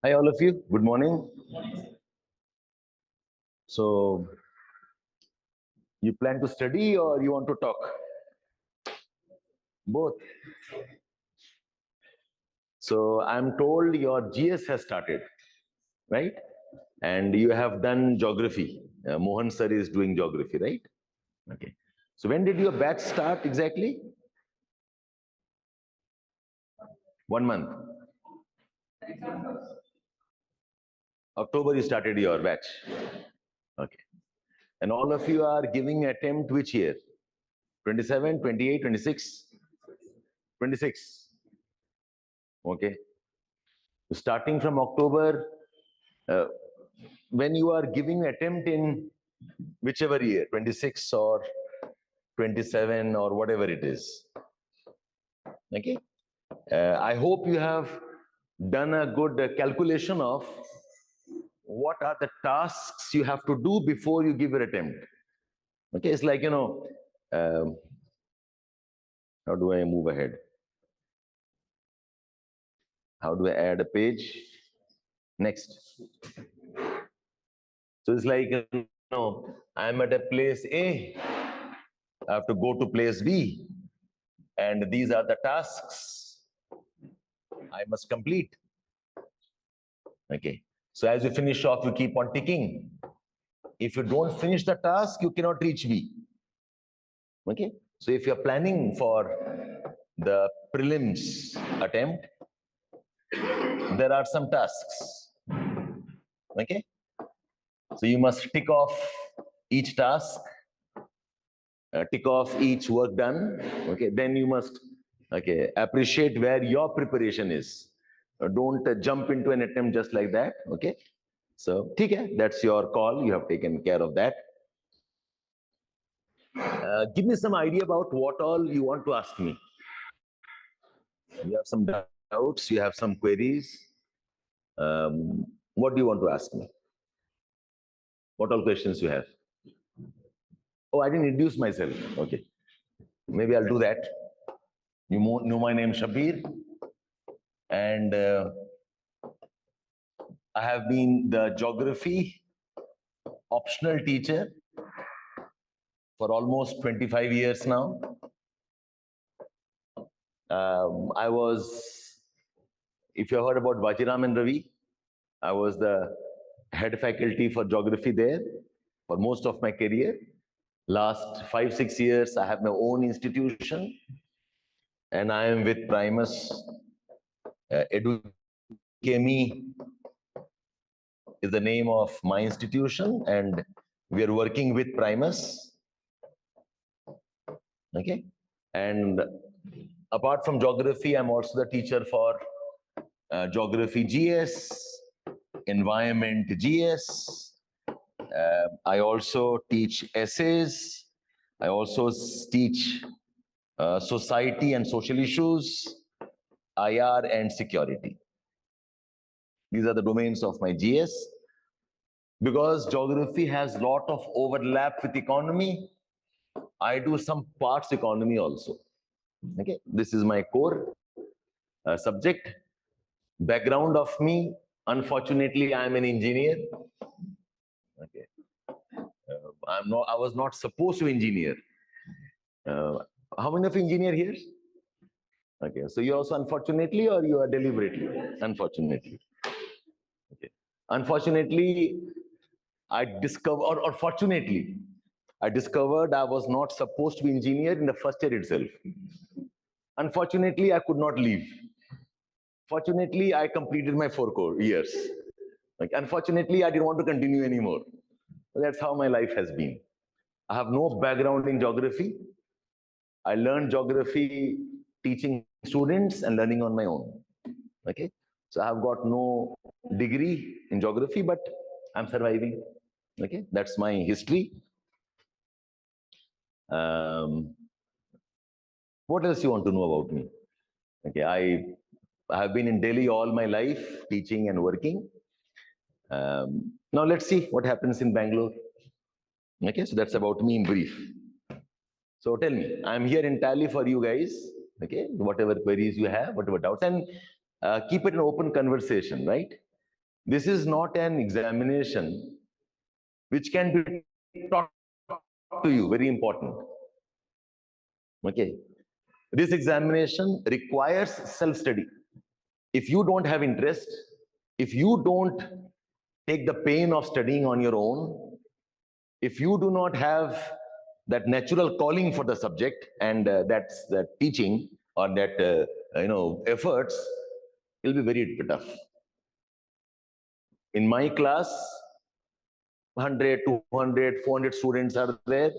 Hi, all of you. Good morning. So, you plan to study or you want to talk? Both. So, I'm told your GS has started, right? And you have done geography. Mohan sir is doing geography, right? Okay. So, when did your batch start exactly? 1 month. October you started your batch. Okay. And all of you are giving attempt which year? 27, 28, 26? 26. Okay. Starting from October, uh, when you are giving attempt in whichever year, 26 or 27 or whatever it is. Okay. I hope you have done a good calculation of what are the tasks you have to do before you give your attempt. Okay. It's like, how do I move ahead? How do I add a page? Next. So it's like, I'm at a place A, I have to go to place B, and these are the tasks I must complete. Okay. So as you finish off, you keep on ticking. If you don't finish the task, you cannot reach B. Okay. So if you're planning for the prelims attempt, there are some tasks. Okay. So you must tick off each task, tick off each work done. Okay. Then you must appreciate where your preparation is. Don't jump into an attempt just like that. Okay. So, that's your call. You have taken care of that. Give me some idea about what all you want to ask me. You have some doubts, you have some queries. What do you want to ask me? What all questions you have? Oh, I didn't introduce myself. Okay. Maybe I'll do that. You know my name, Shabbir, and I have been the geography optional teacher for almost 25 years now. I was, if you heard about Vajiram and Ravi, I was the head faculty for geography there for most of my career. Last 5-6 years, I have my own institution, and I am with Primus. Educami is the name of my institution, and we are working with Primus. Okay, and apart from geography, I'm also the teacher for geography GS, environment GS. I also teach essays. I also teach society and social issues, IR and security. These are the domains of my GS. Because geography has a lot of overlap with economy, I do some parts economy also. Okay, this is my core subject. Background of me, unfortunately, I am an engineer. Okay, I was not supposed to engineer. How many of you engineer here? Okay, so you also unfortunately or you are deliberately? Unfortunately. Okay. Unfortunately, I discovered, or fortunately, I discovered I was not supposed to be engineer in the first year itself. Unfortunately, I could not leave. Fortunately, I completed my 4 years. Like, unfortunately, I didn't want to continue anymore. That's how my life has been. I have no background in geography. I learned geography teaching students and learning on my own. Okay, so I have got no degree in geography, but I'm surviving. Okay, that's my history. What else you want to know about me? Okay, I have been in Delhi all my life, teaching and working. Now let's see what happens in Bangalore. Okay, so that's about me in brief. So tell me, I'm here entirely for you guys. Okay, whatever queries you have, whatever doubts, and keep it an open conversation, right? This is not an examination which can be taught to you, very important. Okay. This examination requires self-study. If you don't have interest, if you don't take the pain of studying on your own, if you do not have that natural calling for the subject and that's that teaching or that efforts, it'll be very tough. In my class, 100, 200, 400 students are there.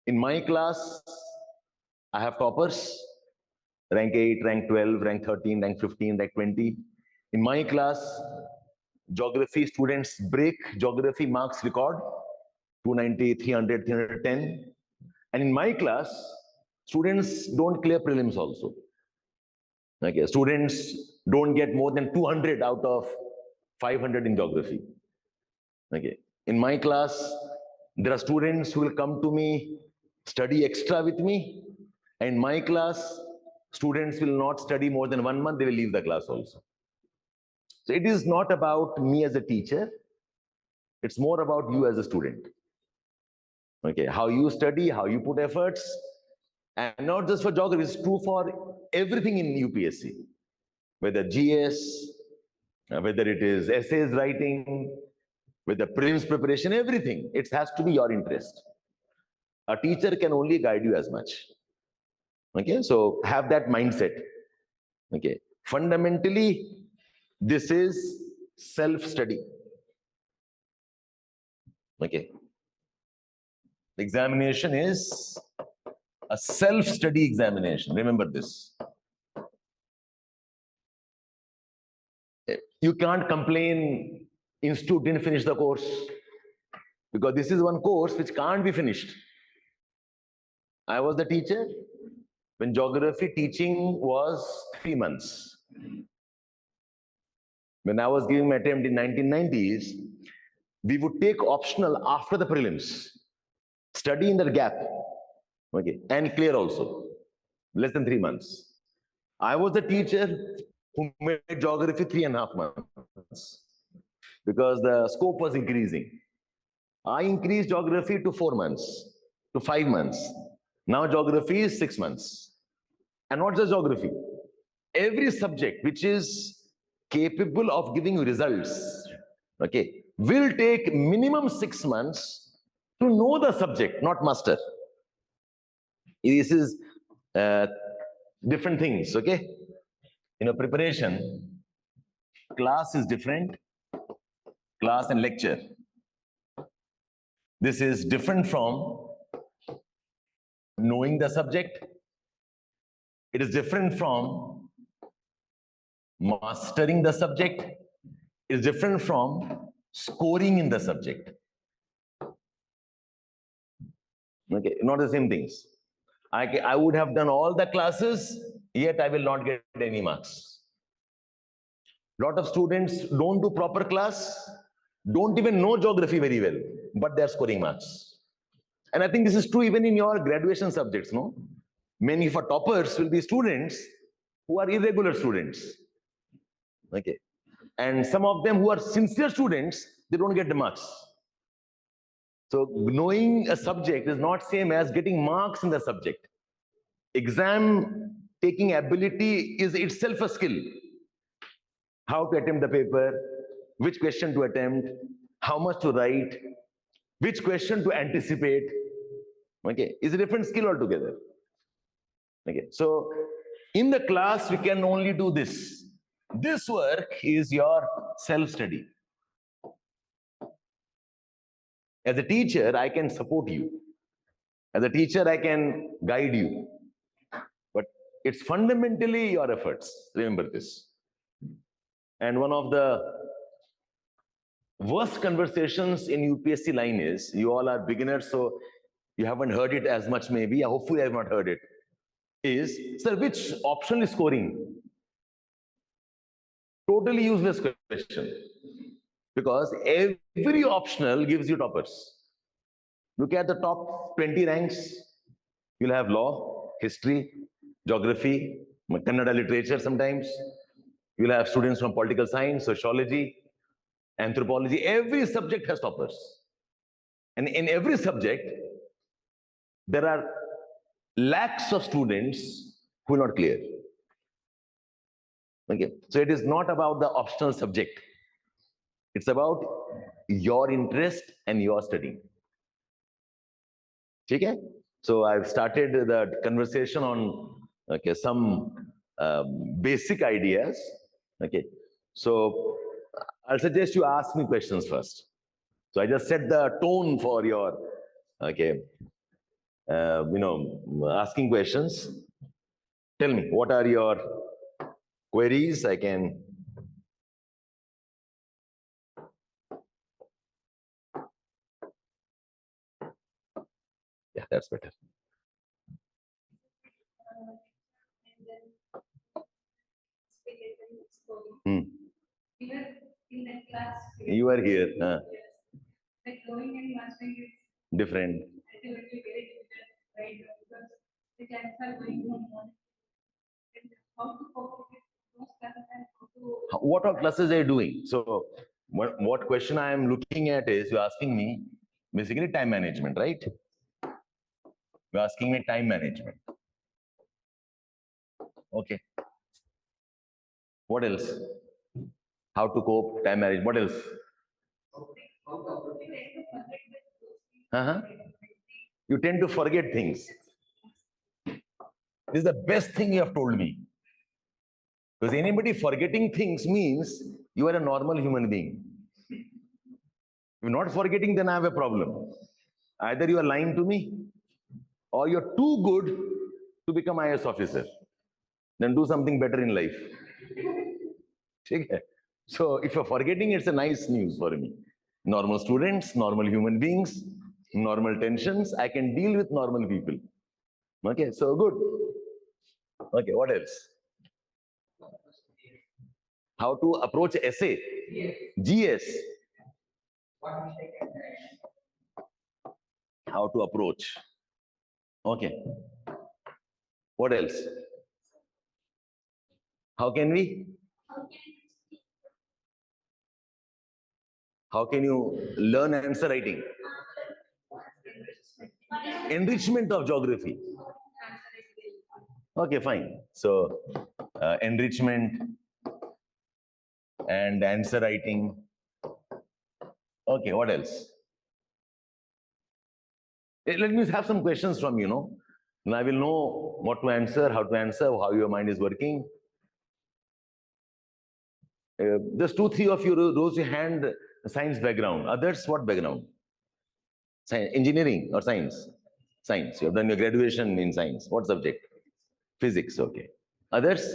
In my class, I have toppers, rank 8, rank 12, rank 13, rank 15, rank 20. In my class, geography students break geography marks record, 290, 300, 310. And in my class, students don't clear prelims also. Okay, students don't get more than 200 out of 500 in geography. Okay, in my class, there are students who will come to me, study extra with me. And in my class, students will not study more than 1 month, they will leave the class also. So it is not about me as a teacher, it's more about you as a student. Okay, how you study, how you put efforts, and not just for geography, it's true for everything in UPSC, whether GS, whether it is essays writing, whether prelims preparation, everything. It has to be your interest. A teacher can only guide you as much. Okay, so have that mindset. Okay, fundamentally, this is self-study. Okay, the examination is a self-study examination. Remember this. You can't complain institute didn't finish the course, because this is one course which can't be finished. I was the teacher when geography teaching was 3 months. When I was giving my attempt in 1990s, we would take optional after the prelims, study in the gap, okay, and clear also, less than 3 months. I was the teacher who made geography 3.5 months because the scope was increasing. I increased geography to 4 months, to 5 months. Now geography is 6 months. And not just geography. Every subject which is capable of giving you results, okay, will take minimum 6 months to know the subject, not master. This is different things, okay? Preparation, class is different, class and lecture. This is different from knowing the subject. It is different from mastering the subject. It is different from scoring in the subject. Okay, not the same things. I would have done all the classes, yet I will not get any marks. Lot of students don't do proper class, don't even know geography very well, but they are scoring marks. And I think this is true even in your graduation subjects, no? Many of our toppers will be students who are irregular students. Okay. And some of them who are sincere students, they don't get the marks. So knowing a subject is not same as getting marks in the subject. Exam taking ability is itself a skill. How to attempt the paper, which question to attempt, how much to write, which question to anticipate. Okay, is a different skill altogether. Okay, so in the class we can only do this. This work is your self-study. As a teacher, I can support you. As a teacher, I can guide you. But it's fundamentally your efforts. Remember this. And one of the worst conversations in UPSC line is, you all are beginners, so you haven't heard it as much maybe, hopefully I have not heard it, is, sir, which option is scoring? Totally useless question. Because every optional gives you toppers. Look at the top 20 ranks. You'll have law, history, geography, Kannada literature sometimes, You'll have students from political science, sociology, anthropology. Every subject has toppers. And in every subject, there are lakhs of students who will not clear. Okay. So it is not about the optional subject. It's about your interest and your studying. Okay? So I've started the conversation on some basic ideas. Okay. So I'll suggest you ask me questions first. So I just set the tone for your asking questions. Tell me, what are your queries? I can. Yeah, that's better. Hmm. You are here. Different. What are classes are you doing? So what question I am looking at is you're asking me basically time management, right? You're asking me time management. Okay. What else? How to cope, time management. What else? You tend to forget things. This is the best thing you have told me. Because anybody forgetting things means you are a normal human being. If you're not forgetting, then I have a problem. Either you are lying to me or you're too good to become IAS officer. Then do something better in life. Okay. So if you're forgetting, it's a nice news for me. Normal students, normal human beings, normal tensions. I can deal with normal people. Okay, so good. Okay, what else? How to approach essay? GS. How to approach? Okay. What else? How can we? How can you learn answer writing? Enrichment of geography. Okay, fine. So, enrichment and answer writing. Okay, what else? Let me have some questions from you, and I will know what to answer, how your mind is working. Just 2-3 of you rose your hand, science background. Others, what background? Science, engineering or science? Science. You have done your graduation in science. What subject? Physics. Okay. Others?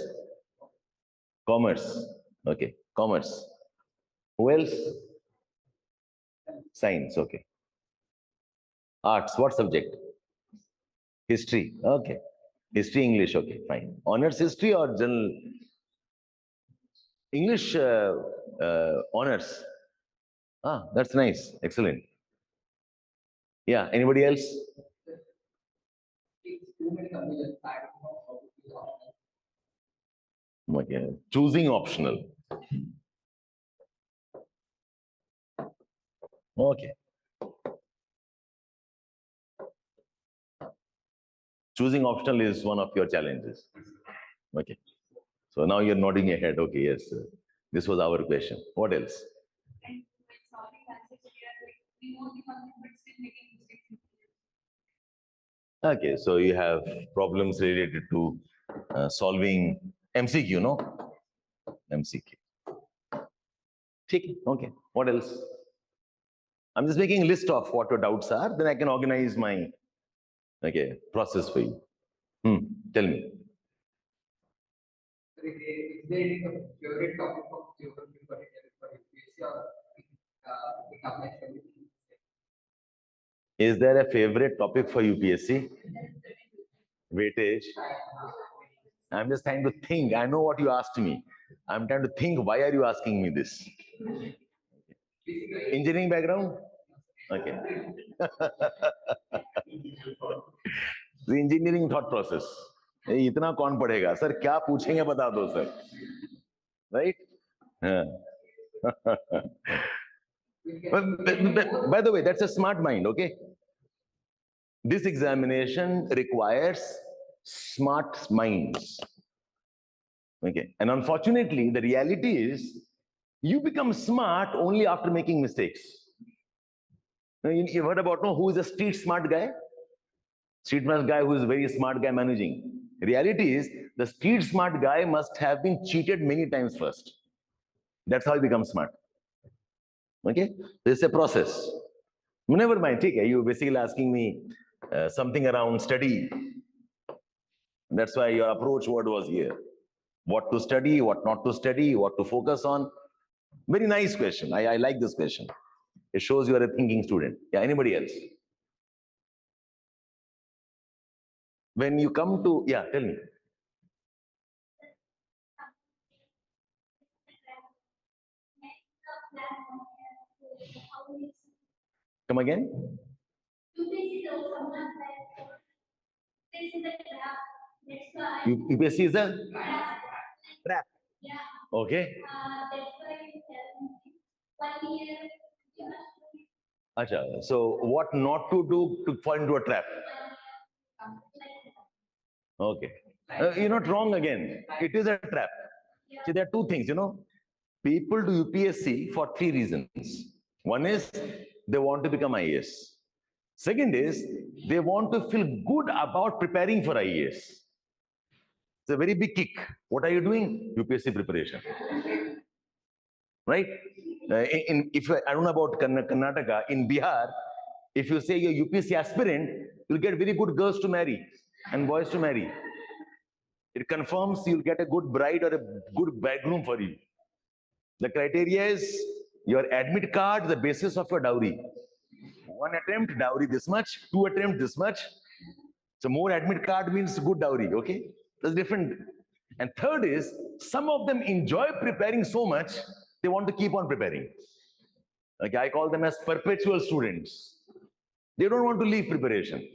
Commerce. Okay. Commerce. Who else? Science. Okay. Arts. What subject? History. Okay. History, English. Okay. Fine. Honors history or general? English honors. Ah, that's nice. Excellent. Yeah. Anybody else? Okay. Choosing optional. Okay. Choosing optional is one of your challenges. Okay. So now you're nodding your head. Okay, yes, sir. This was our question. What else? Okay, so you have problems related to solving MCQ, no? MCQ. Okay, what else? I'm just making a list of what your doubts are, then I can organize my process for you. Tell me. Is there any favorite topic of geography for UPSC or is there a favorite topic for UPSC? Weightage. I'm just trying to think. I know what you asked me. I'm trying to think, why are you asking me this? Engineering background? Okay. The engineering thought process. इतना कौन पढ़ेगा sir क्या पूछेंगे बता दो sir right? Yeah. By the way, that's a smart mind, okay? This examination requires smart minds. Okay. And unfortunately, the reality is you become smart only after making mistakes. You heard about who is a street smart guy? Street smart guy who is a very smart guy managing. Reality is the street smart guy must have been cheated many times first. That's how he becomes smart. Okay? This is a process. Never mind, take it. You basically asking me something around study. That's why your approach word was here. What to study, what not to study, what to focus on. Very nice question. I like this question. It shows you are a thinking student. Yeah, anybody else? When you come to, yeah, tell me. Come again? UPSC is a trap. Okay. Acha, so what not to do to fall into a trap? Okay. You're not wrong again. It is a trap. See, there are two things, People do UPSC for three reasons. One is they want to become IAS. Second is they want to feel good about preparing for IAS. It's a very big kick. What are you doing? UPSC preparation. Right? If I don't know about Karnataka, in Bihar, if you say you're UPSC aspirant, you'll get very good girls to marry and boys to marry. It confirms you'll get a good bride or a good bridegroom for you. The criteria is your admit card, the basis of your dowry. One attempt, dowry this much. Two attempt, this much. So more admit card means good dowry, okay? That's different. And third is, some of them enjoy preparing so much, they want to keep on preparing. Okay, I call them as perpetual students. They don't want to leave preparation.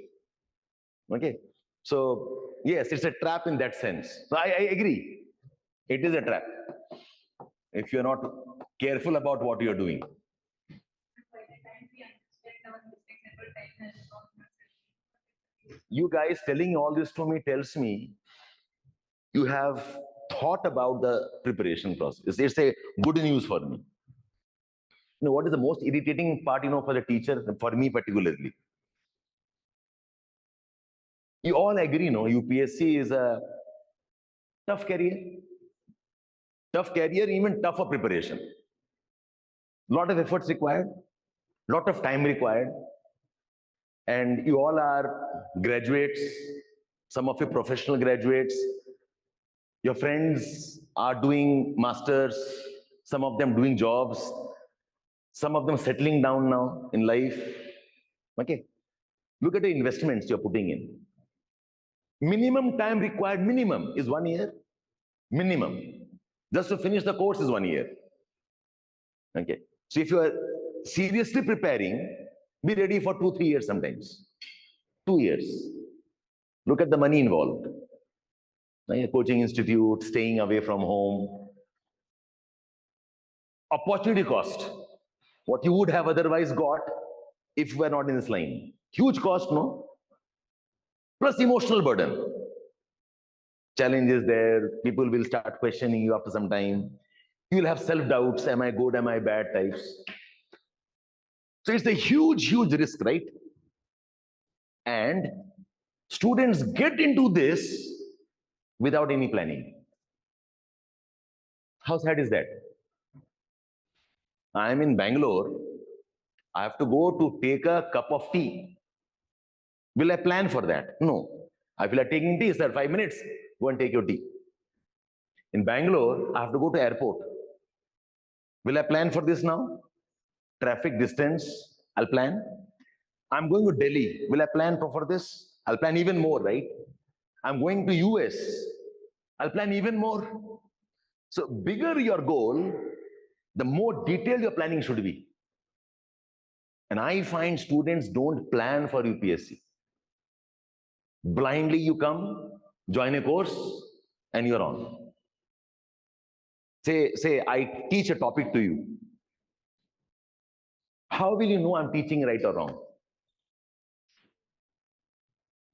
Okay, so yes, it's a trap in that sense. So I agree. It is a trap if you're not careful about what you're doing. You guys telling all this to me tells me you have thought about the preparation process. It's a good news for me. What is the most irritating part, for the teacher, for me particularly? You all agree, UPSC is a tough career. Tough career, even tougher preparation. Lot of efforts required, lot of time required. And you all are graduates, some of you professional graduates. Your friends are doing masters, some of them doing jobs, some of them settling down now in life. Okay. Look at the investments you're putting in. Minimum time required, minimum is 1 year. Minimum. Just to finish the course is 1 year. Okay. So if you are seriously preparing, be ready for 2-3 years sometimes. 2 years. Look at the money involved. A coaching institute, staying away from home. Opportunity cost. What you would have otherwise got if you were not in this line. Huge cost, no? Plus emotional burden. Challenges there. People will start questioning you after some time. You will have self-doubts. Am I good? Am I bad? Types. So it's a huge, huge risk, right? And students get into this without any planning. How sad is that? I'm in Bangalore. I have to go to take a cup of tea. Will I plan for that? No. I feel like taking tea, sir. 5 minutes. Go and take your tea. In Bangalore, I have to go to airport. Will I plan for this now? Traffic distance, I'll plan. I'm going to Delhi. Will I plan for this? I'll plan even more, right? I'm going to US. I'll plan even more. So bigger your goal, the more detailed your planning should be. And I find students don't plan for UPSC. Blindly you come, join a course, and you're on. Say I teach a topic to you. How will you know I'm teaching right or wrong?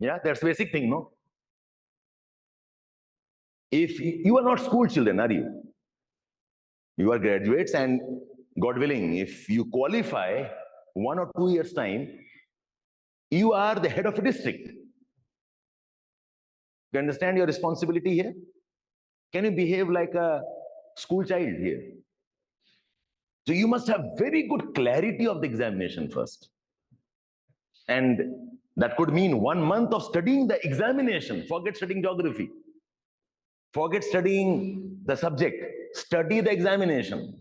Yeah, that's basic thing, no? If you are not school children, are you? You are graduates, and God willing, if you qualify 1 or 2 years time, you are the head of a district. You understand your responsibility here? Can you behave like a school child here? So you must have very good clarity of the examination first. And that could mean 1 month of studying the examination. Forget studying geography. Forget studying the subject. Study the examination.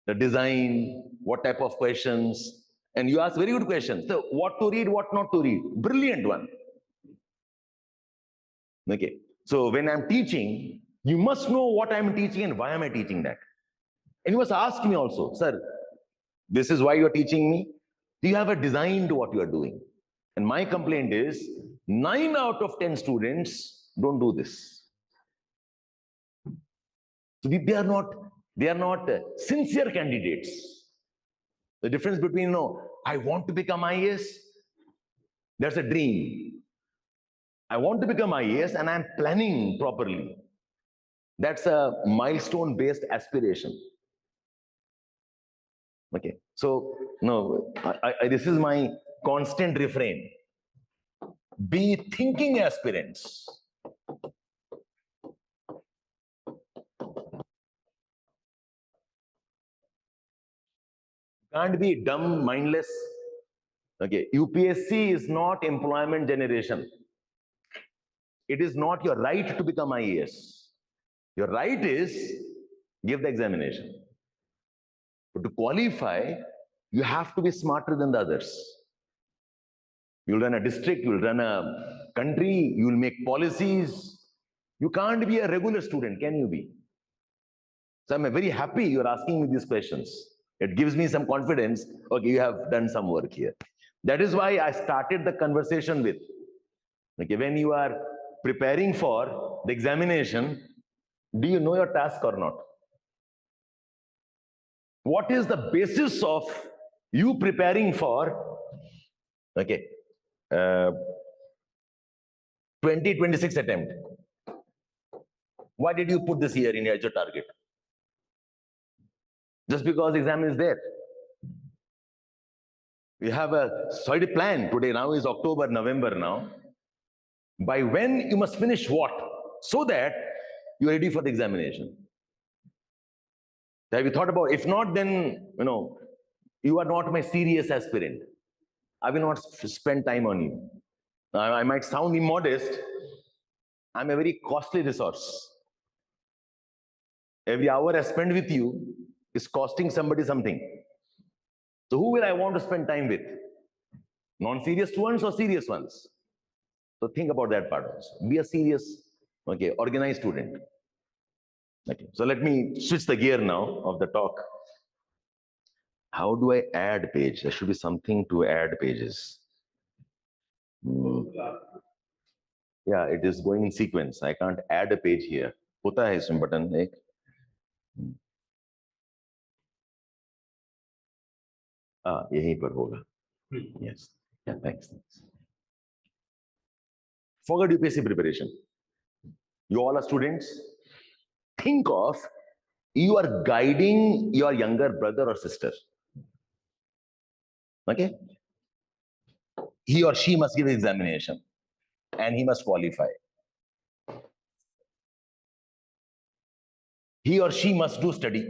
The design, what type of questions. And you ask very good questions. So what to read, what not to read. Brilliant one. Okay. So when I'm teaching, you must know what I'm teaching and why am I teaching that. And you must ask me also, sir, this is why you're teaching me. Do you have a design to what you are doing? And my complaint is 9 out of 10 students don't do this. So they are not sincere candidates. The difference between, I want to become IAS, that's a dream. I want to become IAS and I'm planning properly. That's a milestone-based aspiration. Okay, so no, this is my constant refrain. Be thinking aspirants. Can't be dumb, mindless. Okay, UPSC is not employment generation. It is not your right to become IAS. Your right is give the examination. But to qualify, you have to be smarter than the others. You'll run a district, you'll run a country, you'll make policies. You can't be a regular student, can you be? So I'm very happy you're asking me these questions. It gives me some confidence. Okay, you have done some work here. That is why I started the conversation with, okay, when you are preparing for the examination, do you know your task or not? What is the basis of you preparing for, okay, 2026 attempt? Why did you put this year in your target? Just because exam is there. We have a solid plan. Today now is October, November now. By when you must finish what? So that you're ready for the examination. Have you thought about? If not, then you are not my serious aspirant. I will not spend time on you. I might sound immodest. I'm a very costly resource. Every hour I spend with you is costing somebody something. So who will I want to spend time with? Non-serious ones or serious ones? So think about that part also. Be a serious, okay, organized student. Okay. So let me switch the gear now of the talk. How do I add page? There should be something to add pages. Yeah, it is going in sequence. I can't add a page here. होता है इसमें button एक. यहीं पर होगा. Yes. Yeah, thanks. Forget UPSC preparation. You all are students. Think of you are guiding your younger brother or sister. Okay? He or she must give examination and he must qualify. He or she must do study.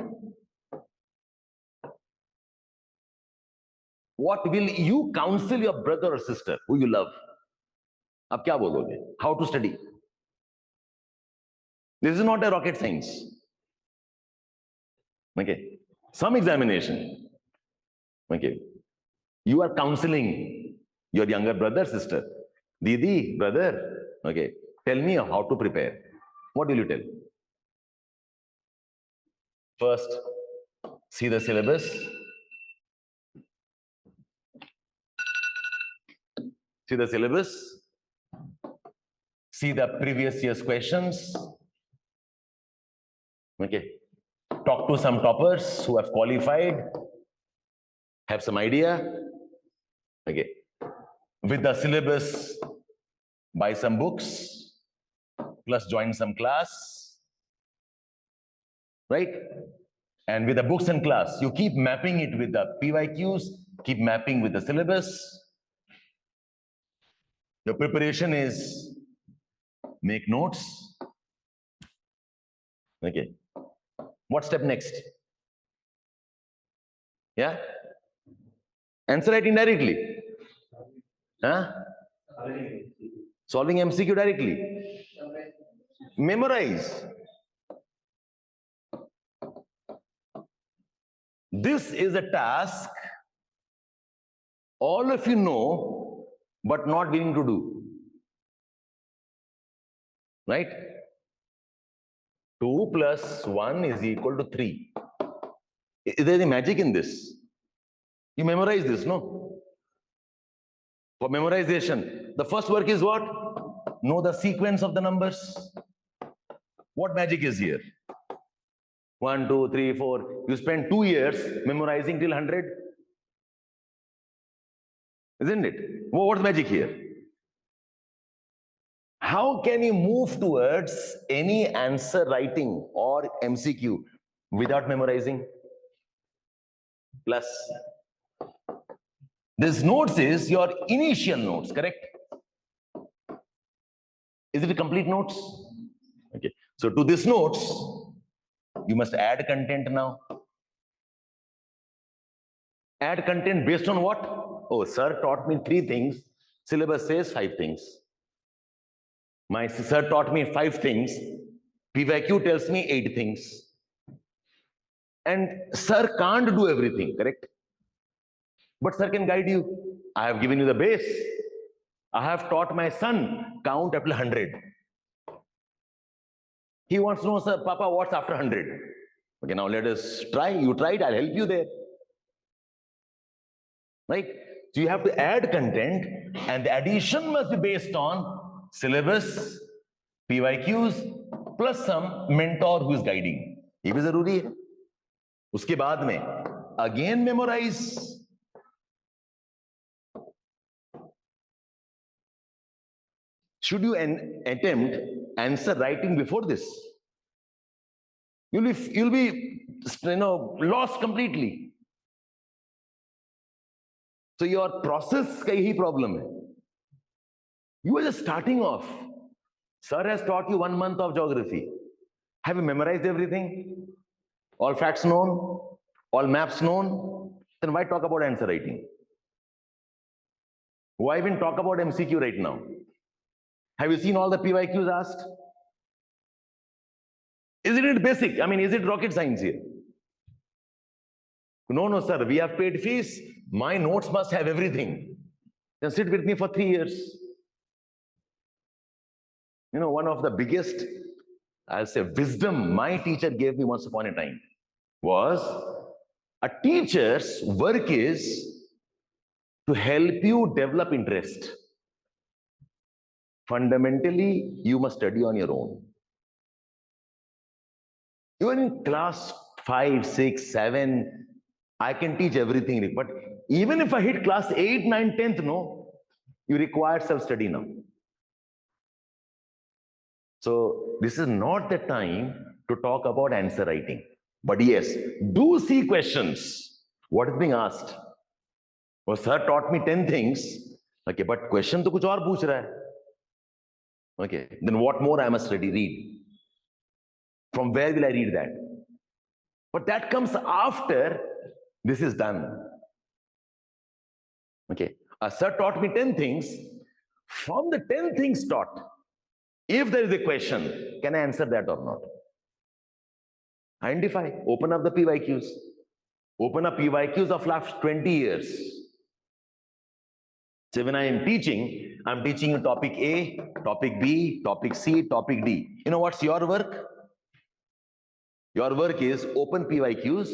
What will you counsel your brother or sister who you love? अब क्या बोलोगे? How to study? This is not a rocket science. Okay. Some examination. Okay. You are counseling your younger brother, sister. Didi, brother. Okay. Tell me how to prepare. What will you tell? First, see the syllabus. See the syllabus. See the previous year's questions. Okay. Talk to some toppers who have qualified, have some idea. Okay. With the syllabus, buy some books, plus join some class, right? And with the books and class, you keep mapping it with the PYQs, keep mapping with the syllabus. The preparation is make notes. Okay. What step next? Yeah? Answer writing directly. Huh? Solving MCQ directly. Memorize. This is a task all of you know, but not willing to do. Right? 2 plus 1 is equal to 3. Is there any magic in this? You memorize this, no? For memorization, the first work is what? Know the sequence of the numbers. What magic is here? 1, 2, 3, 4. You spend 2 years memorizing till 100. Isn't it? What's magic here? How can you move towards any answer writing or MCQ without memorizing? Plus, this notes is your initial notes, correct? Is it a complete notes? Okay. So to this notes, you must add content now. Add content based on what? Oh, sir taught me 3 things. Syllabus says 5 things. My sir taught me 5 things. PYQ tells me 8 things. And sir can't do everything, correct? But sir can guide you. I have given you the base. I have taught my son count up to 100. He wants to know, sir, Papa, what's after 100? Okay, now let us try. You tried, I'll help you there. Right? So you have to add content, and the addition must be based on syllabus, PYQs, plus some mentor who is guiding. ये भी जरूरी है. उसके बाद में again memorize. Should you attempt answer writing before this? You'll be lost completely. So your process का यही problem है. You are just starting off. Sir has taught you 1 month of geography. Have you memorized everything? All facts known? All maps known? Then why talk about answer writing? Why even talk about MCQ right now? Have you seen all the PYQs asked? Isn't it basic? I mean, is it rocket science here? No, sir, we have paid fees. My notes must have everything. Then sit with me for 3 years. You know, one of the biggest, I'll say, wisdom my teacher gave me once upon a time was a teacher's work is to help you develop interest. Fundamentally, you must study on your own. Even in class 5, 6, 7, I can teach everything. But even if I hit class 8, 9, 10th, no, you require self-study now. So this is not the time to talk about answer writing. But yes, do see questions. What is being asked? Well, sir taught me 10 things. Okay, but question to kuch aur पूछ रहा है. Okay, then what more I must read? From where will I read that? But that comes after this is done. Okay, a sir taught me 10 things. From the 10 things taught, if there is a question, can I answer that or not? Identify, open up the PYQs. Open up PYQs of last 20 years. So when I am teaching, I'm teaching you topic A, topic B, topic C, topic D. You know what's your work? Your work is open PYQs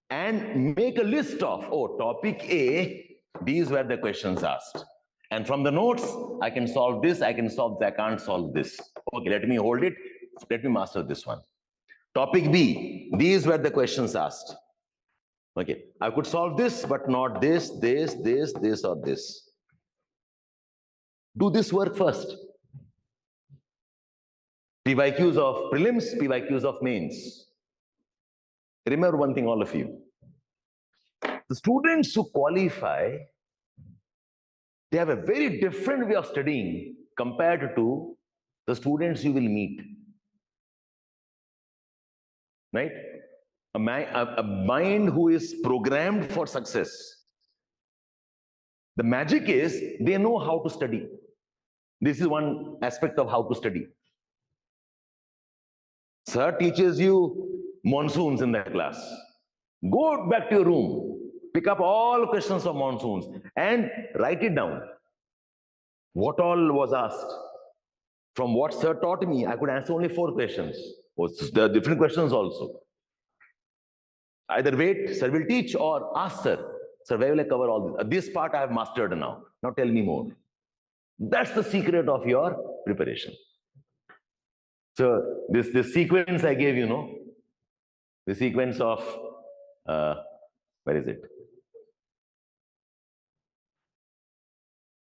and make a list of, oh, topic A, these were the questions asked. And from the notes, I can solve this, I can solve that, I can't solve this. Okay, let me hold it. Let me master this one. Topic B, these were the questions asked. Okay, I could solve this, but not this, this, or this. Do this work first. PYQs of prelims, PYQs of mains. Remember one thing, all of you. The students who qualify, they have a very different way of studying compared to the students you will meet. Right? A mind who is programmed for success. The magic is they know how to study. This is one aspect of how to study. Sir teaches you monsoons in the class. Go back to your room, pick up all questions of monsoons and write it down. What all was asked? From what sir taught me, I could answer only 4 questions. There are different questions also. Either wait, sir will teach, or ask sir. Sir, where will I cover all this? This part I have mastered now. Now tell me more. That's the secret of your preparation. So this sequence I gave, the sequence of, where is it?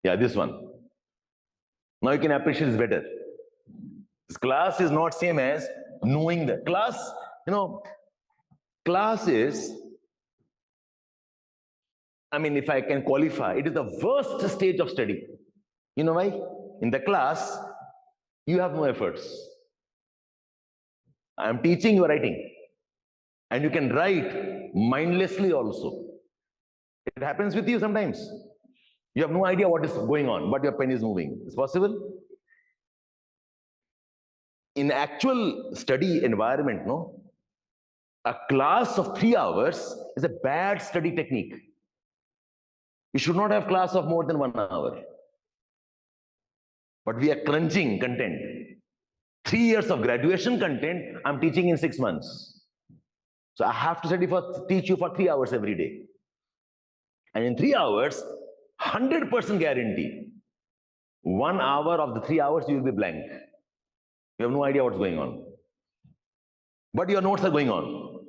Yeah, this one. Now you can appreciate this better. This class is not same as knowing the class. Class is, if I can qualify, it is the worst stage of study. You know why? In the class, you have no efforts. I am teaching, you are writing. And you can write mindlessly also. It happens with you sometimes. You have no idea what is going on, but your pen is moving. It's possible. In actual study environment, a class of 3 hours is a bad study technique. You should not have class of more than 1 hour. But we are crunching content. 3 years of graduation content, I'm teaching in 6 months. So I have to teach you for 3 hours every day. And in 3 hours, 100% guarantee, 1 hour of the 3 hours you will be blank. You have no idea what's going on. But your notes are going on.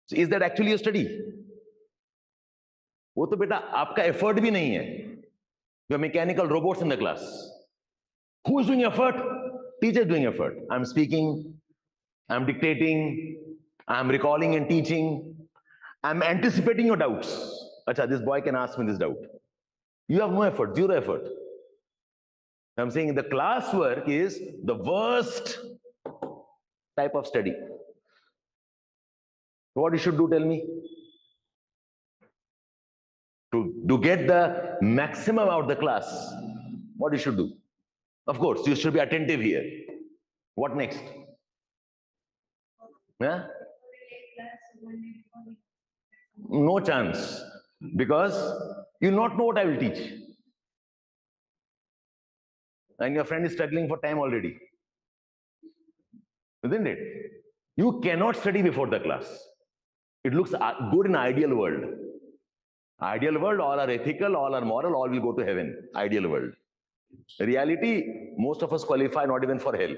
So is that actually a study? वो तो बेटा आपका effort भी नहीं है. You are mechanical robots in the class. Who is doing effort? Teacher is doing effort. I'm speaking, I'm dictating, I'm recalling and teaching. I'm anticipating your doubts. Acha, this boy can ask me this doubt. You have no effort, 0 effort. I'm saying the class work is the worst type of study. What you should do, tell me? To get the maximum out of the class, what you should do? Of course, you should be attentive here. What next? Yeah? No chance. Because you not know what I will teach. And your friend is struggling for time already. Isn't it? You cannot study before the class. It looks good in ideal world. Ideal world, all are ethical, all are moral, all will go to heaven. Ideal world. Reality, most of us qualify not even for hell.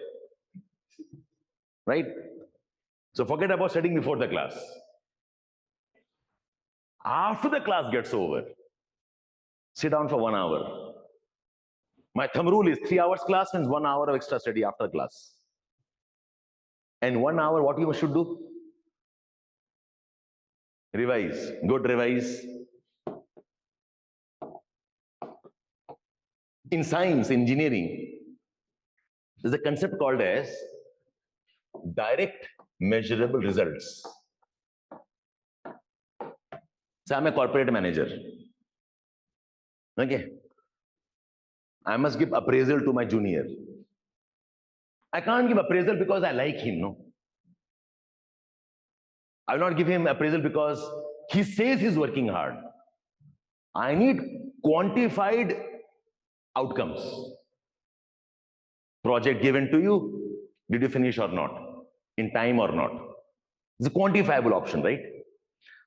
Right? So forget about studying before the class. After the class gets over, sit down for 1 hour. My thumb rule is 3 hours class means 1 hour of extra study after class. And 1 hour, what you should do? Revise. Good revise. In science, engineering, there's a concept called as direct measurable results. So I'm a corporate manager. Okay. I must give appraisal to my junior. I can't give appraisal because I like him, no. I will not give him appraisal because he says he's working hard. I need quantified outcomes. Project given to you, did you finish or not? In time or not? It's a quantifiable option, right?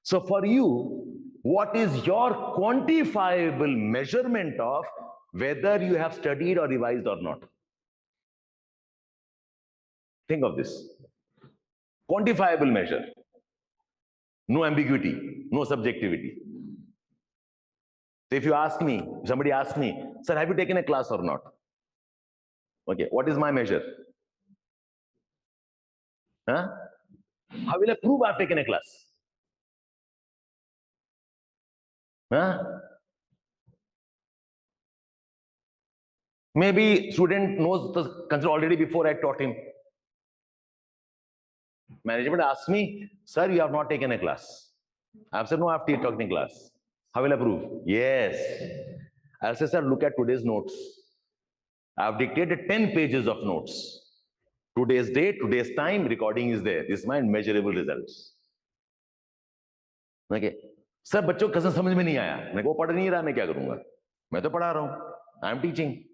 So for you, what is your quantifiable measurement of whether you have studied or revised or not? Think of this. quantifiable measure. No ambiguity, no subjectivity. So if you ask me, if somebody asks me, sir, have you taken a class or not? Okay, what is my measure? Huh? How will I prove I've taken a class? Huh? Maybe student knows the concept already before I taught him. Management asks me, sir, you have not taken a class. I've said, no, I've taken a class. How will I prove? Yes. I'll say, sir, look at today's notes. I've dictated 10 pages of notes. Today's date, today's time, recording is there. This is my measurable results. Okay. Sir, बच्चों को समझ में नहीं आया. मैं को पढ़ नहीं रहा, मैं क्या करूंगा? मैं तो पढ़ा रहा हूं. I'm teaching.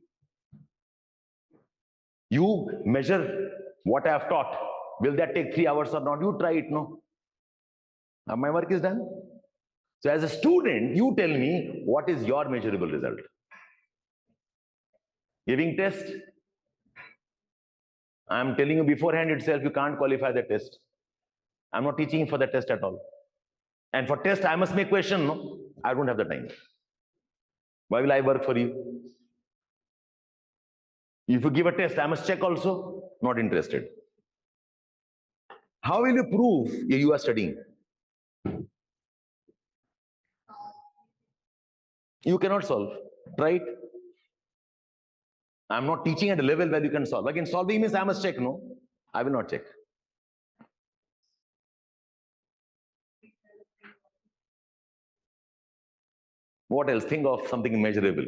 You measure what I have taught. Will that take 3 hours or not? You try it, no? My work is done. So as a student, you tell me what is your measurable result. Giving test. I'm telling you beforehand itself, you can't qualify the test. I'm not teaching for the test at all. And for test, I must make question, no? I don't have the time. Why will I work for you? If you give a test, I must check also. Not interested. How will you prove you are studying? You cannot solve, right? I'm not teaching at a level where you can solve. Again, solving means I must check, no? I will not check. What else? Think of something measurable.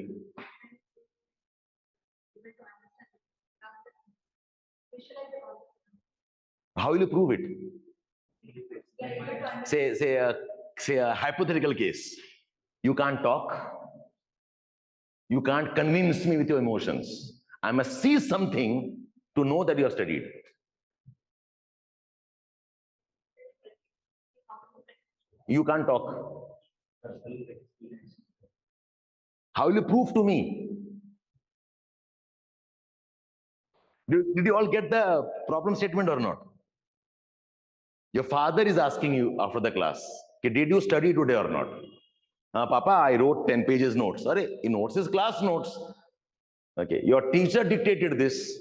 How will you prove it? Say a hypothetical case. You can't talk. You can't convince me with your emotions. I must see something to know that you have studied. You can't talk. How will you prove to me? Did you all get the problem statement or not? Your father is asking you after the class, okay, did you study today or not? Papa, I wrote 10 pages notes. Arey, notes is class notes. Okay, your teacher dictated this.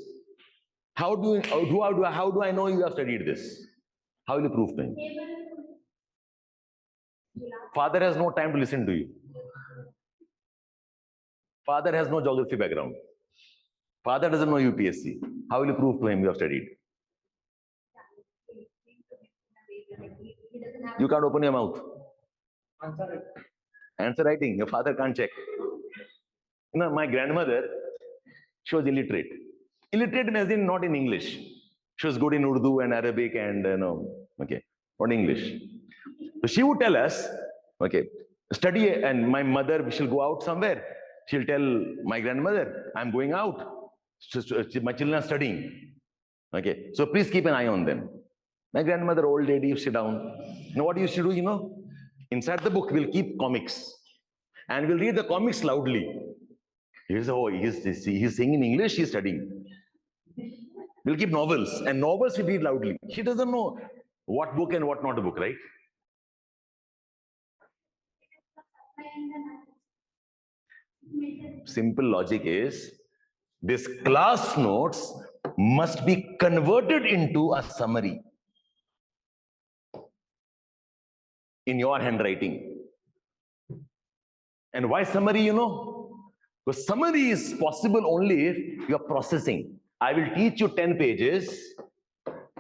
How do I know you have studied this? How will you prove to him? Father has no time to listen to you. Father has no geography background. Father doesn't know UPSC. How will you prove to him you have studied? You can't open your mouth. Answer writing. Your father can't check. You know, my grandmother, she was illiterate. Illiterate means in not in English. She was good in Urdu and Arabic and okay, not English. So she would tell us, okay, study, and my mother, she'll go out somewhere. She'll tell my grandmother, I'm going out. My children are studying. Okay, so please keep an eye on them. My grandmother, old lady, used to sit down. Now what used to do, you know? Inside the book, we'll keep comics. And we'll read the comics loudly. He's saying in English, he's studying. We'll keep novels, and novels we read loudly. She doesn't know what book and what not a book, right? Simple logic is, this class notes must be converted into a summary in your handwriting. And why summary, you know? Because summary is possible only if you are processing. I will teach you 10 pages,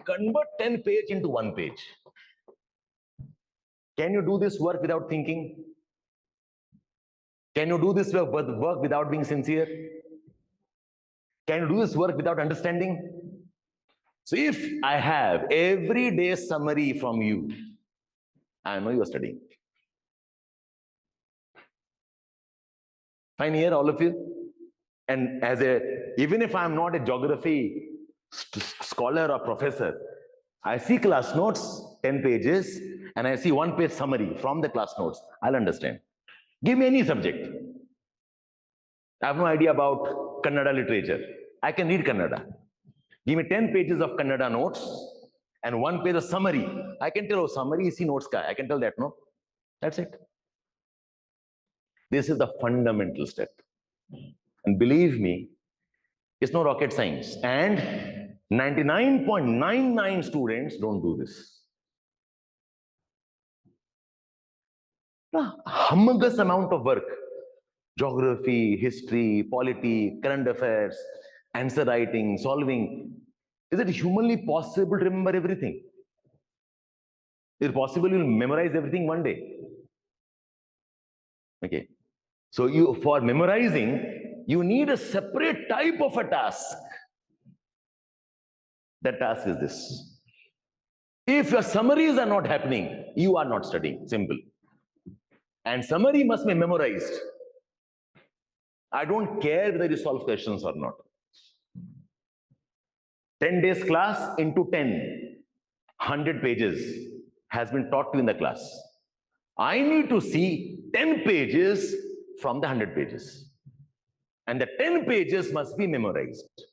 convert 10 pages into 1 page. Can you do this work without thinking? Can you do this work without being sincere? Can you do this work without understanding? So if I have every day summary from you, I know you are studying. Fine here, all of you? And even if I'm not a geography scholar or professor, I see class notes, 10 pages, and I see 1 page summary from the class notes, I'll understand. Give me any subject. I have no idea about Kannada literature. I can read Kannada. Give me 10 pages of Kannada notes, and one page of summary. I can tell, oh, summary is notes ka. I can tell that, no? That's it. This is the fundamental step. And believe me, it's no rocket science. And 99.99 students don't do this. A humongous amount of work. Geography, history, polity, current affairs, answer writing, solving. Is it humanly possible to remember everything? Is it possible you'll memorize everything one day? Okay. So for memorizing, you need a separate type of a task. That task is this. If your summaries are not happening, you are not studying. Simple. And summary must be memorized. I don't care whether you solve questions or not. 10 days class into 100 pages has been taught to you in the class. I need to see 10 pages from the 100 pages. And the 10 pages must be memorized.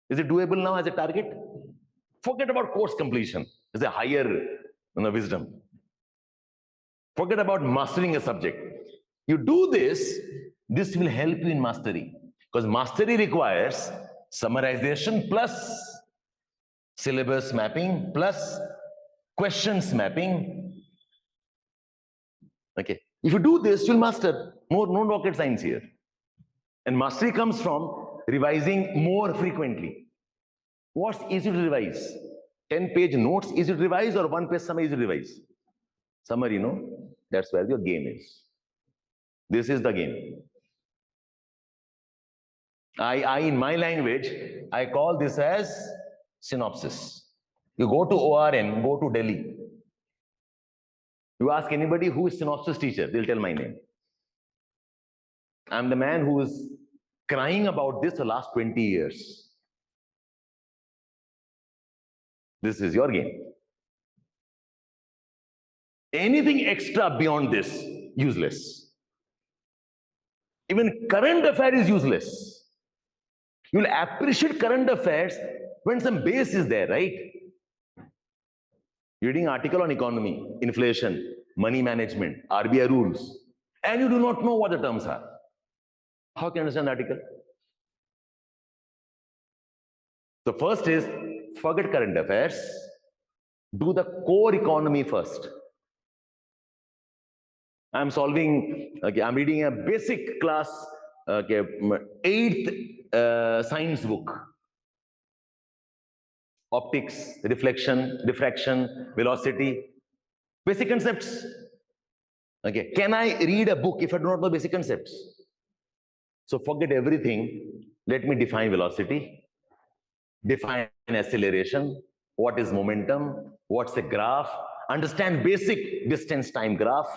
Is it doable now as a target? Forget about course completion. It's a higher wisdom. Forget about mastering a subject. You do this, this will help you in mastery. Because mastery requires summarization plus syllabus mapping plus questions mapping. Okay. If you do this, you'll master. No rocket science here. And mastery comes from revising more frequently. What's easy to revise? 10-page notes easy to revise or 1-page summary easy to revise? Summary, no? That's where your game is. This is the game. In my language, I call this as synopsis. You go to ORN, go to Delhi. You ask anybody who is synopsis teacher, they'll tell my name. I'm the man who is crying about this the last 20 years. This is your game. Anything extra beyond this, useless. Even current affair is useless. You'll appreciate current affairs when some base is there, right? Reading article on economy, inflation, money management, RBI rules, and you do not know what the terms are. How can you understand the article? The first is, forget current affairs, do the core economy first. I'm reading a basic class, 8th science book. Optics, reflection, diffraction, velocity, basic concepts. Okay, can I read a book if I do not know basic concepts? So forget everything. Let me define velocity, define acceleration, what is momentum, what's a graph, understand basic distance time graph.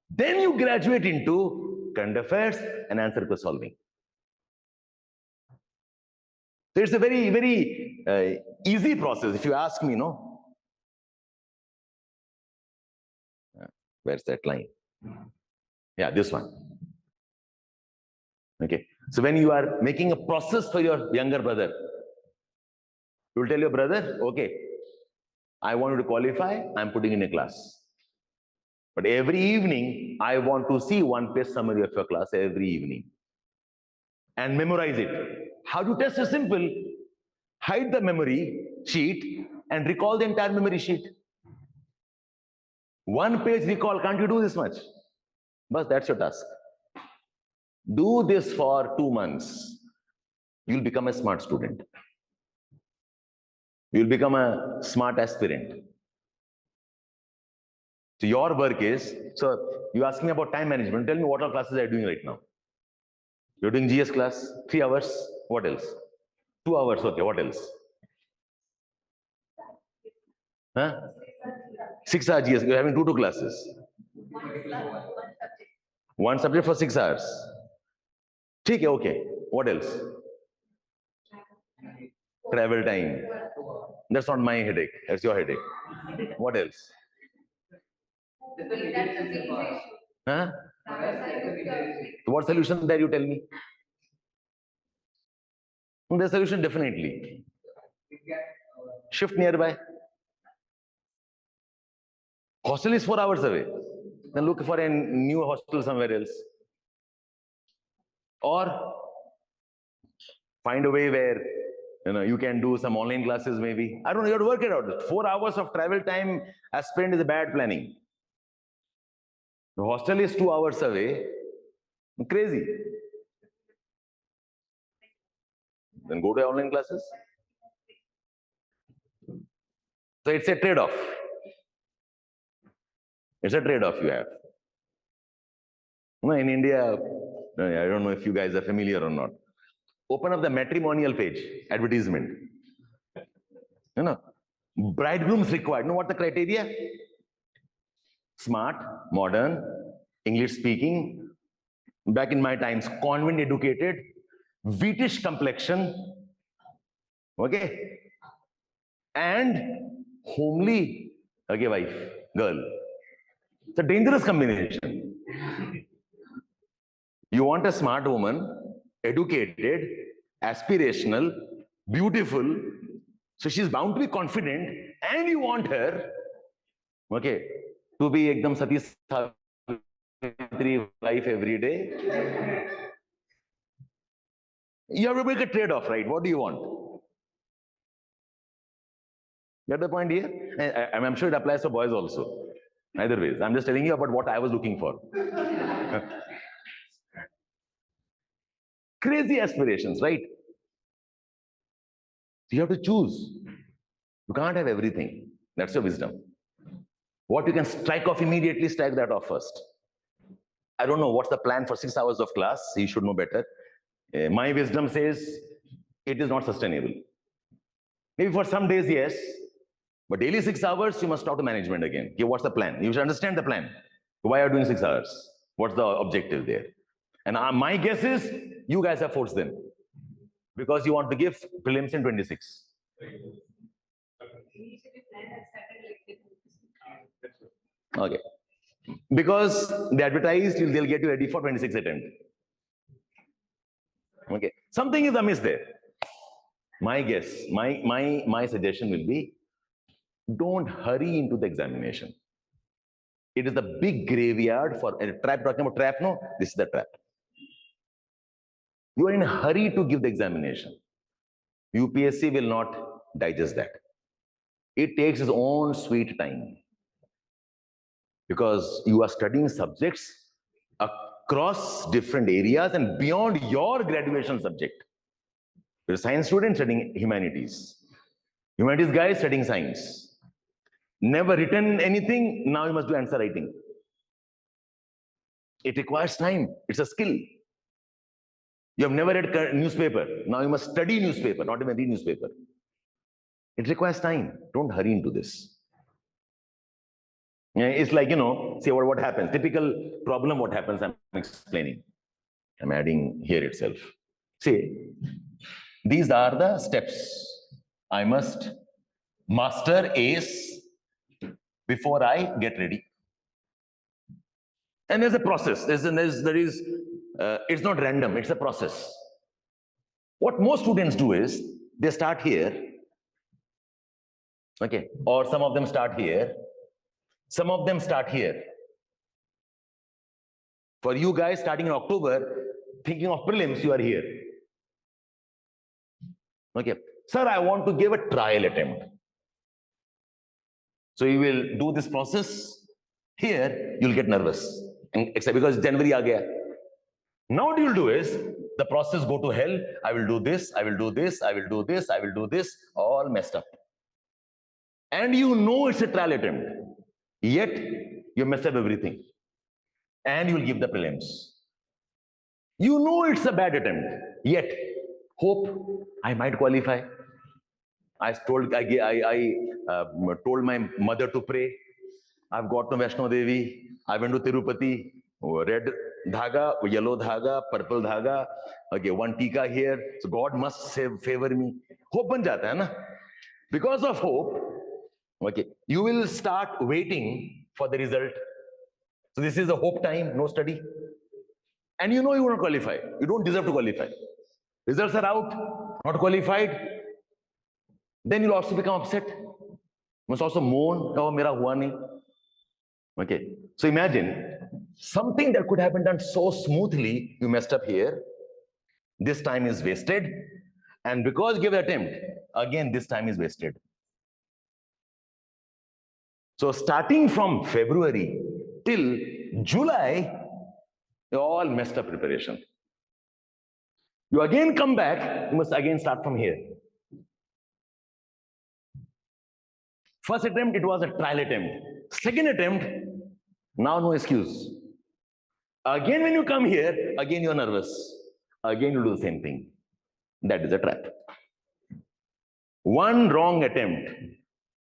Then you graduate into current affairs and answer quiz solving. So it's a very, very easy process, if you ask me, no? Where's that line? Yeah, this one. Okay. So when you are making a process for your younger brother, you will tell your brother, okay, I want you to qualify, I'm putting in a class. But every evening, I want to see 1-page summary of your class every evening. And memorize it. How to test is simple. Hide the memory sheet and recall the entire memory sheet. 1-page recall, can't you do this much? But that's your task. Do this for 2 months. You'll become a smart student. You'll become a smart aspirant. So your work is, so you're asking about time management. Tell me what all classes are you doing right now? You're doing GS class, 3 hours. What else? 2 hours, okay, what else? Huh? 6 hours GS, you're having two classes. One subject for 6 hours. Okay, what else? Travel time. That's not my headache, that's your headache. What else? Huh? What solution there, you tell me? The solution, definitely. Shift nearby. Hostel is 4 hours away. Then look for a new hostel somewhere else. Or find a way where you can do some online classes maybe. I don't know, you have to work it out. 4 hours of travel time aspirant is a bad planning. The hostel is 2 hours away. Crazy. Then go to online classes. So it's a trade-off. It's a trade-off you have. In India, I don't know if you guys are familiar or not. Open up the matrimonial page, advertisement. Bridegrooms required. Know what the criteria? Smart, modern, English speaking, back in my times, convent educated, wheatish complexion, okay, and homely, okay, wife, girl. It's a dangerous combination. You want a smart woman, educated, aspirational, beautiful, so she's bound to be confident, and you want her, okay, to be ekdam Sati Savitri wife every day. You have to make a trade-off, right? What do you want? Get the point here? I'm sure it applies for boys also. Either ways. I'm just telling you about what I was looking for. Crazy aspirations, right? You have to choose. You can't have everything. That's your wisdom. What you can strike off immediately, strike that off first. I don't know what's the plan for 6 hours of class. You should know better. My wisdom says it is not sustainable. Maybe for some days, yes. But daily 6 hours, you must talk to management again. Okay, what's the plan? You should understand the plan. Why are you doing 6 hours? What's the objective there? And my guess is you guys have forced them because you want to give prelims in 26. Okay. Because they advertised, they'll get you ready for 26 attempt. Okay. Something is amiss there. My guess, my suggestion will be, don't hurry into the examination. It is the big graveyard for a trap. Talking about trap, no? This is the trap. You are in a hurry to give the examination. UPSC will not digest that. It takes its own sweet time. Because you are studying subjects across different areas and beyond your graduation subject. You're a science student studying humanities. Humanities guy studying science. Never written anything, now you must do answer writing. It requires time. It's a skill. You have never read newspaper. Now you must study newspaper, not even read newspaper. It requires time. Don't hurry into this. It's like, see what happens. Typical problem, what happens, I'm explaining. I'm adding here itself. See, these are the steps. I must master ace before I get ready. And there's a process. It's not random, it's a process. What most students do is, they start here, okay, or some of them start here, some of them start here. For you guys starting in October, thinking of prelims, you are here. Okay, sir, I want to give a trial attempt. So you will do this process. Here, you'll get nervous, except because January aa gaya. Now what you'll do is, the process go to hell. I will do this, I will do this, I will do this, I will do this, all messed up. And you know it's a trial attempt. Yet, you messed up everything. And you'll give the prelims. You know it's a bad attempt. Yet, hope I might qualify. I told my mother to pray. I've got to Vaishno Devi. I went to Tirupati. Red dhaga, yellow dhaga, purple dhaga. Okay, one tika here. So God must favor me. Hope ban jata hai na? Because of hope, okay, you will start waiting for the result. So this is a hope time, no study. And you know you won't qualify. You don't deserve to qualify. Results are out, not qualified. Then you'll also become upset. You must also moan, oh, mera hua nahi. Okay, so imagine something that could have been done so smoothly, you messed up here. This time is wasted. And because you gave an attempt, again, this time is wasted. So starting from February till July, all messed up preparation. You again come back, you must again start from here. First attempt, it was a trial attempt. Second attempt, now no excuse. Again, when you come here, again you're nervous. Again you do the same thing. That is a trap. One wrong attempt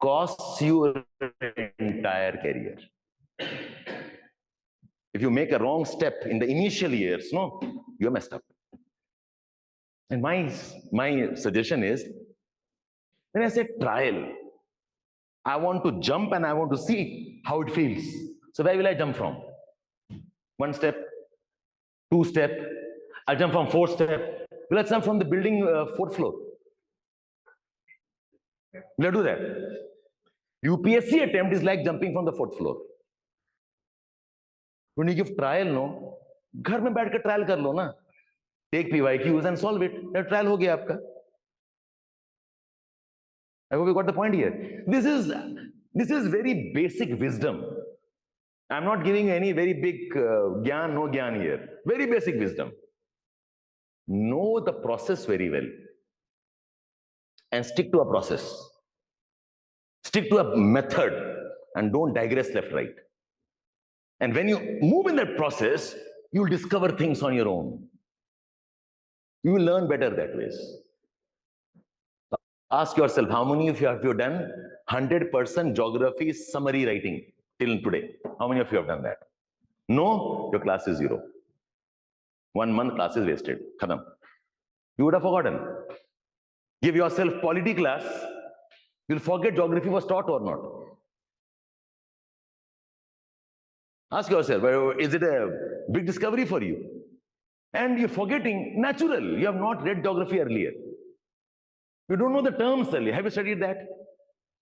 costs you your entire career. If you make a wrong step in the initial years, no, you're messed up. And my suggestion is, when I say trial, I want to jump and I want to see how it feels. So where will I jump from? One step, two step. I'll jump from fourth step. Will I jump from the building fourth floor? Will I do that? UPSC attempt is like jumping from the fourth floor. When you give trial, no, घर में बैठ कर trial कर लो ना. Take PYQs and solve it. That trial हो गया आपका. I hope you got the point here. This is very basic wisdom. I'm not giving any very big gyan, no gyan here. Very basic wisdom. Know the process very well and stick to a process. Stick to a method and don't digress left, right. And when you move in that process, you'll discover things on your own. You will learn better that way. Ask yourself, how many of you have done 100% geography summary writing till today? How many of you have done that? No, your class is 0. 1 month class is wasted. Khadam. You would have forgotten. Give yourself polity class, you'll forget geography was taught or not. Ask yourself, is it a big discovery for you? And you're forgetting, natural. You have not read geography earlier. You don't know the terms earlier. Have you studied that?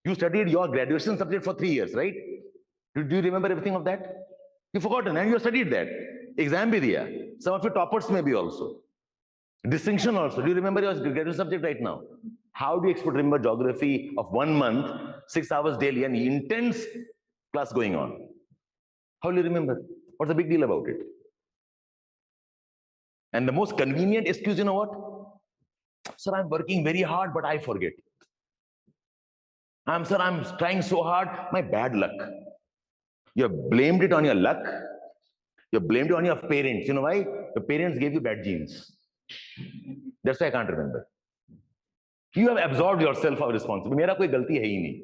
You studied your graduation subject for 3 years, right? Do you remember everything of that? You've forgotten and you studied that. Exam bhi diya. Some of your toppers may be also. Distinction also. Do you remember your graduation subject right now? How do you expect to remember geography of 1 month, 6 hours daily, and intense class going on? How will you remember? What's the big deal about it? And the most convenient excuse, you know what? Sir, I'm working very hard, but I forget. Sir, I'm trying so hard, my bad luck. You have blamed it on your luck. You have blamed it on your parents. You know why? Your parents gave you bad genes. That's why I can't remember. You have absorbed yourself of responsibility. Mera koi galti hai hi nahi.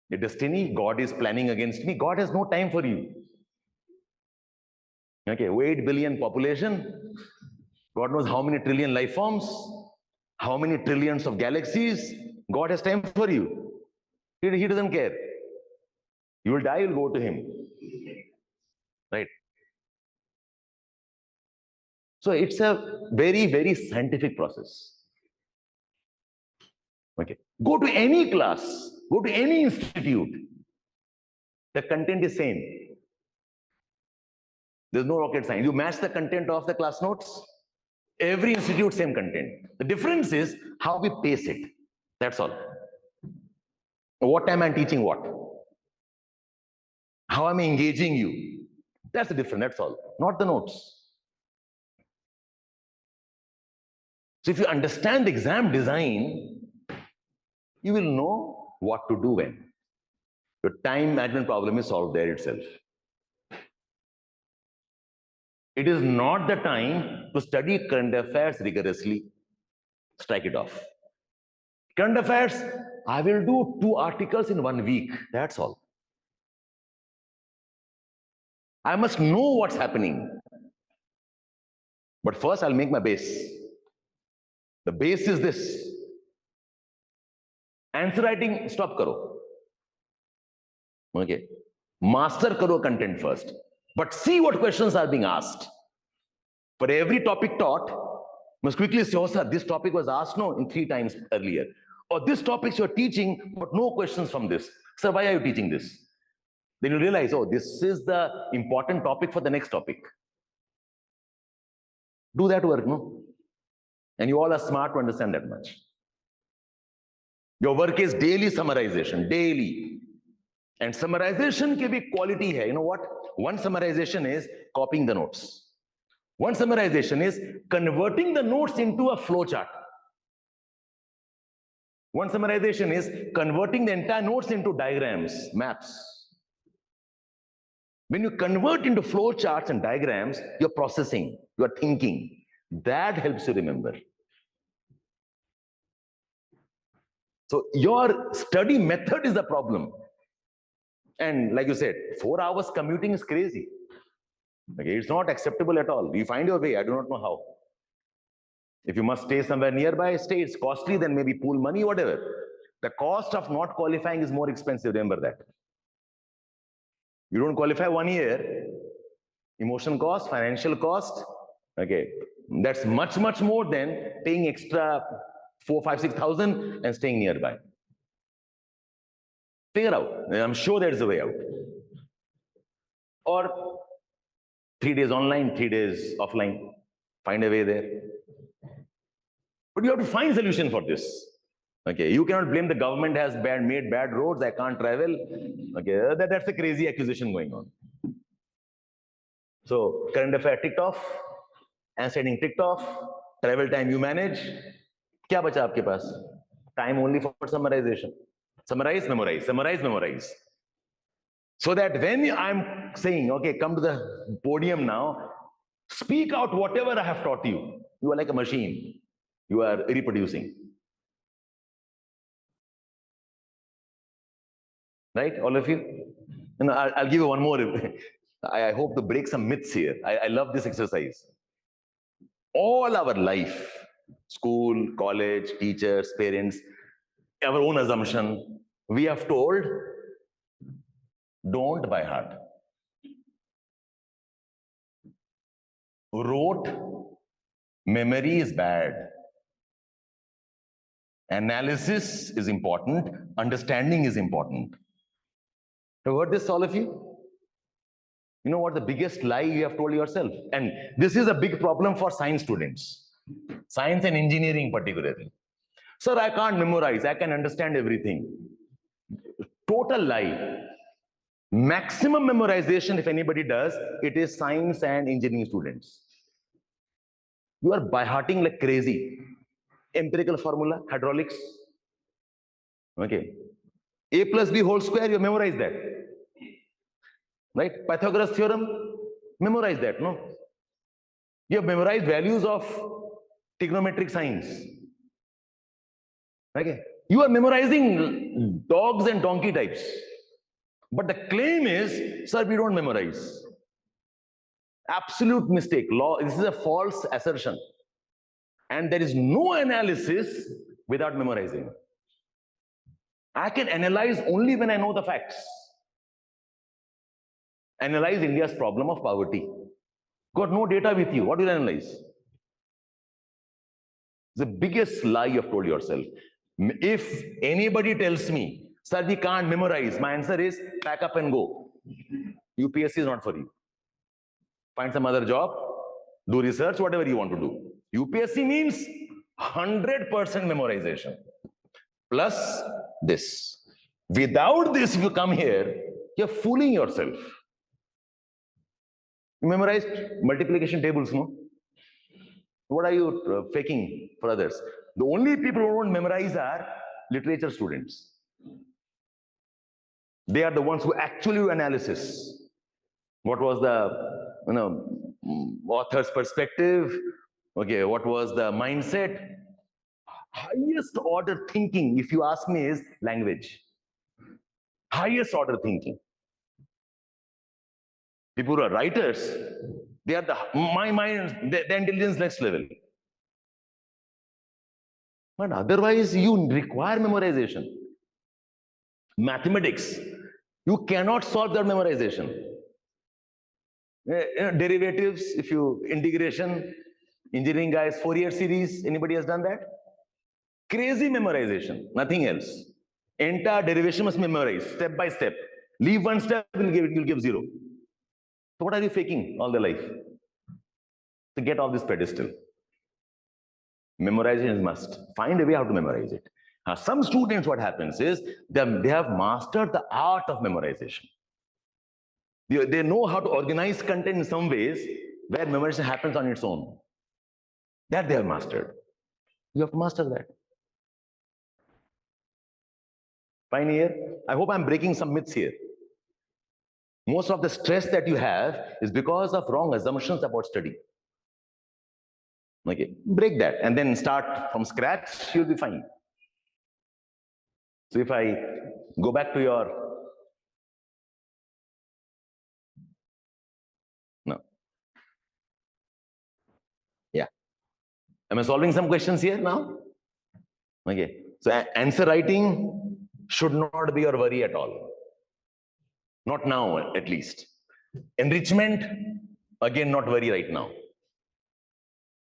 Your destiny, God is planning against me. God has no time for you. Okay, 8 billion population. God knows how many trillion life forms, how many trillions of galaxies. God has time for you. He doesn't care. You will die, you'll go to him. Right? So it's a very, very scientific process. Okay. Go to any class, go to any institute. The content is same. There's no rocket science. You match the content of the class notes. Every institute, same content. The difference is how we pace it. That's all. What time I'm teaching what? How am I engaging you? That's the difference, that's all. Not the notes. So if you understand the exam design, you will know what to do when. Your time management problem is solved there itself. It is not the time to study current affairs rigorously. Strike it off. Current affairs, I will do 2 articles in 1 week. That's all. I must know what's happening. But first, I'll make my base. The base is this. Answer writing, stop karo. Okay. Master karo content first. But see what questions are being asked. For every topic taught, must quickly say, oh sir, this topic was asked in 3 times earlier. Or this topics you're teaching, but no questions from this. Sir, why are you teaching this? Then you realize, oh, this is the important topic for the next topic. Do that work, no? And you all are smart to understand that much. Your work is daily summarization, daily. And summarization can be quality hai. You know what? One summarization is copying the notes. One summarization is converting the notes into a flow chart. One summarization is converting the entire notes into diagrams, maps. When you convert into flow charts and diagrams, you're processing, you're thinking. That helps you remember. So your study method is the problem. And like you said, 4 hours commuting is crazy. Okay, it's not acceptable at all. You find your way. I do not know how. If you must stay somewhere nearby, stay. It's costly, then maybe pool money, whatever. The cost of not qualifying is more expensive. Remember that. You don't qualify 1 year, emotion cost, financial cost. Okay, that's much more than paying extra 4, 5, 6,000 and staying nearby. Figure out. I'm sure there's a way out. Or 3 days online, 3 days offline. Find a way there. But you have to find a solution for this. Okay, you cannot blame the government has made bad roads, I can't travel. Okay, that's a crazy accusation going on. So, current affair ticked off, answer heading ticked off, travel time you manage. Kya bacha aapke paas? Time only for summarization. Summarize, memorize, summarize, memorize. So that when I'm saying, okay, come to the podium now, speak out whatever I have taught you. You are like a machine. You are reproducing. Right, all of you? And I'll give you one more. I hope to break some myths here. I love this exercise. All our life, school, college, teachers, parents, our own assumption, we have told, don't by heart. Rote memory is bad. Analysis is important. Understanding is important. Have you heard this, all of you? You know what the biggest lie you have told yourself? And this is a big problem for science students. Science and engineering particularly. Sir, I can't memorize. I can understand everything. Total lie. Maximum memorization, if anybody does, it is science and engineering students. You are by-hearting like crazy. Empirical formula, hydraulics. Okay. A plus B whole square, you memorize that. Right? Pythagoras theorem, memorize that, no? You have memorized values of trigonometric signs. Okay. You are memorizing dogs and donkey types. But the claim is, sir, we don't memorize. Absolute mistake. This is a false assertion. And there is no analysis without memorizing. I can analyze only when I know the facts. Analyze India's problem of poverty. Got no data with you. What will you analyze? The biggest lie you have told yourself. If anybody tells me, sir, we can't memorize, my answer is pack up and go. UPSC is not for you. Find some other job, do research, whatever you want to do. UPSC means 100% memorization. Plus this. Without this, if you come here, you're fooling yourself. You memorized multiplication tables, no? What are you faking for others? The only people who don't memorize are literature students. They are the ones who actually do analysis. What was the author's perspective? Okay, what was the mindset? Highest order thinking, if you ask me, is language. Highest order thinking. People who are writers, they are the intelligence next level. But otherwise, you require memorization. Mathematics, you cannot solve that memorization. Derivatives, if you integration, engineering guys, Fourier series, anybody has done that? Crazy memorization, nothing else. Entire derivation must memorize step by step. Leave one step, you'll give 0. So what are you faking all the life? To get off this pedestal. Memorization is must. Find a way how to memorize it. Now, some students, what happens is they have mastered the art of memorization. They know how to organize content in some ways where memorization happens on its own. That they have mastered. You have to master that. Fine here. I hope I'm breaking some myths here. Most of the stress that you have is because of wrong assumptions about study. Okay, break that and then start from scratch, you'll be fine. So if I go back to your, no, yeah. Am I solving some questions here now? Okay, so answer writing should not be your worry at all. Not now, at least. Enrichment, again, not worry right now.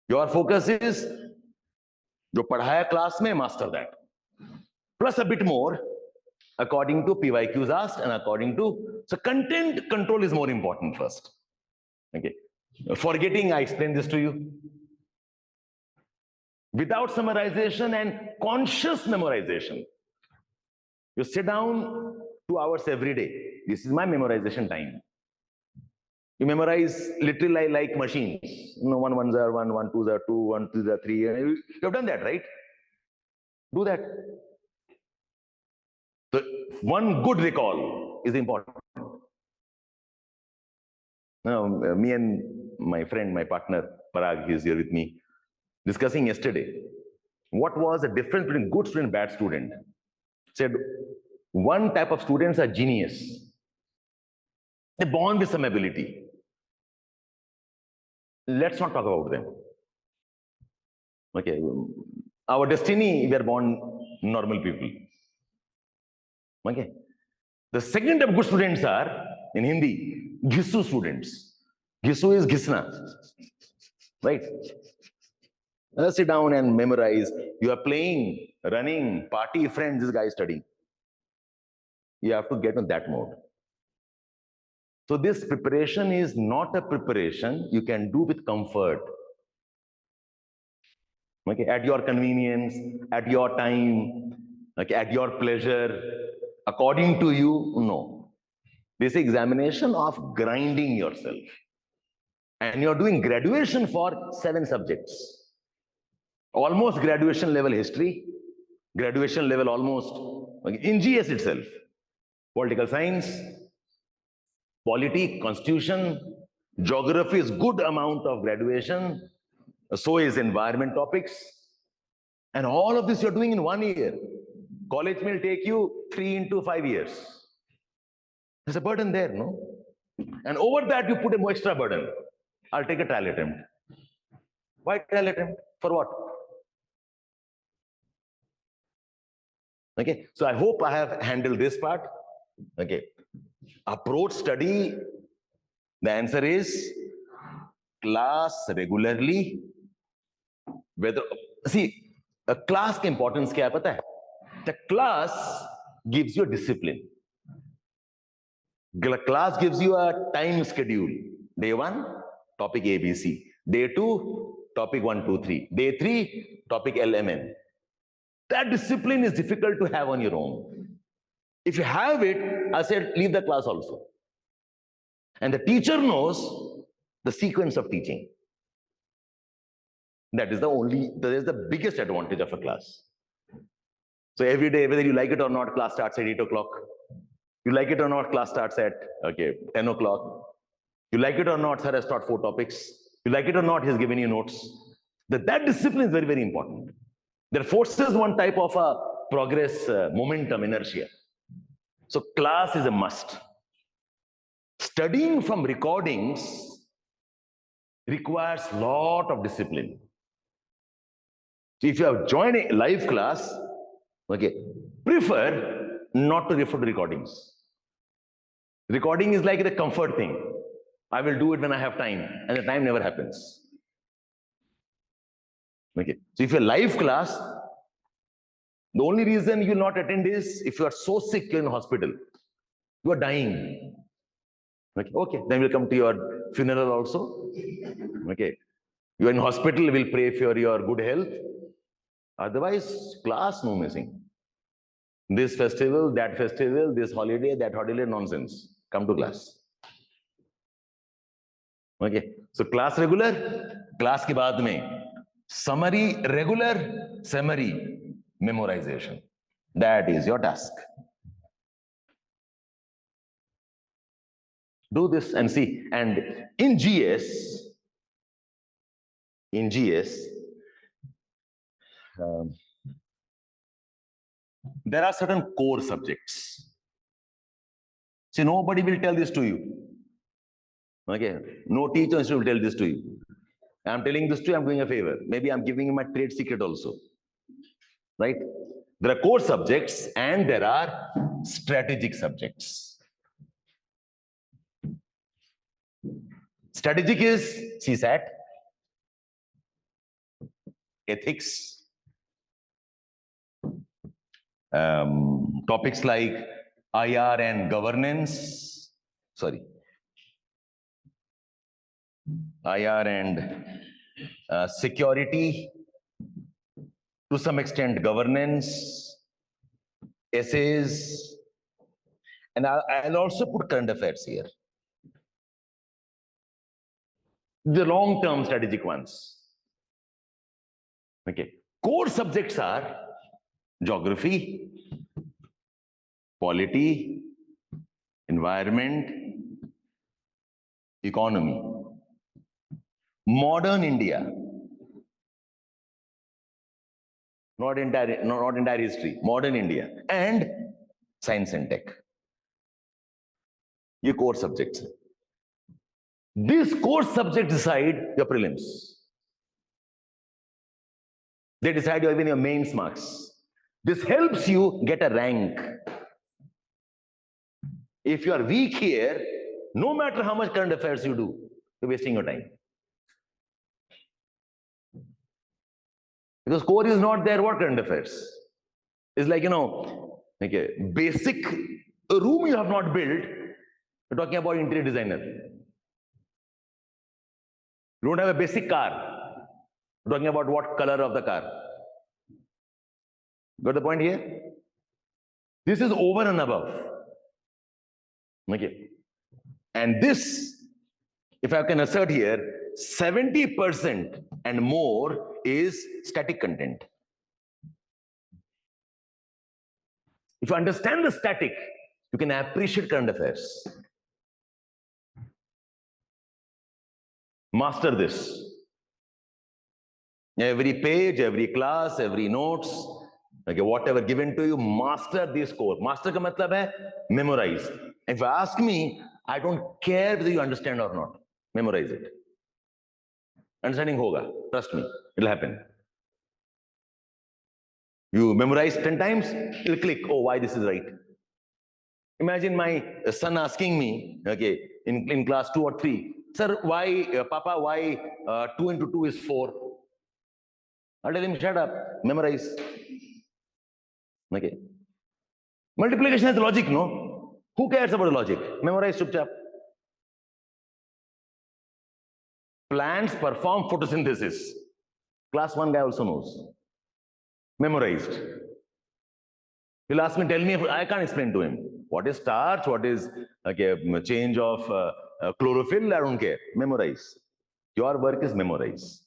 Your focus is, जो पढ़ाया class में, master that. Plus a bit more, according to PYQs asked and according to, so content control is more important first. Okay. Forgetting, I explained this to you. Without summarization and conscious memorization, you sit down 2 hours every day. This is my memorization time. You memorize literally like machines. No, 1 1s are 1, 1 2s are 2, 1 2s are 3. You have done that, right? Do that. So one good recall is important. Now, me and my friend, my partner, Parag, is here with me, discussing yesterday. What was the difference between good student and bad student? Said one type of students are genius. They're born with some ability. Let's not talk about them. Okay, our destiny, we are born normal people. Okay. The second type of good students are, in Hindi, Ghisu students. Ghisu is Ghisna. Right? Sit down and memorize. You are playing, running, party, friends, this guy is studying. You have to get on that mode. So this preparation is not a preparation you can do with comfort. Okay, at your convenience, at your time, okay, at your pleasure, according to you, no. This is examination of grinding yourself. And you're doing graduation for 7 subjects. Almost graduation level history, graduation level almost, okay, in GS itself. Political science, polity, constitution, geography is good amount of graduation, so is environment topics. And all of this you're doing in 1 year. College will take you 3 into 5 years. There's a burden there, no? And over that you put a more extra burden. I'll take a trial attempt. Why trial attempt? For what? Okay, so I hope I have handled this part. Okay, approach study, the answer is class regularly. Whether, see, a class की importance क्या है पता है? The class gives you a discipline. Class gives you a time schedule. Day 1, topic ABC. Day 2, topic 1, 2, 3. Day 3, topic LMN. That discipline is difficult to have on your own. If you have it, I said, leave the class also. And the teacher knows the sequence of teaching. That is the biggest advantage of a class. So every day, whether you like it or not, class starts at 8 o'clock. You like it or not, class starts at, okay, 10 o'clock. You like it or not, sir has taught 4 topics. You like it or not, he's given you notes. That discipline is very, very important. That forces one type of a progress, momentum, inertia. So class is a must. Studying from recordings requires a lot of discipline. So if you have joined a live class, okay, prefer not to refer to recordings. Recording is like the comfort thing. I will do it when I have time, and the time never happens. Okay, so if you're live class, The only reason you will not attend is if you are so sick, you're in hospital, you are dying. Okay, then we'll come to your funeral also. Okay, you are in hospital, we'll pray for your good health. Otherwise, class no missing. This festival, this holiday, that holiday, nonsense. Come to class. Okay, so class regular, class के बाद में summary regular, summary memorization. That is your task. Do this and see. And in GS, there are certain core subjects. See, nobody will tell this to you. Okay, no teacher will tell this to you. I'm telling this to you, I'm doing a favor. Maybe I'm giving you my trade secret also. Right? There are core subjects and there are strategic subjects. Strategic is CSAT, ethics, topics like IR and governance, IR and security, to some extent governance, essays, and I'll also put current affairs here. The long-term strategic ones. Okay. Core subjects are geography, polity, environment, economy, modern India, not entire history, modern India, and science and tech. These core subjects. These core subjects decide your prelims. They decide even your mains marks. This helps you get a rank. If you are weak here, no matter how much current affairs you do, you're wasting your time. Because core is not there, what current affairs? It's like, okay, basic room you have not built, you're talking about interior designer. You don't have a basic car, you're talking about what color of the car. Got the point here? This is over and above. Okay. And this, if I can assert here, 70% and more is static content. If you understand the static, you can appreciate current affairs. Master this. Every page, every class, every notes, okay, whatever given to you, master this core. Master ka matlab hai memorize. If you ask me, I don't care whether you understand or not. Memorize it. Understanding hoga. Trust me, it'll happen. You memorize 10 times, it'll click. Oh, why this is right. Imagine my son asking me, okay, in class 2 or 3, sir, why, Papa, why 2 into 2 is 4? I'll tell him, shut up, memorize. Okay. Multiplication has logic, no? Who cares about the logic? Memorize, chupchap. Plants perform photosynthesis. Class 1 guy also knows. Memorized. He'll ask me, tell me, I can't explain to him. What is starch? What is change of chlorophyll? I don't care. Memorize. Your work is memorize.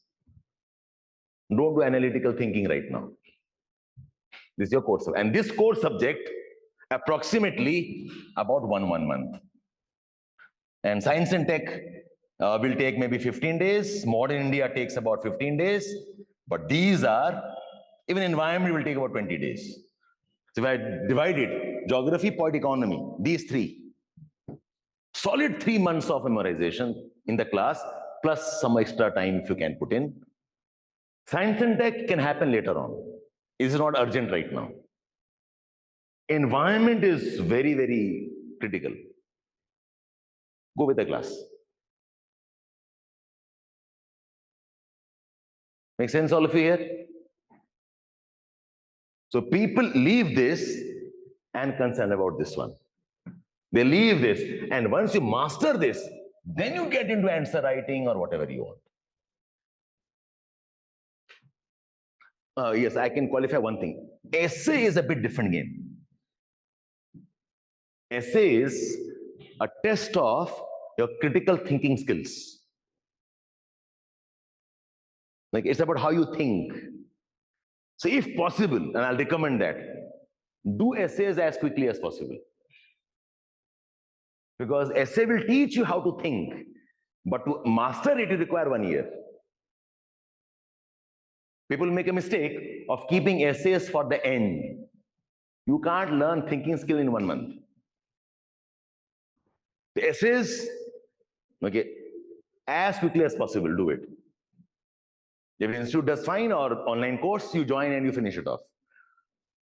Don't do analytical thinking right now. This is your course. And this core subject, approximately about one month. And science and tech will take maybe 15 days. Modern India takes about 15 days. But these are, even environment will take about 20 days. So if I divide it, geography, politics, economy, these three, solid 3 months of memorization in the class, plus some extra time if you can put in. Science and tech can happen later on. It is not urgent right now. Environment is very, very critical. Go with the class. Make sense, all of you here? So people leave this and concerned about this one. They leave this, and once you master this, then you get into answer writing or whatever you want. Yes, I can qualify one thing. Essay is a bit different game. Essay is a test of your critical thinking skills. Like, it's about how you think. So if possible, and I'll recommend that, do essays as quickly as possible. Because essay will teach you how to think, but to master it, you require 1 year. People make a mistake of keeping essays for the end. You can't learn thinking skill in 1 month. The essays, okay, as quickly as possible, do it. If the institute does fine, or online course, you join and you finish it off.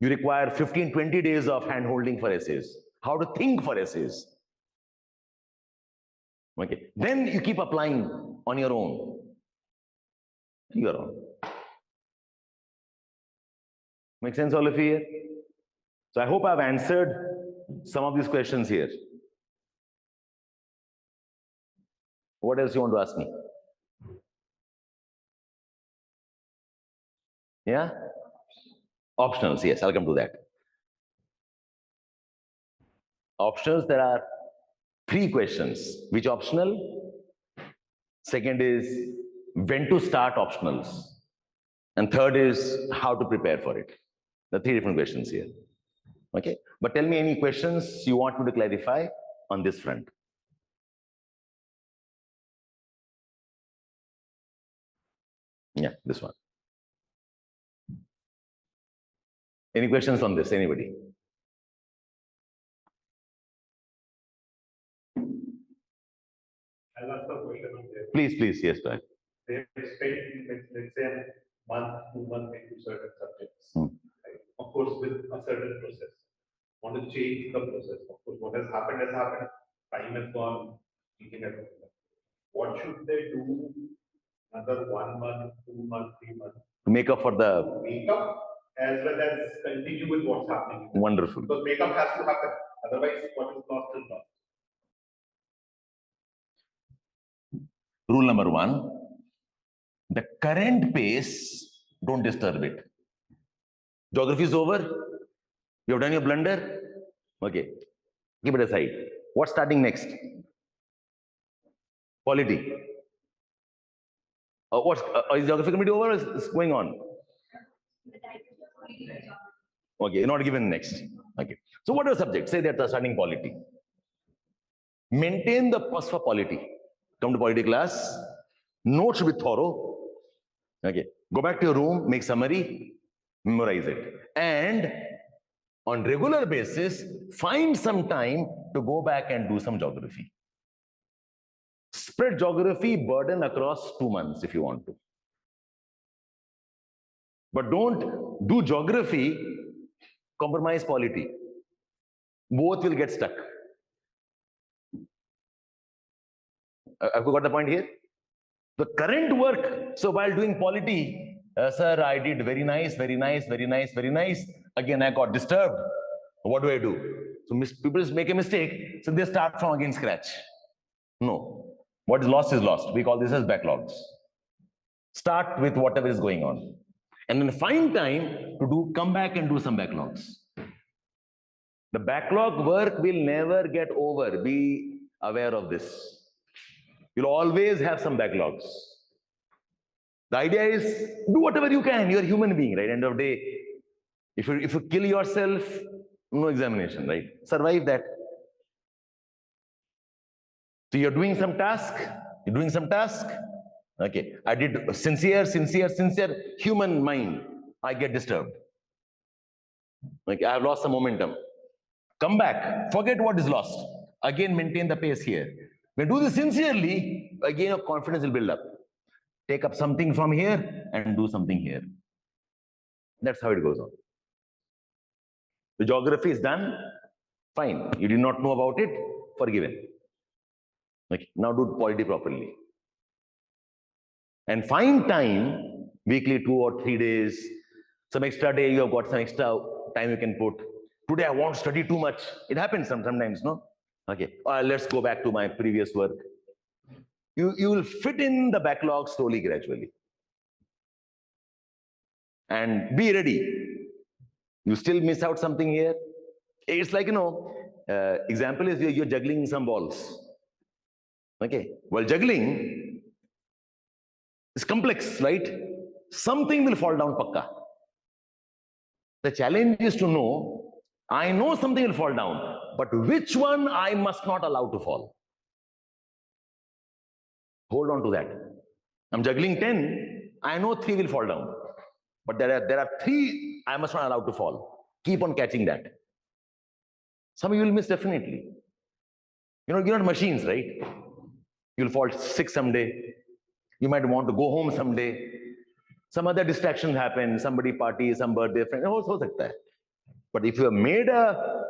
You require 15, 20 days of hand-holding for essays. How to think for essays. Okay, then you keep applying on your own. Your own. Make sense, all of you here? So I hope I've answered some of these questions here. What else you want to ask me? Yeah? Optionals, yes, I'll come to that. Optionals, there are 3 questions. Which optional? Second is when to start optionals. And third is how to prepare for it. The 3 different questions here. Okay, but tell me any questions you want me to clarify on this front. Yeah, this one. Any questions on this, anybody? I'll ask a question on there. Please, please, yes, sir. They spend, let's say, a month, 2 months into certain subjects. Right? Of course, with a certain process. Want to change the process. Of course, what has happened has happened. Time has gone. What should they do another 1 month, 2 months, 3 months? To make up for the... Make up as well as continue with what's happening. Wonderful. Because makeup has to happen. Otherwise, what is lost is lost. Rule number 1, the current pace, don't disturb it. Geography is over. You have done your blunder. Okay, keep it aside. What's starting next? Polity. Is geography committee over, or is going on? Okay, not given next. Okay. So what are the subjects? Say that they're studying polity. Maintain the purpose for polity. Come to polity class. Notes should be thorough. Okay. Go back to your room, make summary, memorize it. And on regular basis, find some time to go back and do some geography. Spread geography burden across 2 months if you want to. But don't do geography, compromise polity. Both will get stuck. I've got the point here. The current work, so while doing polity, sir, I did very nice, very nice, very nice, very nice. Again, I got disturbed. What do I do? So people make a mistake, so they start from again scratch. No. What is lost is lost. We call this as backlogs. Start with whatever is going on. And then find time to come back and do some backlogs. The backlog work will never get over. Be aware of this. You'll always have some backlogs. The idea is do whatever you can. You're a human being, right? End of the day, if you kill yourself, no examination, right? Survive that. So you're doing some task. You're doing some task. Okay, I did sincere human mind. I get disturbed. Okay, I have lost some momentum. Come back. Forget what is lost. Again, maintain the pace here. When you do this sincerely, again, your confidence will build up. Take up something from here and do something here. That's how it goes on. The geography is done. Fine. You did not know about it. Forgiven. Okay. Now do polity properly. And find time, weekly 2 or 3 days, Some extra day, you have got some extra time you can put. Today I want to study too much. It happens sometimes, no? Okay, let's go back to my previous work. You will fit in the backlog slowly, gradually. And be ready. You still miss out something here. It's like, example is you're juggling some balls. Okay, well, juggling is complex, right? Something will fall down, pakka. The challenge is to know, I know something will fall down, but which one I must not allow to fall. Hold on to that. I'm juggling 10, I know 3 will fall down, but there are 3 I must not allow to fall. Keep on catching that. Some of you will miss definitely. You're not machines, right? You'll fall sick someday. You might want to go home someday. Some other distractions happen, somebody party, some birthday friend, ho sakta hai. But if you have made a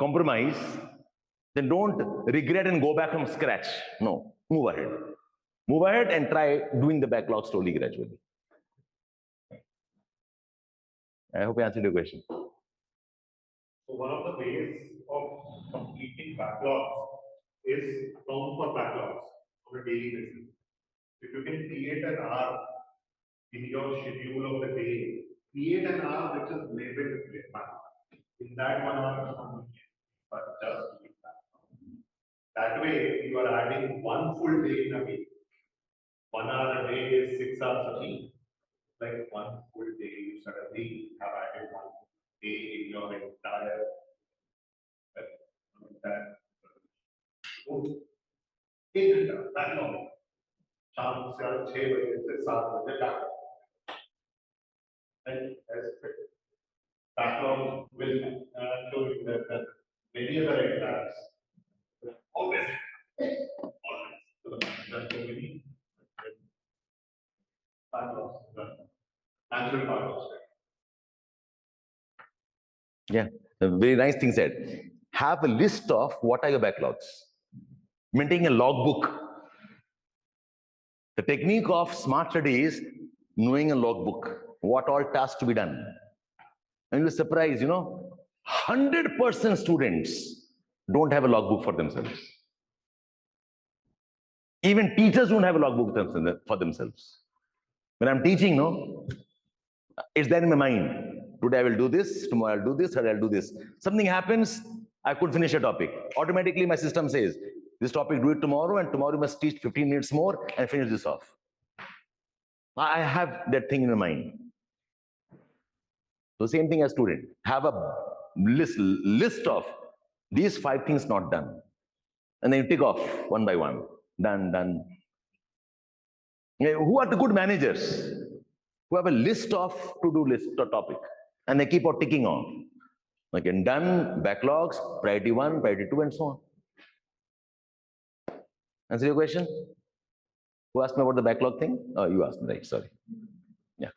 compromise, then don't regret and go back from scratch. No, move ahead. Move ahead and try doing the backlog slowly, gradually. I hope I answered your question. So one of the ways of completing backlogs is account for backlogs on a daily basis. If you can create an hour in your schedule of the day, create an hour which is labeled with backlogs. In that 1 hour, but just that way, you are adding 1 full day in a week. 1 hour a day is 6 hours a week. Like 1 full day, you suddenly have added 1 day in your entire एक घंटा backlog शाम से 6 बजे से 7 बजे backlog will show you that many other exams always there's so many backlogs, natural backlogs. Yeah, a very nice thing said. Have a list of what are your backlogs. Maintaining a logbook. The technique of smart study is knowing a logbook, what all tasks to be done. And you're surprised, 100% students don't have a logbook for themselves. Even teachers don't have a logbook for themselves. When I'm teaching, it's there in my mind. Today I will do this, tomorrow I'll do this, I'll do this. Something happens, I could finish a topic. Automatically my system says, this topic do it tomorrow, and tomorrow you must teach 15 minutes more and finish this off. I have that thing in my mind. So same thing as student. Have a list of these 5 things not done. And then you tick off one by one. Done, done. Who are the good managers? Who have a list of to-do list or topic. And they keep on ticking on. Again, done, backlogs, priority 1, priority 2, and so on. Answer your question? Who asked me about the backlog thing? Oh, you asked me, right? Sorry. Yeah.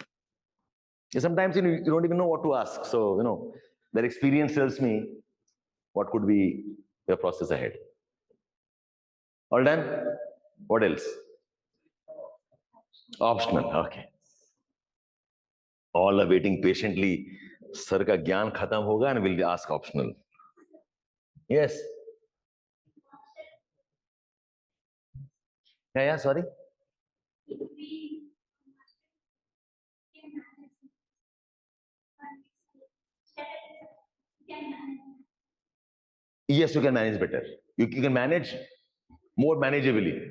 Sometimes you don't even know what to ask. So, that experience tells me what could be the process ahead. All done? What else? Optional. Okay. All are waiting patiently. Sir ka gyan khatam hoga and we'll ask optional. Yes. Yeah, sorry. Yes, you can manage better. You can manage more manageably.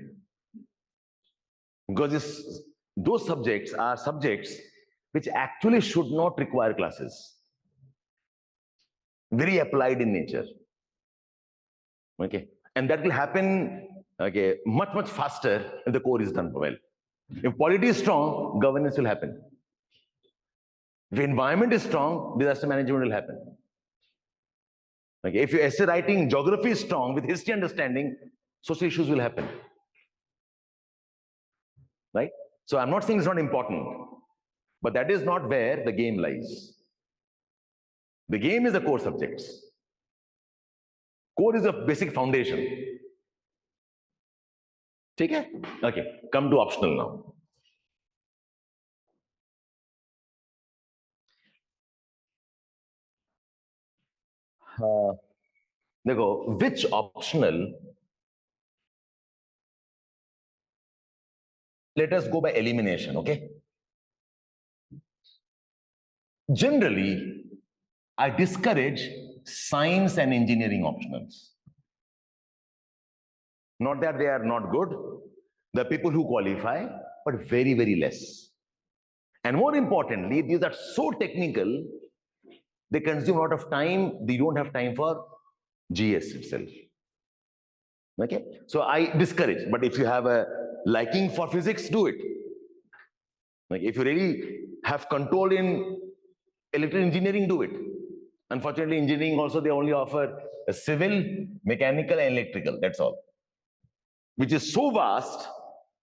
Because those subjects are subjects which actually should not require classes. Very applied in nature. Okay. And that will happen much, much faster if the core is done well. If polity is strong, governance will happen. If environment is strong, disaster management will happen. Okay. If your essay writing, geography is strong, with history understanding, social issues will happen. Right? So I'm not saying it's not important, but that is not where the game lies. The game is the core subjects. Core is a basic foundation. Okay? Okay, come to optional now. देखो, which optional, let us go by elimination, okay? Generally, I discourage science and engineering optionals. Not that they are not good, the people who qualify, but very, very less. And more importantly, these are so technical, they consume a lot of time, they don't have time for GS itself. Okay, so I discourage, but if you have a liking for physics, do it. Like if you really have control in electrical engineering, do it. Unfortunately, engineering also, they only offer a civil, mechanical, and electrical, that's all, which is so vast.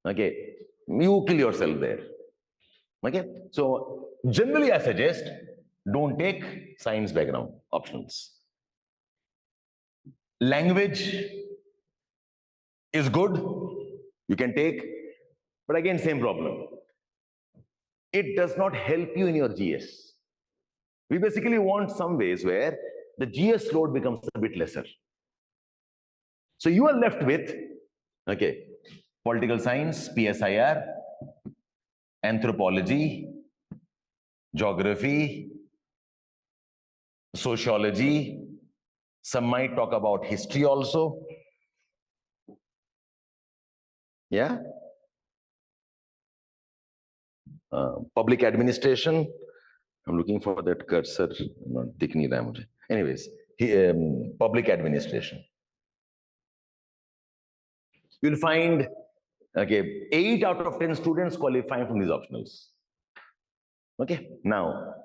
Okay, you kill yourself there. Okay, so generally I suggest don't take science background optionals. Language is good, you can take, but again, same problem. It does not help you in your GS. We basically want some ways where the GS load becomes a bit lesser. So you are left with, okay, political science, PSIR, anthropology, geography, sociology. Some might talk about history also. Yeah. Public administration. I'm looking for that cursor. Not दिख नहीं रहा है मुझे. Anyways, public administration. You'll find, okay, 8 out of 10 students qualifying from these optionals. Okay, now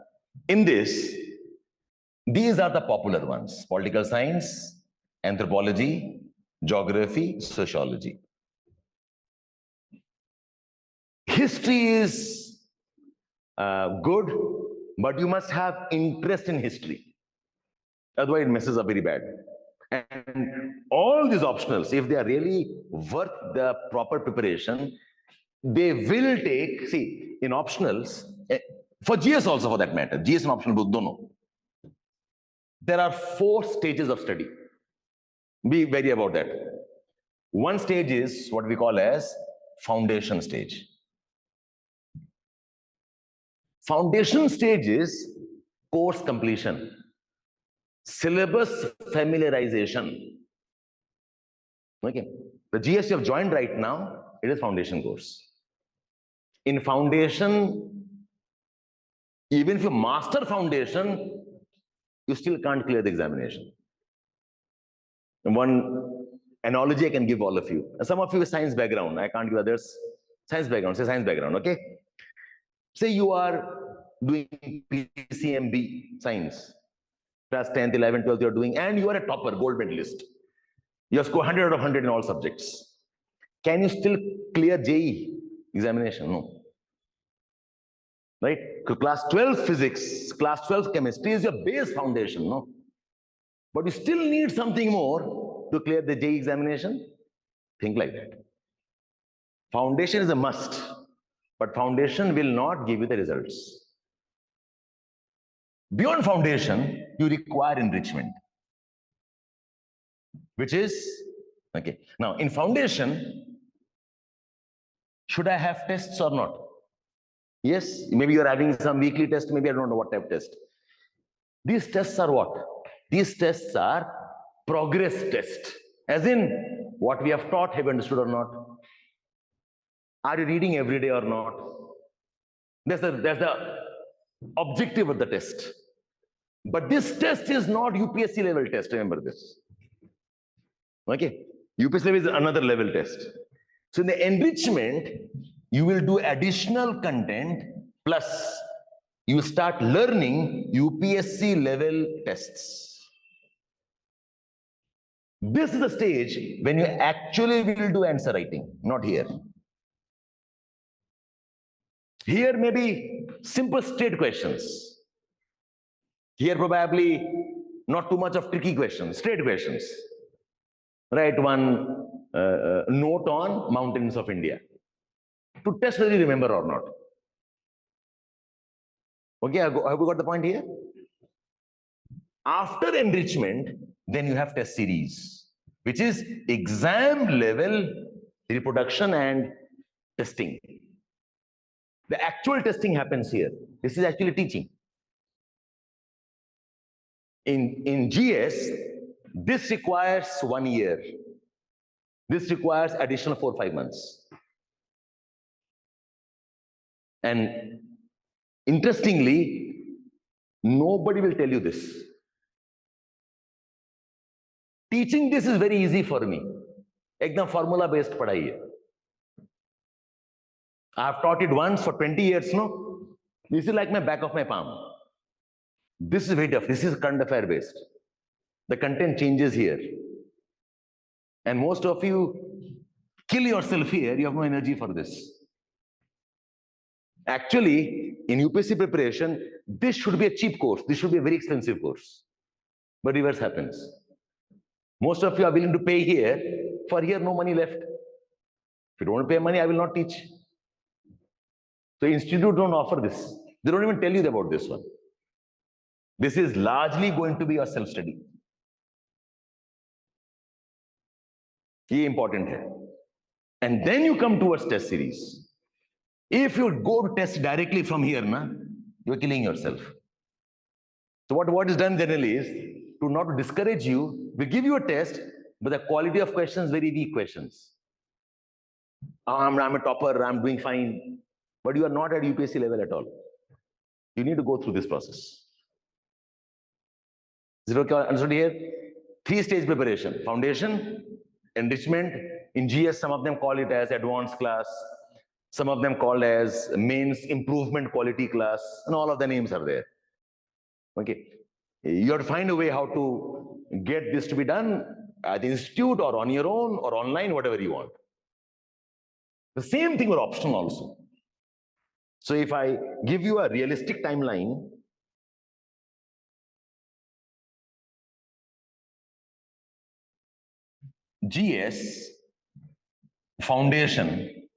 in this, these are the popular ones: political science, anthropology, geography, sociology. History is good, but you must have interest in history. Otherwise, it messes up very bad. And all these optionals, if they are really worth the proper preparation, they will take, see, in optionals, for GS also for that matter, GS and optional both don't know. There are 4 stages of study. Be wary about that. One stage is what we call as foundation stage. Foundation stage is course completion, syllabus familiarization. Okay, the GS you have joined right now, it is foundation course. In foundation, even if you master foundation, you still can't clear the examination. And one analogy I can give all of you. Some of you with science background, I can't give others. Science background, say science background, okay? Say you are doing PCMB science, class 10th, 11th, 12th you're doing, and you are a topper, gold medalist. You score 100 out of 100 in all subjects. Can you still clear JE examination? No. Right? Class 12 physics, class 12 chemistry is your base foundation, no? But you still need something more to clear the JE examination. Think like that. Foundation is a must, but foundation will not give you the results. Beyond foundation, you require enrichment, which is, okay. Now, in foundation, should I have tests or not? Yes, maybe you're having some weekly test, maybe I don't know what type of test. These tests are what? These tests are progress test. As in, what we have taught, have you understood or not? Are you reading every day or not? That's the objective of the test. But this test is not UPSC level test, remember this. Okay, UPSC level is another level test. So in the enrichment, you will do additional content plus you start learning UPSC level tests. This is the stage when you actually will do answer writing, not here. Here maybe simple straight questions. Here probably not too much of tricky questions, straight questions. Write one note on mountains of India to test whether you remember or not. Okay, have you got the point here? After enrichment, then you have test series, which is exam level reproduction and testing. The actual testing happens here. This is actually teaching. In GS, this requires 1 year. This requires additional 4 or 5 months. And interestingly, nobody will tell you this. Teaching this is very easy for me. Ekdam formula based padhai hai. I have taught it once for 20 years, no? This is like my back of my palm. This is very tough. This is current affair based. The content changes here. And most of you kill yourself here. You have no energy for this. Actually, in UPSC preparation, this should be a cheap course. This should be a very expensive course. But reverse happens. Most of you are willing to pay here. For here, no money left. If you don't pay money, I will not teach. So institute don't offer this. They don't even tell you about this one. This is largely going to be your self-study. ये important है. And then you come towards test series. If you go to test directly from here, you're killing yourself. So what is done generally is, to not discourage you, we give you a test, but the quality of questions, very weak questions. I'm a topper, I'm doing fine. But you are not at UPSC level at all. You need to go through this process. Is it okay? Understood here? 3-stage preparation. Foundation, enrichment. In GS, some of them call it as advanced class. Some of them called as mains improvement quality class. And all of the names are there. Okay. You have to find a way how to get this to be done at the institute or on your own or online, whatever you want. The same thing with optional also. So if I give you a realistic timeline, GS foundation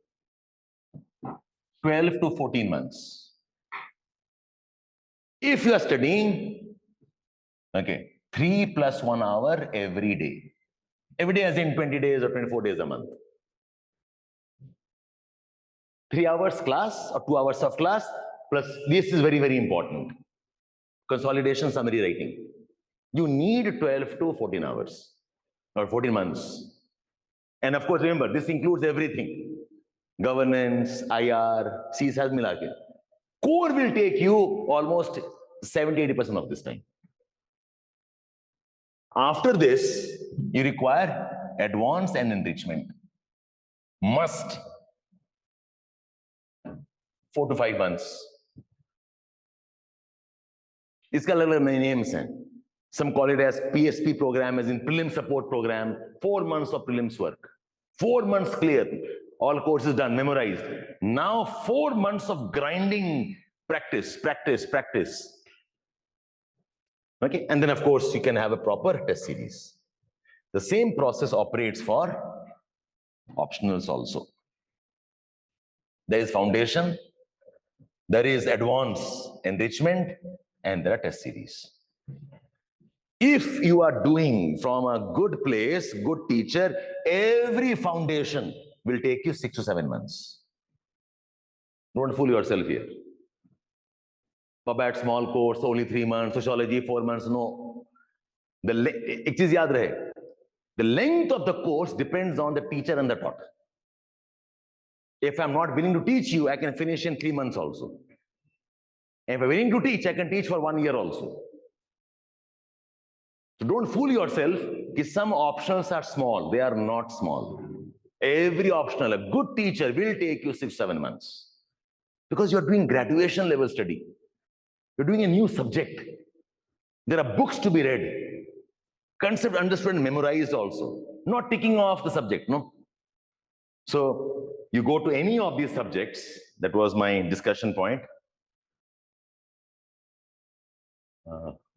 12 to 14 months. If you are studying, okay, 3 + 1 hour every day. Every day as in 20 days or 24 days a month. 3 hours class or 2 hours of class, plus this is very, very important. Consolidation summary writing. You need 12 to 14 hours or 14 months. And of course, remember, this includes everything. Governance, IR, CSAS milake. Core will take you almost 70-80% of this time. After this, you require advanced and enrichment. Must. 4 to 5 months. इसका अलग-अलग names हैं. Some call it as PSP program, as in prelim support program. 4 months of prelims work. 4 months clear. All courses done, memorized. Now 4 months of grinding practice. Okay, and then of course you can have a proper test series. The same process operates for optionals also. There is foundation, there is advanced enrichment, and there are test series. If you are doing from a good place, good teacher, every foundation will take you 6 to 7 months. Don't fool yourself here. Pabat small course, only 3 months, sociology 4 months, no. एक चीज याद रहे, the length of the course depends on the teacher and the taught. If I'm not willing to teach you, I can finish in 3 months also. If I'm willing to teach, I can teach for 1 year also. So don't fool yourself that some optionals are small. They are not small. Every optional, a good teacher will take you 6 to 7 months. Because you're doing graduation level study. You're doing a new subject. There are books to be read. Concept understood and memorized also. Not ticking off the subject, no. So you go to any of these subjects. That was my discussion point.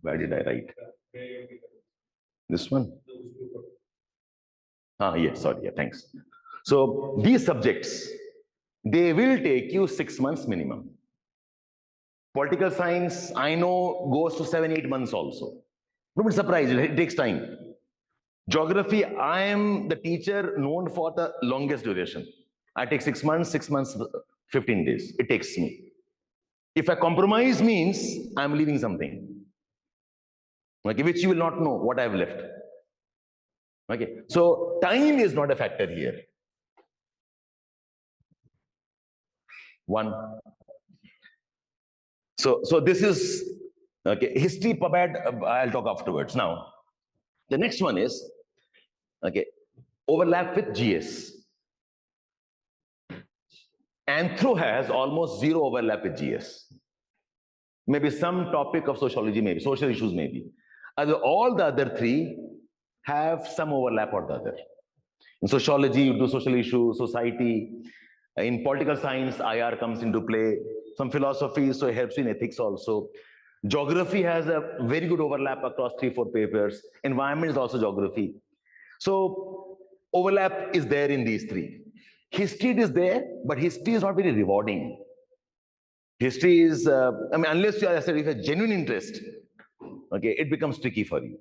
Where did I write? This one? Yes, sorry, yeah, thanks. So these subjects, they will take you 6 months minimum. Political science, I know, goes to 7-8 months also. Don't be surprised, it takes time. Geography, I am the teacher known for the longest duration. I take 6 months, 15 days. It takes me. If a compromise means I'm leaving something, okay, which you will not know what I've left. Okay, so time is not a factor here. One. So this is okay. History, PubAd, I'll talk afterwards. Now, the next one is okay. Overlap with GS. Anthro has almost zero overlap with GS. Maybe some topic of sociology, maybe social issues, maybe. All the other three have some overlap or the other. In sociology, you do social issue, society. In political science, IR comes into play. Some philosophy, so it helps in ethics also. Geography has a very good overlap across 3-4 papers. Environment is also geography. So overlap is there in these three. History is there, but history is not very rewarding. History is, unless you are, I said, if you have genuine interest, okay, it becomes tricky for you.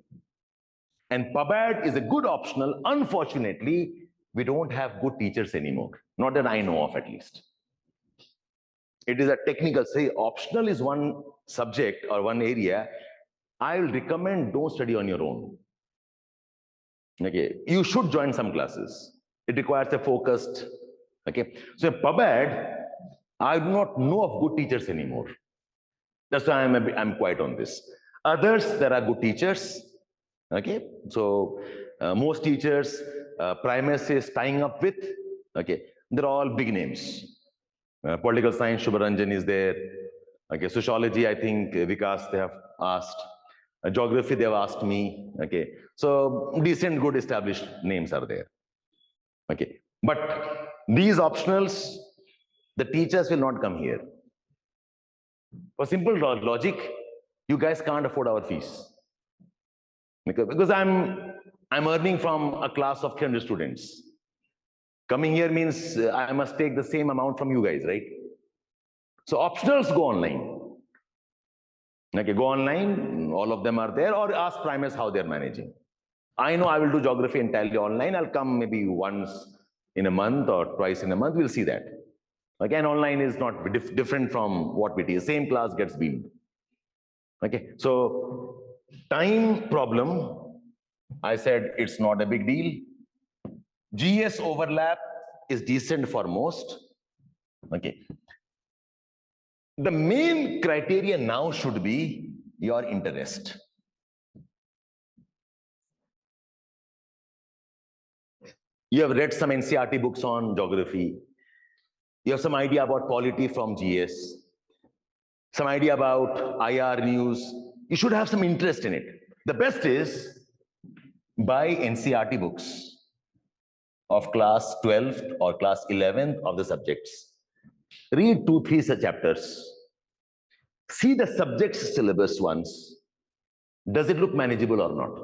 And PubAd is a good optional. Unfortunately, we don't have good teachers anymore. Not that I know of, at least. It is a technical, say, optional is one subject or one area. I will recommend don't study on your own. Okay, you should join some classes. It requires a focused, okay. So PubAd, I do not know of good teachers anymore. That's why I'm quiet on this. Others, there are good teachers. Okay, so most teachers, Primus is tying up with. Okay, they're all big names. Political science, Shubharanjan is there. Okay, sociology, I think Vikas they have asked. Geography, they have asked me. Okay, so decent, good, established names are there. Okay, but these optionals, the teachers will not come here. For simple logic, you guys can't afford our fees. Because I'm earning from a class of 300 students. Coming here means I must take the same amount from you guys, right? So optionals go online. Okay, go online, all of them are there, or ask Primus how they're managing. I know I will do geography entirely online. I'll come maybe once in a month or twice in a month. We'll see that. Again, online is not different from what we teach. Same class gets beamed. Okay, so time problem, I said it's not a big deal. GS overlap is decent for most. Okay. The main criteria now should be your interest. You have read some NCERT books on geography. You have some idea about polity from GS. Some idea about IR news. You should have some interest in it. The best is buy NCERT books of class 12th or class 11th of the subjects. Read 2-3 such chapters. See the subject's syllabus once. Does it look manageable or not?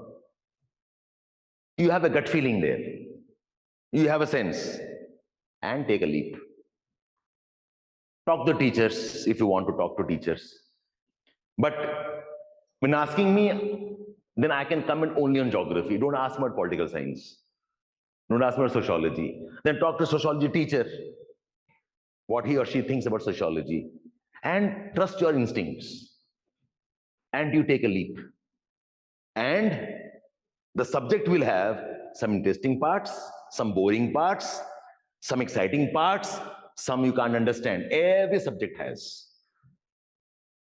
You have a gut feeling there. You have a sense. And take a leap. Talk to teachers if you want to talk to teachers. But when asking me, then I can comment only on geography. Don't ask me about political science. Don't ask me about sociology. Then talk to sociology teacher, what he or she thinks about sociology. And trust your instincts. And you take a leap. And the subject will have some interesting parts, some boring parts, some exciting parts, some you can't understand. Every subject has.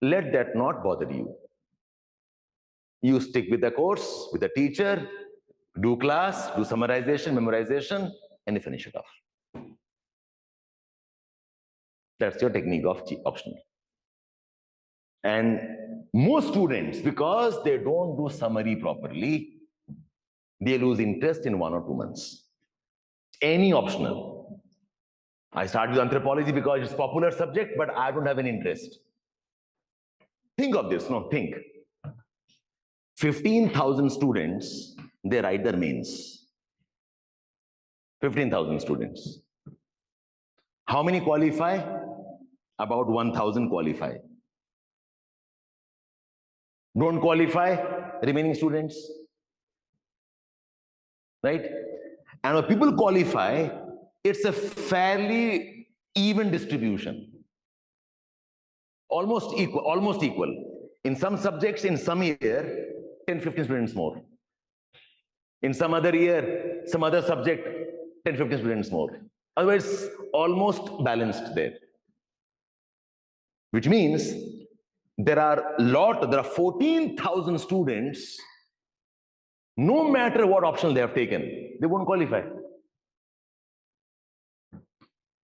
Let that not bother you. You stick with the course, with the teacher, do class, do summarization, memorization, and you finish it off. That's your technique of optional. And most students, because they don't do summary properly, they lose interest in 1 or 2 months. Any optional. I started with anthropology because it's a popular subject, but I don't have an interest. Think of this, no, think. 15,000 students, they write their mains. 15,000 students. How many qualify? About 1,000 qualify. Don't qualify? remaining students. Right? And when people qualify, it's a fairly even distribution. Almost equal, almost equal. In some subjects, in some year, 10, 15 students more. In some other year, some other subject, 10, 15 students more. Otherwise, almost balanced there. Which means there are 14,000 students, no matter what option they have taken, they won't qualify.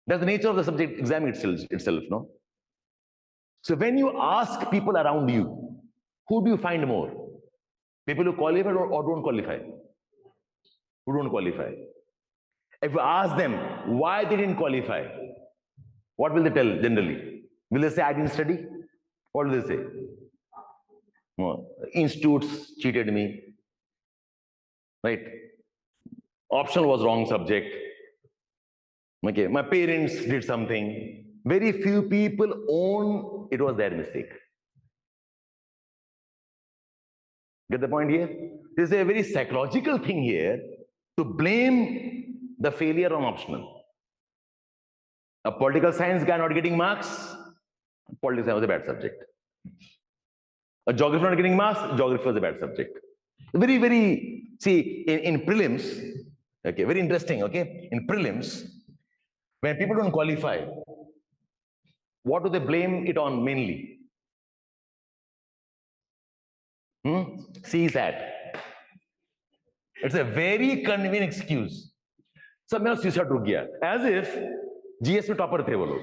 That's the nature of the subject exam itself, no? So when you ask people around you, who do you find more? People who qualify or don't qualify? Who don't qualify? If you ask them why they didn't qualify, what will they tell generally? Will they say, I didn't study? What will they say? No, institutes cheated me. Right? Optional was wrong subject. Okay, my parents did something. Very few people own it was their mistake. Get the point here? This is a very psychological thing here to blame the failure on optional. A political science guy not getting marks, political science was a bad subject. A geography not getting marks, geography was a bad subject. Very, see, in prelims, okay, very interesting, okay? In prelims, when people don't qualify, what do they blame it on mainly? CSAT. It's a very convenient excuse. सब मेरा CSAT रुक गया, as if GS में topper थे वो लोग.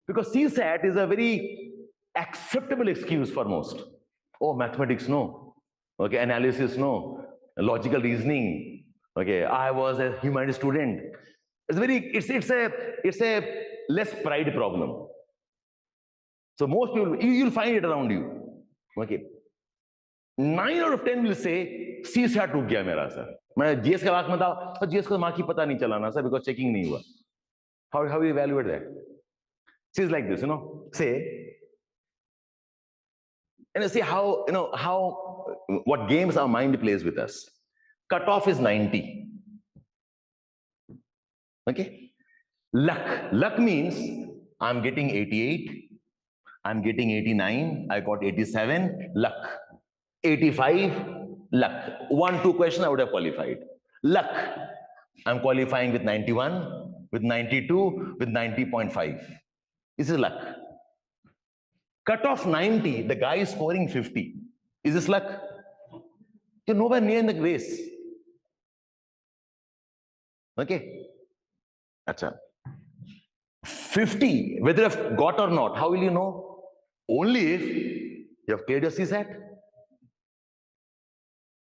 Because CSAT is a very acceptable excuse for most. Oh, mathematics no, okay, analysis no, logical reasoning. Okay, I was a humanities student. It's a less pride problem. So most people, you'll find it around you. Okay, 9 out of 10 will say CSAT रुक गया मेरा sir. मैं GS का mark में था, और GS को mark ही पता नहीं चला ना सर, because checking नहीं हुआ. How you evaluate that? See, it's like this, say, and see how, what games our mind plays with us. Cutoff is 90. Okay? Luck means I'm getting 88, I'm getting 89, I got 87, luck. 85, luck. 1-2 question I would have qualified. Luck. I'm qualifying with 91, with 92, with 90.5. This is luck. Cutoff 90, the guy is scoring 50. Is this luck? You're nowhere near in the race. Okay? Acha. 50, whether you've got or not, how will you know? Only if you have cleared your CSAT.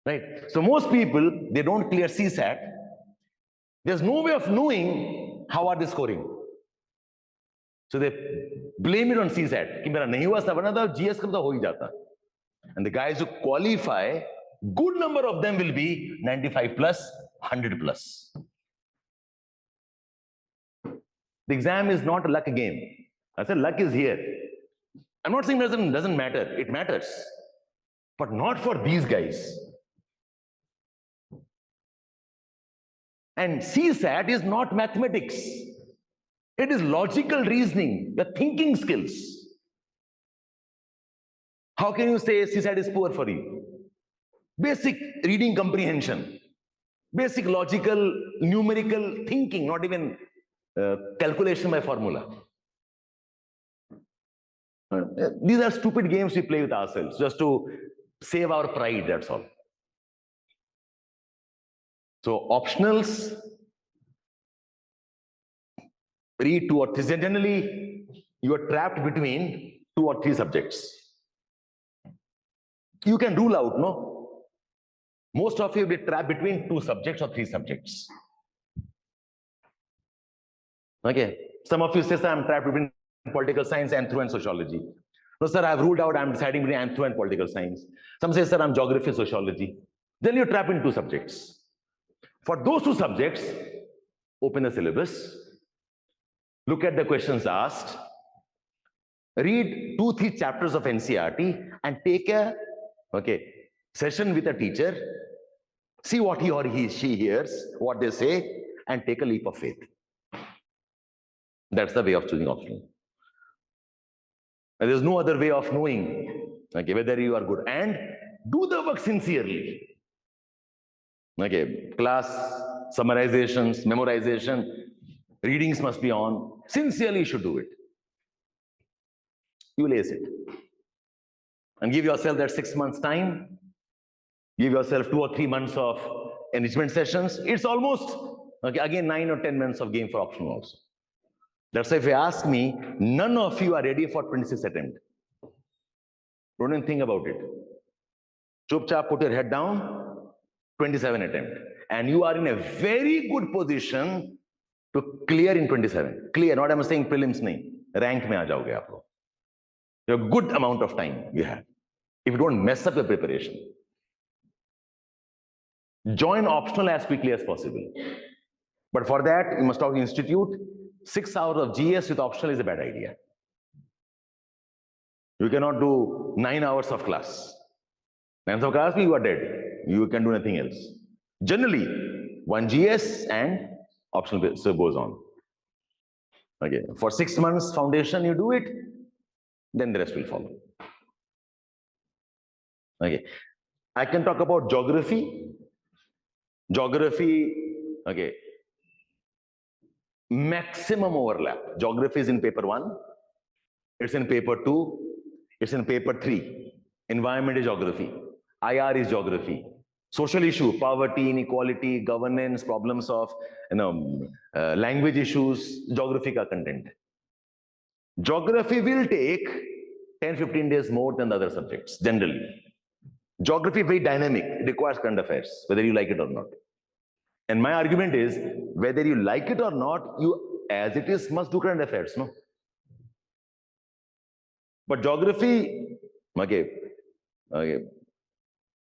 Right? So most people, they don't clear CSAT. There's no way of knowing how are they scoring. So they blame it on CSAT. कि मेरा नहीं हुआ था, वरना तो GS का तो हो ही जाता. And the guys who qualify, good number of them will be 95 plus, 100 plus. The exam is not a luck game. I said luck is here. I'm not saying it doesn't matter. It matters. But not for these guys. And CSAT is not mathematics. It is logical reasoning, your thinking skills. How can you say CSAT is poor for you? Basic reading comprehension, basic logical, numerical thinking, not even calculation by formula. These are stupid games we play with ourselves just to save our pride, that's all. So optionals, read 2 or 3. Generally, you are trapped between 2 or 3 subjects. You can rule out, no? Most of you will be trapped between 2 subjects or 3 subjects. Okay. Some of you say, sir, I'm trapped between political science, anthro, and sociology. No, sir, I've ruled out, I'm deciding between anthro and political science. Some say, sir, I'm geography, sociology. Then you're trapped in 2 subjects. For those 2 subjects, open the syllabus, look at the questions asked, read 2-3 chapters of NCERT and take a session with a teacher, see what he or she hears, what they say, and take a leap of faith. That's the way of choosing optional. And there's no other way of knowing whether you are good. And do the work sincerely. Class, summarizations, memorization, readings must be on. Sincerely, you should do it. You will ace it. And give yourself that 6 months time. Give yourself 2 or 3 months of enrichment sessions. It's almost, again, 9 or 10 months of game for optional also. That's why if you ask me, none of you are ready for 26th attempt. Don't even think about it. Chup chap, put your head down, 27 attempt. And you are in a very good position to clear in 27. Clear, not I'm saying prelims nahi. Rank mein aa jaoge aap log. You have a good amount of time you have. If you don't mess up your preparation. Join optional as quickly as possible. But for that, you must talk to institute. 6 hours of GS with optional is a bad idea. You cannot do 9 hours of class. 9 hours of class, you are dead. You can do nothing else. Generally, 1 GS and optional so goes on. For 6 months foundation, you do it, then the rest will follow. I can talk about geography. Geography, maximum overlap. Geography is in paper 1, it's in paper 2, it's in paper 3. Environment is geography, IR is geography. Social issue, poverty, inequality, governance, problems of language issues, geography ka content. Geography will take 10-15 days more than the other subjects, generally. Geography is very dynamic, it requires current affairs, whether you like it or not. And my argument is, whether you like it or not, you, as it is, must do current affairs, no? But geography,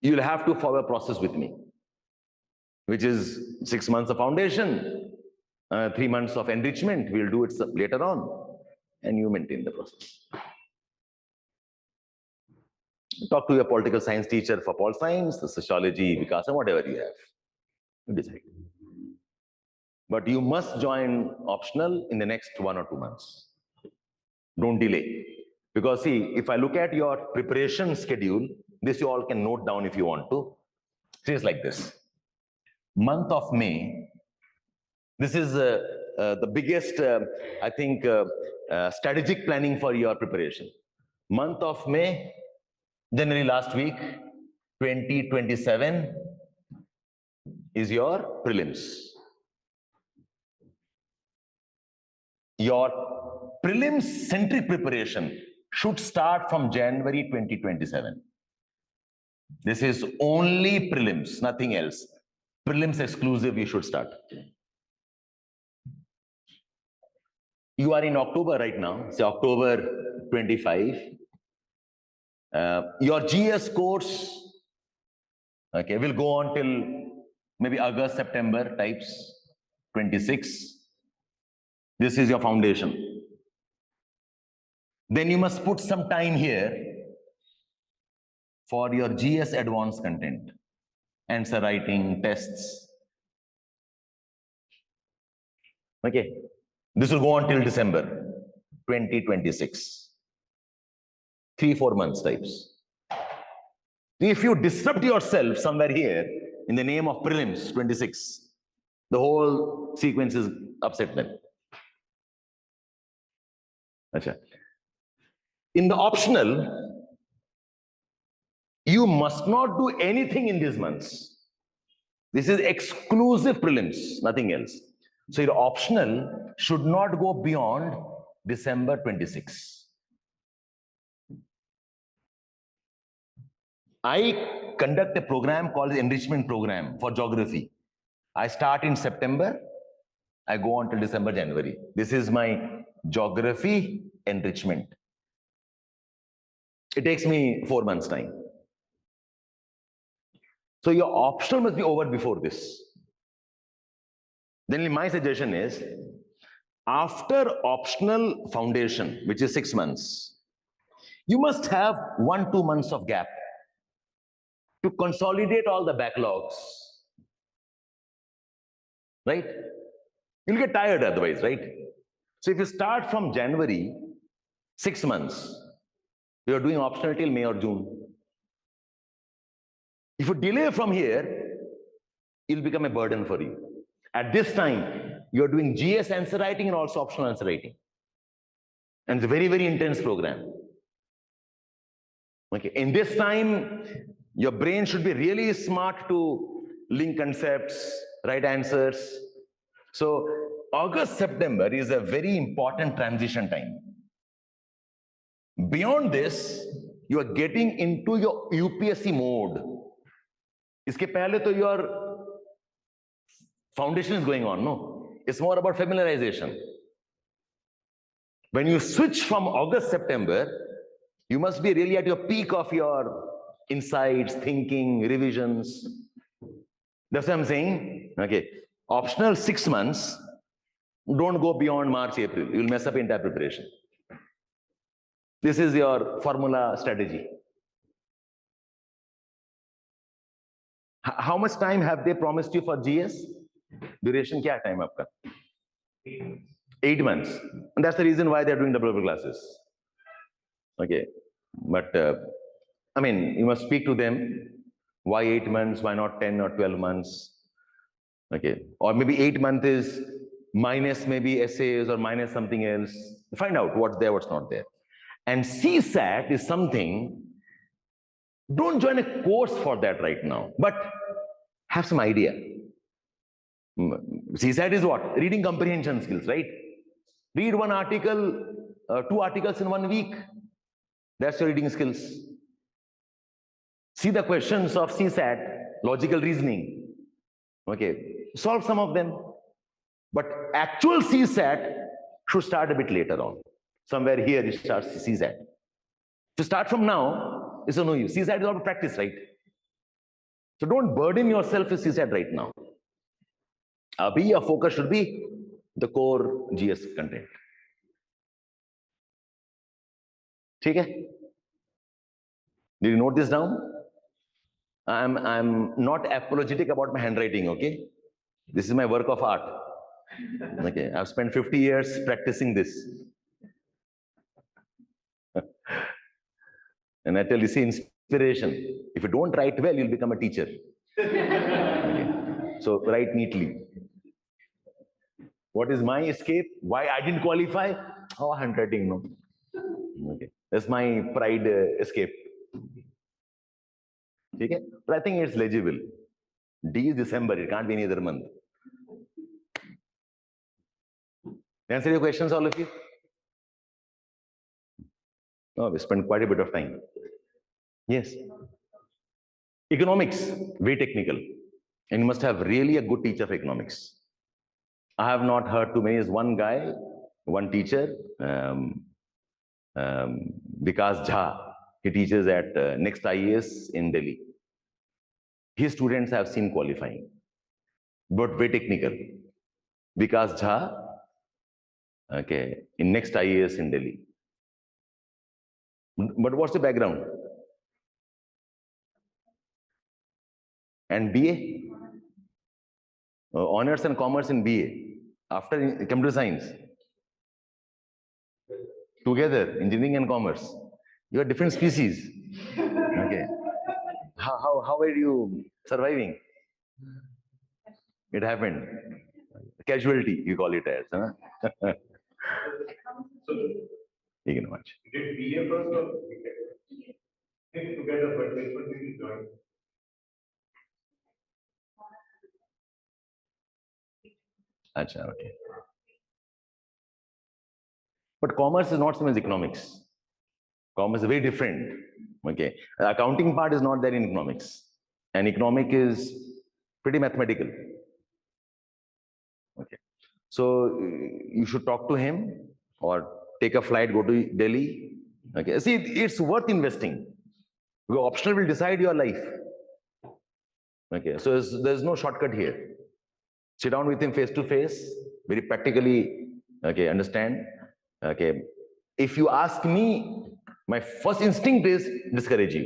you'll have to follow a process with me, which is 6 months of foundation, 3 months of enrichment. We'll do it later on, and you maintain the process. Talk to your political science teacher for pol science, the sociology, Vikasa, whatever you have. You decide. But you must join optional in the next 1 or 2 months. Don't delay. Because see, if I look at your preparation schedule, this you all can note down if you want to. See, it's like this. Month of May, this is the biggest, I think, strategic planning for your preparation. Month of May, generally last week, 2027 is your prelims. Your prelims-centric preparation should start from January 2027. This is only prelims, nothing else. Prelims exclusive, you should start. You are in October right now, say October 25. Your GS course, will go on till maybe August, September types, 26. This is your foundation. Then you must put some time here for your GS advanced content, answer writing, tests. This will go on till December 2026. 3-4 months types. If you disrupt yourself somewhere here in the name of prelims 26, the whole sequence is upset then. In the optional, you must not do anything in these months. This is exclusive prelims, nothing else. So your optional should not go beyond December 26. I conduct a program called the Enrichment Program for Geography. I start in September, I go on till December, January. This is my Geography Enrichment. It takes me 4 months' time. So your optional must be over before this. Then my suggestion is, after optional foundation, which is 6 months, You must have 1-2 months of gap to consolidate all the backlogs, right? You'll get tired otherwise, right? So if you start from January, 6 months, you're doing optional till May or June. If you delay from here, it'll become a burden for you. At this time, you're doing GS answer writing and also optional answer writing. And it's a very, very intense program. Okay, in this time, your brain should be really smart to link concepts, write answers. So August, September is a very important transition time. Beyond this, you are getting into your UPSC mode. Iske pehle to your foundation is going on, no? It's more about familiarization. When you switch from August, September, you must be really at your peak of your insights, thinking, revisions. That's what I'm saying. Okay. Optional 6 months, don't go beyond March, April. You'll mess up entire preparation. This is your formula strategy. How much time have they promised you for GS? Duration kya time aapka? 8 months. And that's the reason why they're doing double classes. Okay. But I mean, you must speak to them. Why 8 months? Why not 10 or 12 months? Okay. Or maybe 8 months is minus maybe essays or minus something else. Find out what's there, what's not there. And CSAT is something, don't join a course for that right now, but have some idea. CSAT is what? Reading comprehension skills, right? Read one article, 2 articles in 1 week. That's your reading skills. See the questions of CSAT, logical reasoning. Okay, solve some of them. But actual CSAT should start a bit later on. Somewhere here it starts CSAT. To start from now is no use. CSAT is all practice, right? So don't burden yourself with CSAT right now. Abhi, your focus should be the core GS content. Okay? Did you note this down? I'm not apologetic about my handwriting, okay? This is my work of art. Okay, I've spent 50 years practicing this. And I tell you, see, inspiration. If you don't write well, you'll become a teacher. Okay. So write neatly. What is my escape? Why I didn't qualify? Oh, handwriting, no. Okay, that's my pride escape. Okay, but I think it's legible. D is December. It can't be any other month. Answer your questions, all of you. Oh, we spent quite a bit of time. Yes. Economics, very technical. And you must have really a good teacher for economics. I have not heard too many. Is one guy, one teacher, Vikas Jha. He teaches at Next IAS in Delhi. His students have seen qualifying, but very technical. Vikas Jha, okay, in Next IAS in Delhi. But what's the background? And BA? Honors and commerce in BA. After computer science. Together, engineering and commerce. You are different species. Okay. How are you surviving? It happened. Casualty, you call it as. Huh? You can watch. Did BA first or together, but which one did you join? Achha, okay. But commerce is not same as economics. Commerce is very different. Okay. The accounting part is not there in economics. And economic is pretty mathematical. Okay. So you should talk to him or take a flight, go to Delhi. Okay. See, it's worth investing. Your optional will decide your life. Okay. So there's no shortcut here. Sit down with him face to face, very practically, okay, understand. Okay. If you ask me, My first instinct is discourage you.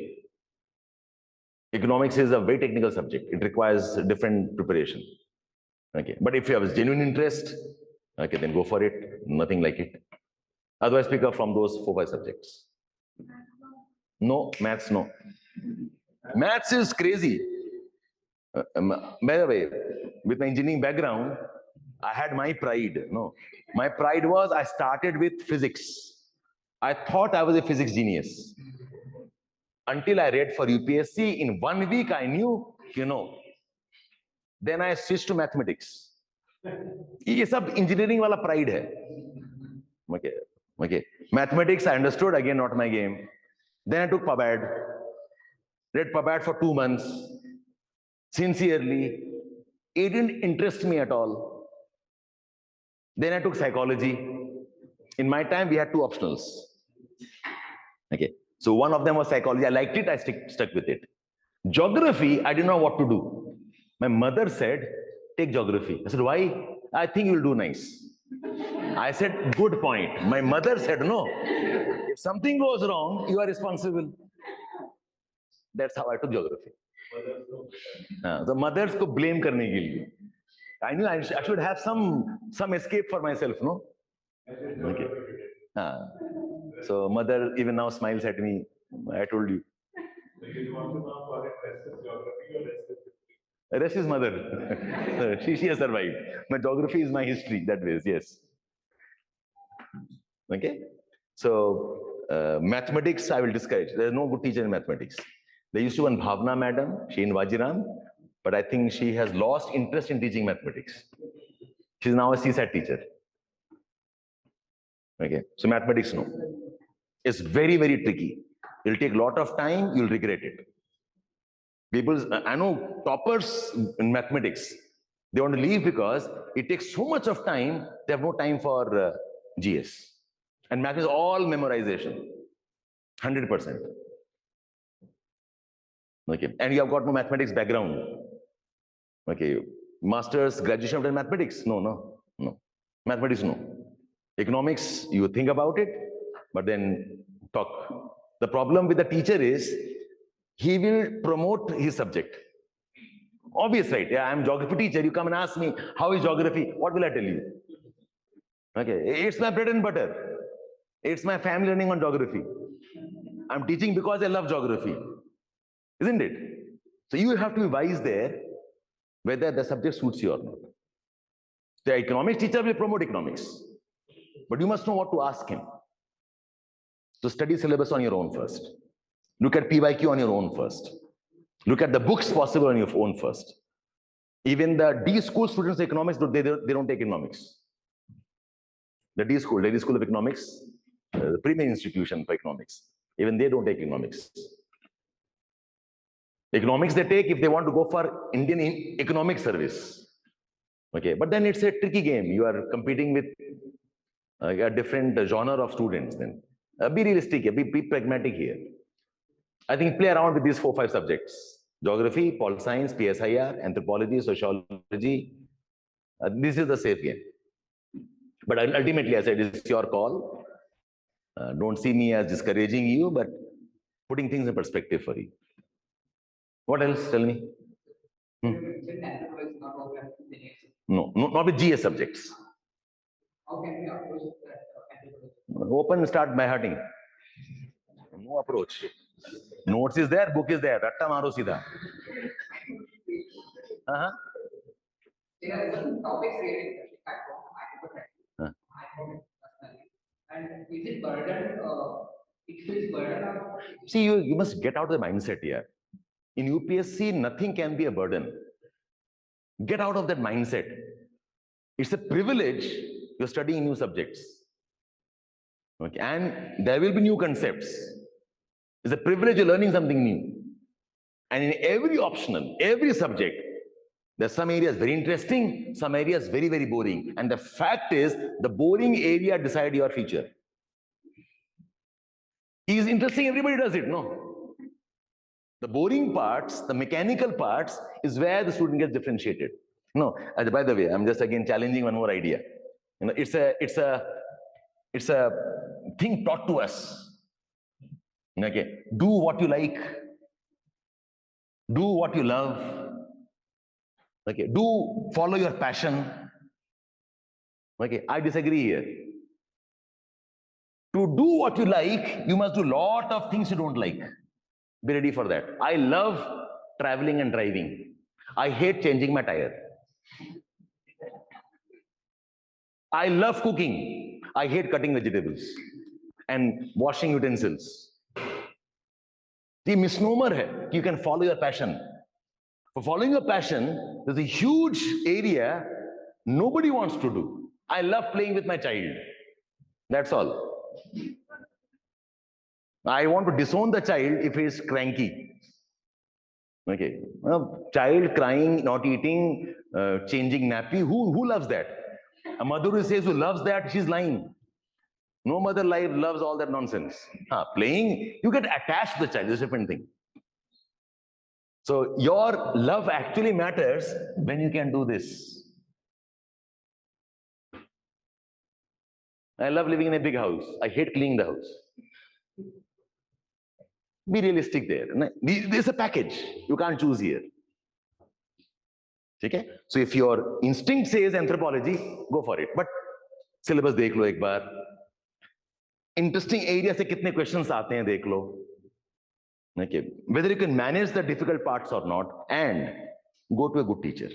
Economics is a very technical subject. It requires different preparation. Okay, but if you have a genuine interest, okay, then go for it. Nothing like it. Otherwise, pick up from those 4-5 subjects. No, maths, no. Maths is crazy. By the way, with my engineering background, I had my pride. No, my pride was I started with physics. I thought I was a physics genius. Until I read for UPSC, in 1 week I knew, Then I switched to mathematics. ये सब engineering वाला pride है. Okay. Mathematics I understood, again not my game. Then I took PubAd. Read PubAd for 2 months. Sincerely. It didn't interest me at all. Then I took psychology. In my time, we had 2 optionals. Okay. So one of them was psychology. I liked it. I stuck with it. Geography, I didn't know what to do. My mother said, take geography. I said, why? I think you'll do nice. I said, good point. My mother said, no. If something goes wrong, you are responsible. That's how I took geography. The mothers को blame करने के लिए. I knew I should have some escape for myself, no? Okay. So mother even now smiles at me. I told you. So you want to know for it, rest is geography or rest is history? Rest is mother. she has survived. My geography is my history. That way, yes. Okay. So mathematics, I will discourage. There is no good teacher in mathematics. There used to be one Bhavna madam, she in Vajiram, but I think she has lost interest in teaching mathematics. She's now a CSAT teacher. Okay. So mathematics, no. It's very, very tricky. It'll take a lot of time. You'll regret it. I know toppers in mathematics, they want to leave because it takes so much of time, they have no time for GS. And math is all memorization, 100%. Okay, and you have got no mathematics background. Okay, master's, graduation of mathematics? No. Mathematics, no. Economics, you think about it, but then talk. The problem with the teacher is, he will promote his subject. Obvious, right? Yeah, I'm a geography teacher. You come and ask me, how is geography? What will I tell you? Okay, it's my bread and butter. It's my family learning on geography. I'm teaching because I love geography. Isn't it? So you have to be wise there, whether the subject suits you or not. The economics teacher will promote economics. But you must know what to ask him. So study syllabus on your own first. Look at PYQ on your own first. Look at the books possible on your own first. Even the D school students of economics, they don't take economics. The D school, Lady School of Economics, the premier institution for economics, even they don't take economics. Economics they take if they want to go for Indian economic service. Okay, but then it's a tricky game. You are competing with a different genre of students then. Be realistic here, be pragmatic here. I think play around with these 4-5 subjects. Geography, pol science, PSIR, anthropology, sociology. This is the safe game. But ultimately, I said, it's your call. Don't see me as discouraging you, but putting things in perspective for you. What else? Tell me. No, not with GS subjects. How can we approach that? Open, start by hurting. No approach. Notes is there, book is there. Ratta maro sida. There are certain topics really that I personally. And is it burden? It feels burden. See, you must get out of the mindset here. In UPSC, nothing can be a burden. Get out of that mindset. It's a privilege you're studying new subjects. Okay, and there will be new concepts. It's a privilege you're learning something new. And in every optional, every subject, there's some areas very interesting, some areas very, very boring. And the fact is, the boring area decides your future. Is interesting, everybody does it, no? The boring parts, the mechanical parts, is where the student gets differentiated. No, by the way, I'm just again challenging one more idea. It's a thing taught to us. Okay, do what you like, do what you love. Okay, follow your passion. Okay, I disagree here. To do what you like, you must do a lot of things you don't like. Be ready for that. I love traveling and driving. I hate changing my tire. I love cooking. I hate cutting vegetables and washing utensils. The misnomer hai, you can follow your passion. For following your passion, there's a huge area nobody wants to do. I love playing with my child. That's all. I want to disown the child if he is cranky. Okay. Child crying, not eating, changing nappy. Who loves that? A mother who says who loves that, she's lying. No mother loves all that nonsense. Playing, you get attached to the child. It's a different thing. So your love actually matters when you can do this. I love living in a big house. I hate cleaning the house. Be realistic there. There's a package. You can't choose here. Okay? So if your instinct says anthropology, go for it. But syllabus देख लो एक बार. Interesting area से कितने questions आते हैं देख लो. Okay. Whether you can manage the difficult parts or not, and go to a good teacher.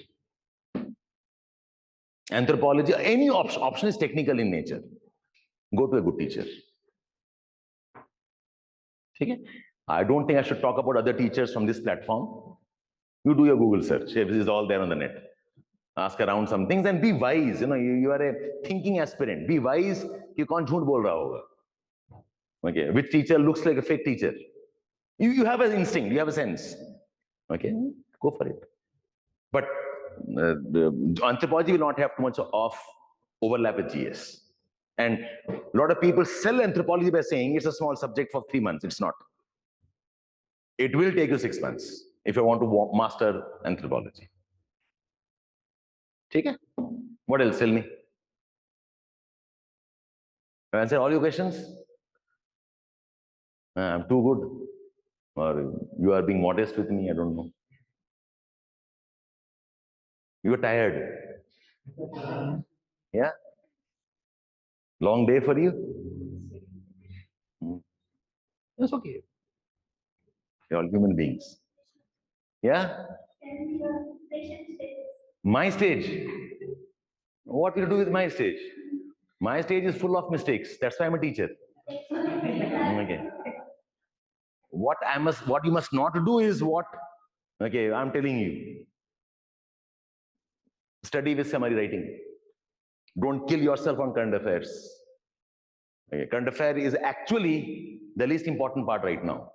Anthropology, any option is technical in nature. Go to a good teacher. Okay? I don't think I should talk about other teachers from this platform. You do your Google search. This is all there on the net. Ask around some things and be wise. You are a thinking aspirant. Be wise. You can't jhoot bol raha hoga. Okay. Which teacher looks like a fake teacher? You have an instinct. You have a sense. Okay. Go for it. But the anthropology will not have too much of overlap with GS. And a lot of people sell anthropology by saying it's a small subject for 3 months. It's not. It will take you 6 months if you want to master anthropology. Okay? What else? Tell me. Have I answered all your questions? I'm too good. Or you are being modest with me? I don't know. You are tired. Yeah? Long day for you? That's okay. You're all human beings. Yeah? My stage. What will you do with my stage? My stage is full of mistakes. That's why I'm a teacher. Okay. What you must not do is what? Okay, I'm telling you. Study with summary writing. Don't kill yourself on current affairs. Okay, current affair is actually the least important part right now.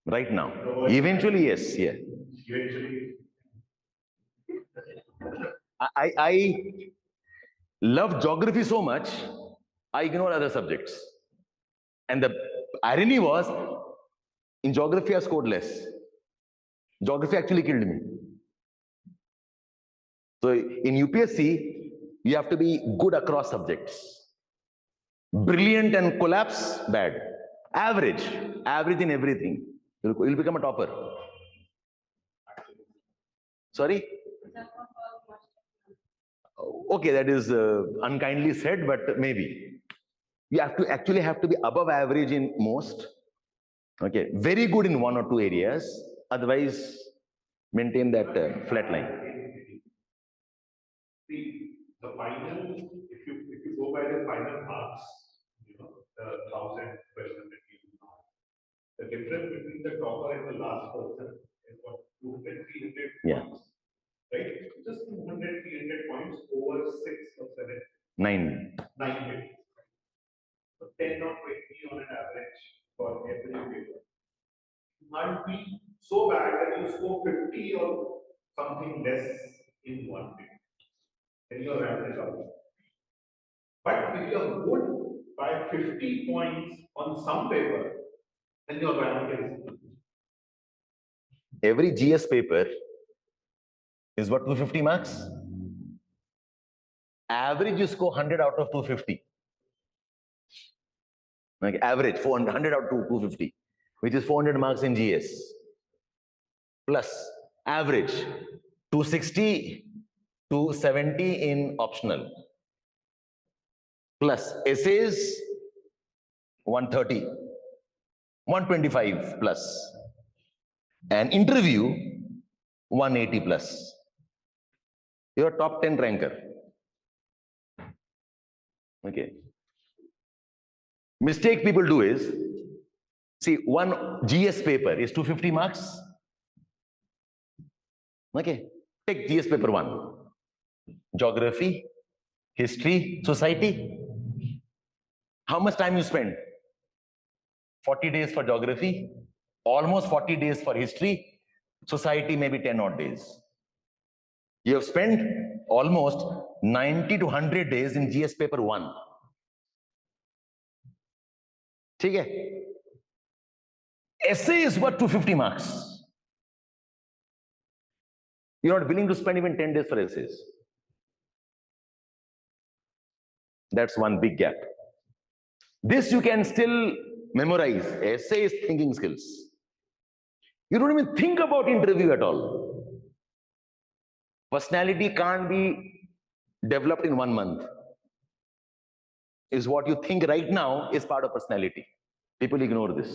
Right now. Eventually, yes. Yeah. Eventually. I love geography so much, I ignore other subjects. And the irony was, in geography, I scored less. Geography actually killed me. So in UPSC, you have to be good across subjects. Brilliant and collapse, bad. Average in everything. You'll become a topper. Sorry? Okay, that is unkindly said, but maybe. You actually have to be above average in most. Okay, very good in 1 or 2 areas. Otherwise, maintain that flat line. See, the final, if you go by the final marks, the 1,000, 1,200 marks, the difference between the topper and the last person is what, 200, 300 Yeah. points, right? Just 200, 300 points over 6 or 7. 9. 9 minutes. So 10 or 20 on an average for every paper. It might be so bad that you score 50 or something less in one paper. Then your rank is out. But if you are good by 50 points on some paper, then your rank is. Every GS paper is what, 250 marks? Average you score 100 out of 250. Like average 400 or 250, which is 400 marks in GS, plus average 260 to 70 in optional, plus essays 130, 125 plus, and interview 180 plus. You're top 10 ranker. Okay. Mistake people do is, see, one GS paper is 250 marks. Okay. Take GS paper 1. Geography, history, society. How much time you spend? 40 days for geography, almost 40 days for history, society maybe 10 odd days. You have spent almost 90 to 100 days in GS paper 1. ठीक है? Essay is what 250 marks. You're not willing to spend even 10 days for essays. That's one big gap. This you can still memorize. Essay is thinking skills. You don't even think about interview at all. Personality can't be developed in 1 month. Is what you think right now is part of personality. People ignore this.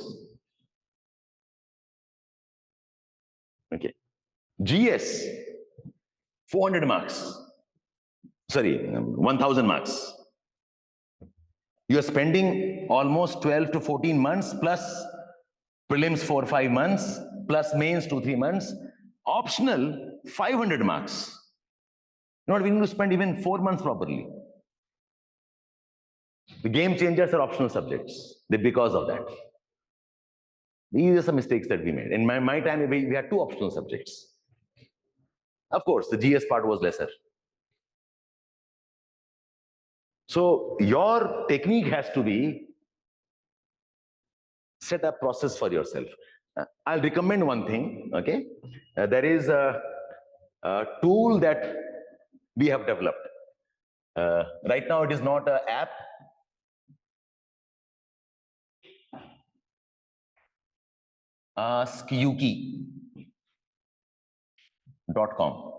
Okay. GS, 400 marks. Sorry, 1000 marks. You are spending almost 12 to 14 months plus prelims 4 or 5 months plus mains 2 or 3 months. Optional 500 marks. Not willing to spend even 4 months properly. The game changers are optional subjects. Because of that. These are some mistakes that we made. In my time, we had 2 optional subjects. Of course, the GS part was lesser. So your technique has to be set a process for yourself. I'll recommend one thing. Okay, there is a tool that we have developed. Right now, it is not an app. AskYuki.com.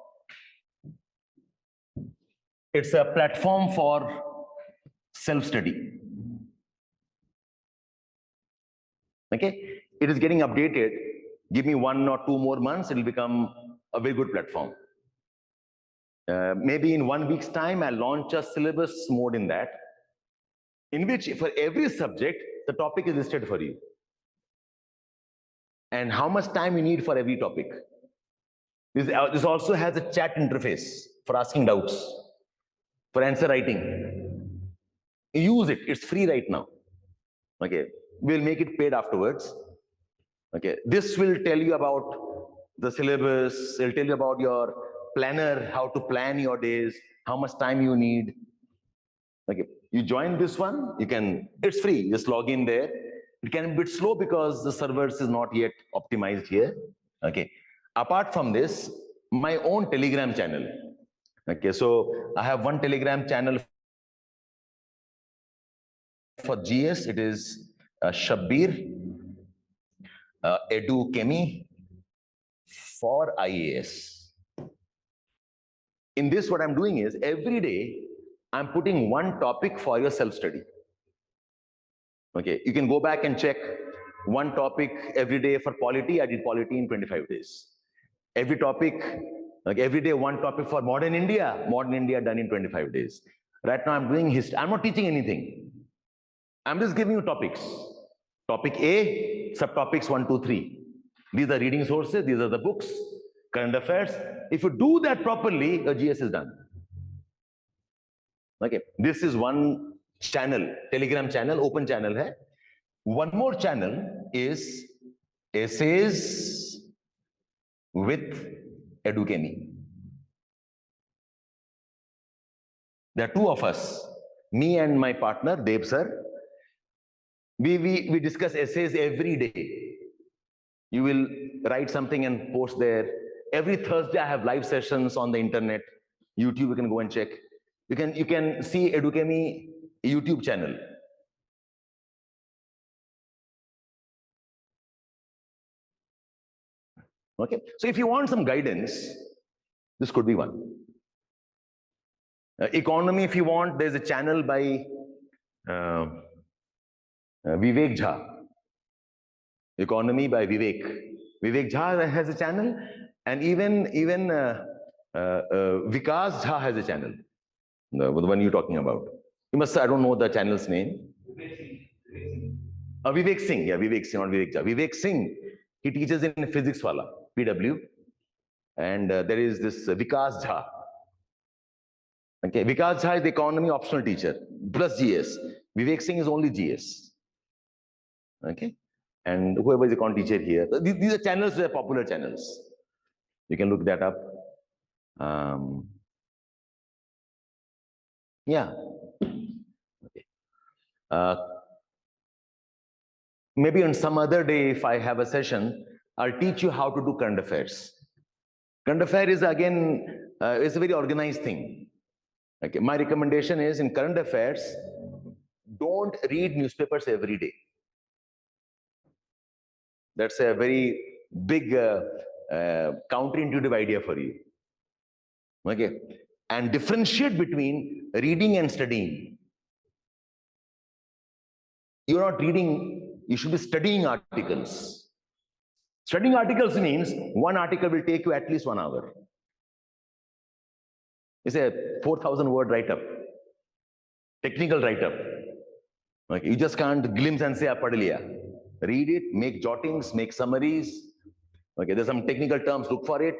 It's a platform for self-study. Okay, it is getting updated. Give me 1 or 2 more months, it will become a very good platform. Maybe in 1 week's time, I'll launch a syllabus mode in that, in which for every subject, the topic is listed for you. And how much time you need for every topic. This also has a chat interface for asking doubts, for answer writing. Use it, it's free right now. Okay, we'll make it paid afterwards. Okay, this will tell you about the syllabus, it'll tell you about your planner, how to plan your days, how much time you need. Okay, you join this one, you can, it's free, just log in there. It can be a bit slow because the servers is not yet optimized here. Okay, apart from this, my own Telegram channel. Okay, so I have one Telegram channel for GS, it is Shabbir Edu Chemi for IAS. In this, what I'm doing is every day I'm putting one topic for your self-study. Okay, you can go back and check one topic every day. For polity, I did polity in 25 days. Every topic, like every day, one topic for modern India done in 25 days. Right now I'm doing history. I'm not teaching anything. I'm just giving you topics. Topic A, subtopics 1, 2, 3. These are reading sources, these are the books, current affairs. If you do that properly, your GS is done. Okay, this is one channel, Telegram channel, open channel hai. One more channel is Essays with Educhemy. There are 2 of us, me and my partner, Dev Sir. We discuss essays every day. You will write something and post there. Every Thursday, I have live sessions on the internet. YouTube, you can go and check. You can see Educhemy YouTube channel. Okay, so if you want some guidance, this could be one. Economy, if you want, there's a channel by Vivek Jha. Economy by Vivek. Vivek Jha has a channel, and even Vikas Jha has a channel. The one you're talking about. You must, I don't know the channel's name. Vivek Singh, yeah, Vivek Singh, not Vivek Jha. Vivek Singh, he teaches in physics wala, PW. And there is this Vikas Jha. Okay, Vikas Jha is the economy optional teacher, plus GS. Vivek Singh is only GS. Okay, and whoever is the econ teacher here, these are channels, they are popular channels. You can look that up. Yeah. Okay. Maybe on some other day, if I have a session, I'll teach you how to do current affairs. Current affair is again, it's a very organized thing. Okay, my recommendation is in current affairs, don't read newspapers every day. That's a very big counterintuitive idea for you. Okay, and differentiate between reading and studying. You're not reading, you should be studying articles. Studying articles means one article will take you at least 1 hour. It's a 4,000 word write-up, technical write-up. Okay, you just can't glimpse and say, "Pad liya." Read it, make jottings, make summaries. Okay, there's some technical terms, look for it.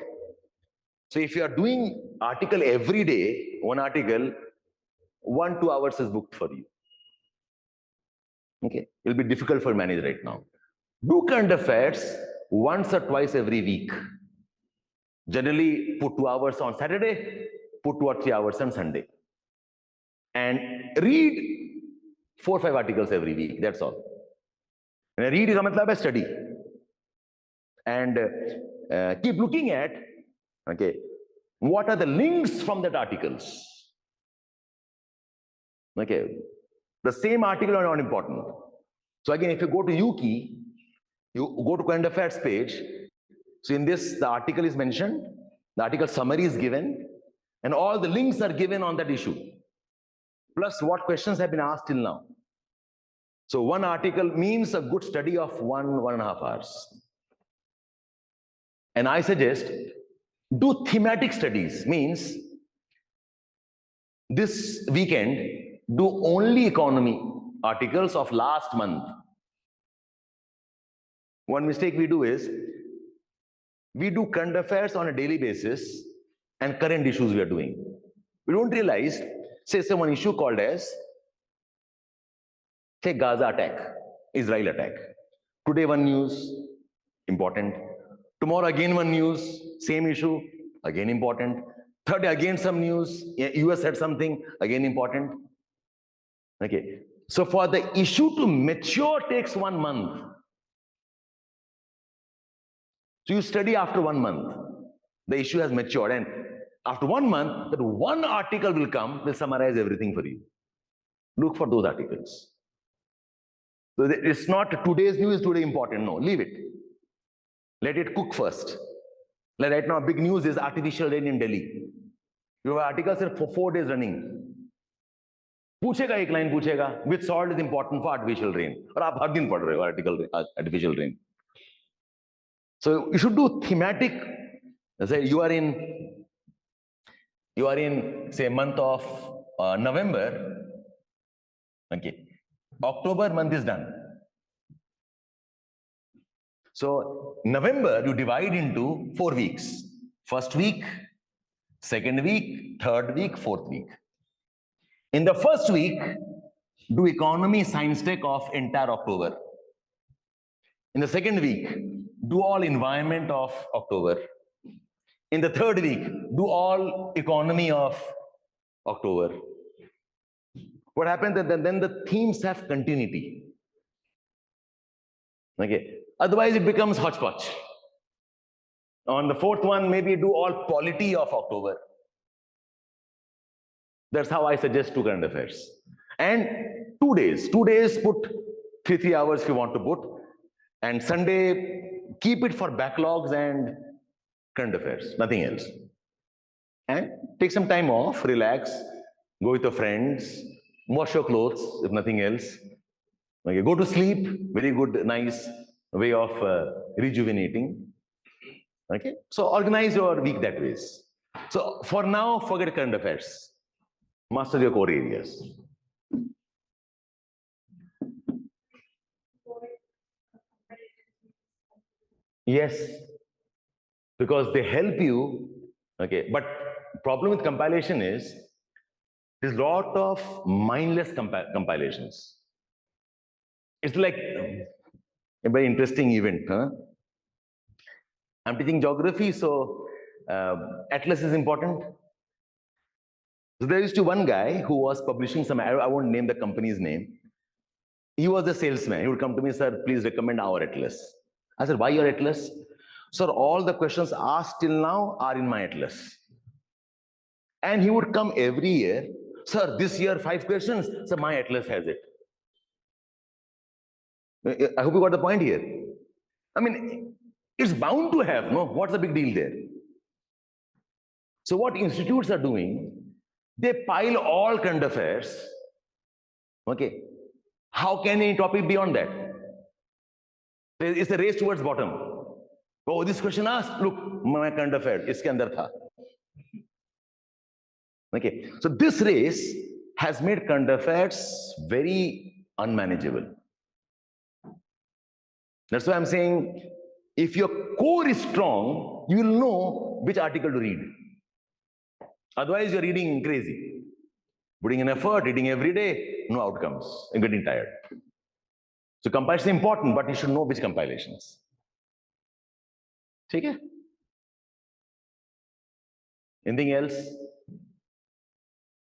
So if you are doing article every day, one article, 1-2 hours is booked for you. Okay, it'll be difficult for manage right now. Do current affairs once or twice every week. Generally, put 2 hours on Saturday, put 2 or 3 hours on Sunday. And read 4 or 5 articles every week, that's all. And read is a study. And keep looking at, okay, what are the links from that articles? Okay, the same article are not important. So again, if you go to UKey, you go to current affairs page. So in this, the article is mentioned, the article summary is given, and all the links are given on that issue. Plus what questions have been asked till now. So one article means a good study of 1.5 hours. And I suggest do thematic studies, means this weekend do only economy articles of last month. One mistake we do is we do current affairs on a daily basis and current issues we are doing. We don't realize, say one issue called as, say, Gaza attack, Israel attack. Today one news, important. Tomorrow again one news, same issue, again important. Third day again some news, US said something, again important. Okay, so for the issue to mature takes 1 month. So you study after 1 month, the issue has matured, and after 1 month, that one article will come, will summarize everything for you. Look for those articles. So it's not today's news is today important, no, leave it. Let it cook first. Like right now, big news is artificial rain in Delhi. You have articles for 4 days running. पूछेगा एक line पूछेगा, which salt is important for artificial rain? और आप हर दिन पढ़ रहे हो article artificial rain. So you should do thematic. Say you are in say month of November. Okay, October month is done. So November you divide into 4 weeks. First week, second week, third week, fourth week. In the first week, do economy science tech of entire October. In the second week, do all environment of October. In the third week, do all economy of October. What happens then the themes have continuity. Okay. Otherwise, it becomes hodgepodge. On the fourth one, maybe do all polity of October. That's how I suggest to current affairs. And 2 days. 2 days, put 3 hours if you want to put. And Sunday, keep it for backlogs and current affairs, nothing else. And take some time off, relax, go with your friends, wash your clothes, if nothing else. Okay, go to sleep, very good, nice way of rejuvenating. Okay, so organize your week that ways. So for now, forget current affairs. Master your core areas. Yes, because they help you. Okay, but problem with compilation is there's a lot of mindless compilations. It's like a very interesting event. Huh? I'm teaching geography, so atlas is important. So there used to be one guy who was publishing some, I won't name the company's name. He was a salesman. He would come to me, sir, please recommend our atlas. I said, why your atlas? Sir, all the questions asked till now are in my atlas. And he would come every year, sir, this year 5 questions, sir, my atlas has it. I hope you got the point here. I mean, it's bound to have, no? What's the big deal there? So what institutes are doing, they pile all current affairs. Okay. How can any topic be on that? It's a race towards bottom. Oh, this question asked, look, my current affair, iske andar tha. Okay. So this race has made current affairs very unmanageable. That's why I'm saying, if your core is strong, you will know which article to read. Otherwise, you're reading crazy. Putting in effort, reading every day, no outcomes, and getting tired. So compilation is important, but you should know which compilations. Okay? Anything else?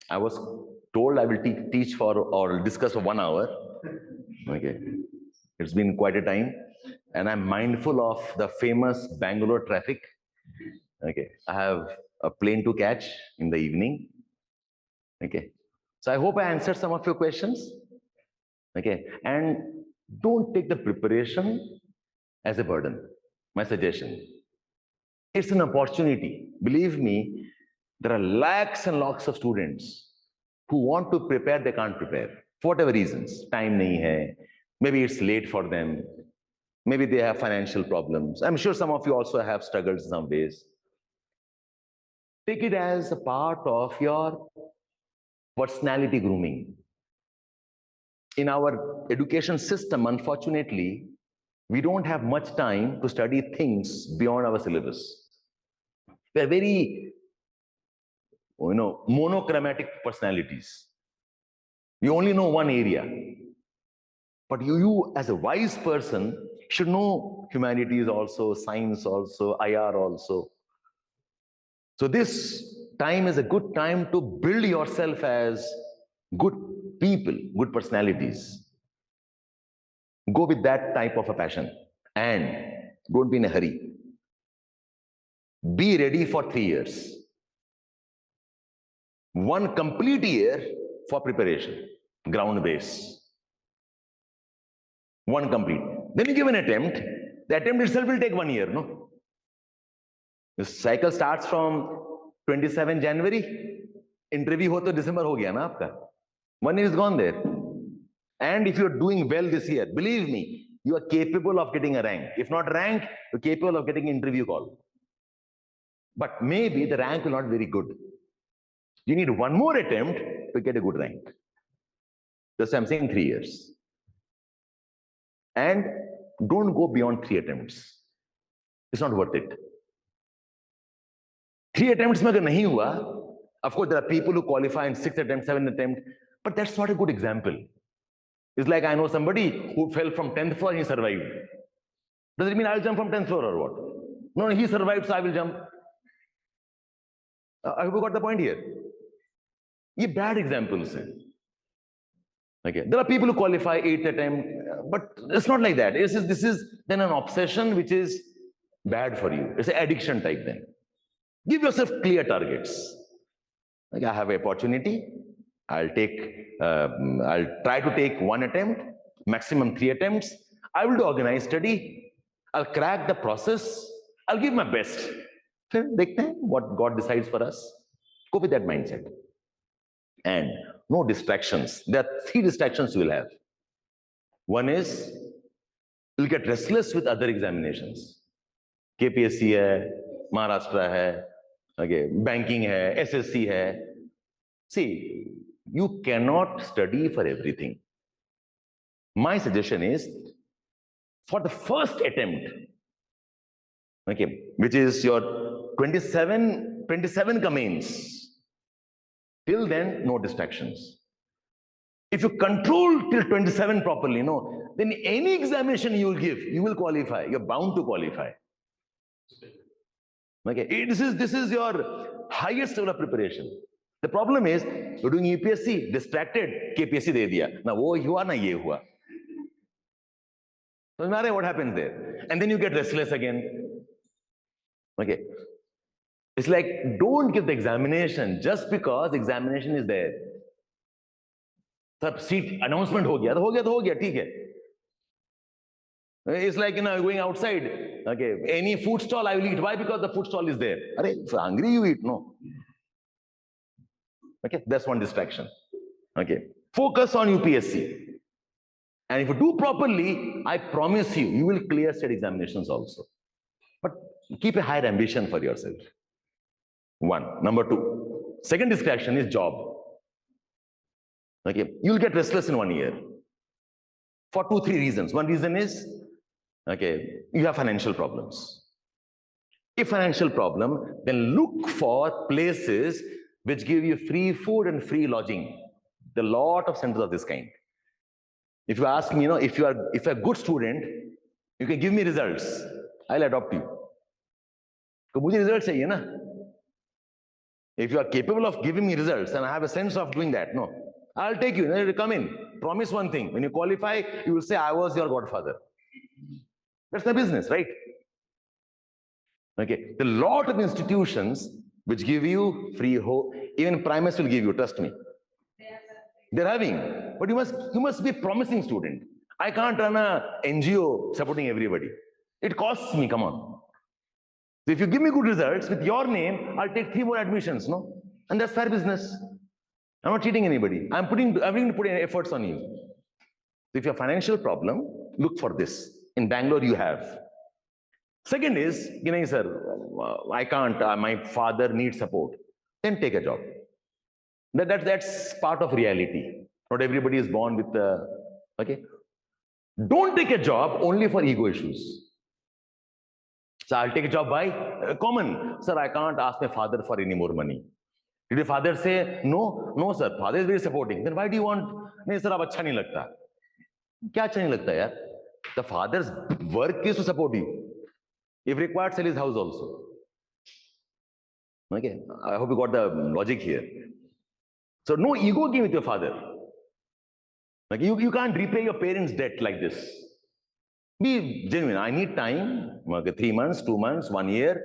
I was told I will teach for or discuss for 1 hour. Okay. It's been quite a time. And I'm mindful of the famous Bangalore traffic. Okay. I have a plane to catch in the evening. Okay. So I hope I answered some of your questions. Okay. And don't take the preparation as a burden. My suggestion. It's an opportunity. Believe me, there are lakhs and lakhs of students who want to prepare, they can't prepare. For whatever reasons. Time nahi hai. Maybe it's late for them. Maybe they have financial problems. I'm sure some of you also have struggles in some ways. Take it as a part of your personality grooming. In our education system, unfortunately, we don't have much time to study things beyond our syllabus. We are very, monochromatic personalities. We only know one area. But you as a wise person should know humanities also, science also, IR also. So this time is a good time to build yourself as good people, good personalities. Go with that type of a passion and don't be in a hurry. Be ready for 3 years. 1 complete year for preparation, ground base. 1 complete. Then you give an attempt. The attempt itself will take 1 year, no? The cycle starts from 27 January. Interview ho to December ho gaya na aapka. 1 year is gone there. And if you're doing well this year, believe me, you are capable of getting a rank. If not rank, you're capable of getting an interview call. But maybe the rank will not be very good. You need 1 more attempt to get a good rank. That's why I'm saying 3 years. And don't go beyond 3 attempts. It's not worth it. 3 attempts mein agar nahi hua, of course there are people who qualify in 6 attempts, 7 attempts, but that's not a good example. It's like I know somebody who fell from 10th floor and he survived. Does it mean I'll jump from 10th floor or what? No, he survived, so I will jump. I hope you got the point here. These bad examples. Okay. There are people who qualify 8th attempt, but it's not like that. This is then an obsession which is bad for you. It's an addiction type then. Give yourself clear targets. Like I have an opportunity. I'll try to take 1 attempt, maximum 3 attempts. I will do organized study. I'll crack the process. I'll give my best. फिर देखते हैं what God decides for us. Go with that mindset. And no distractions. There are 3 distractions you will have. One is you'll get restless with other examinations. KPSC hai, Maharashtra hai, okay, banking hai, SSC hai. See, you cannot study for everything. My suggestion is, for the first attempt, okay, which is your 27 commence, till then, no distractions. If you control till 27 properly, no, then any examination you will give, you will qualify. You're bound to qualify. Okay, this is your highest level of preparation. The problem is, you're doing UPSC, distracted, KPSC de diya. Na wo hua, na ye hua. So no matter what happens there. And then you get restless again. Okay. It's like, don't give the examination just because examination is there. सब seat announcement हो गया तो हो गया ठीक है. It's like, going outside. Okay, any food stall I will eat. Why? Because the food stall is there. Are if you're hungry you eat, no. Okay, that's one distraction. Okay, focus on UPSC. And if you do properly, I promise you, you will clear state examinations also. But keep a higher ambition for yourself. One. Number 2. Second distraction is job. Okay, you'll get restless in 1 year. For 2-3 reasons. One reason is, okay, you have financial problems. If financial problem, then look for places which give you free food and free lodging. There are a lot of centers of this kind. If you ask me, if you're a good student, you can give me results. I'll adopt you. Because मुझे results चाहिए ना. If you are capable of giving me results and I have a sense of doing that, no, I'll take you. You come in. Promise one thing. When you qualify, you will say, I was your godfather. That's the business, right? Okay. There are a lot of institutions which give you free hope. Even Primus will give you, trust me. They're having. But you must be a promising student. I can't run a NGO supporting everybody. It costs me, come on. So if you give me good results with your name, I'll take 3 more admissions, no? And that's fair business. I'm not cheating anybody. I'm willing to put in efforts on you. So if you have a financial problem, look for this. In Bangalore, you have. Second is, sir, I can't, my father needs support. Then take a job. That's part of reality. Not everybody is born with okay. Don't take a job only for ego issues. So I'll take a job by common. Sir, I can't ask my father for any more money. Did your father say, no? No, sir. Father is very supporting. Then why do you want? No, sir, ab acha nahi lagta. Kya acha nahi lagta, yaar? The father's work is to support you. If required, sell his house also. Okay. I hope you got the logic here. So no ego game with your father. Like you can't repay your parents' debt like this. Be genuine. I need time. 3 months, 2 months, 1 year.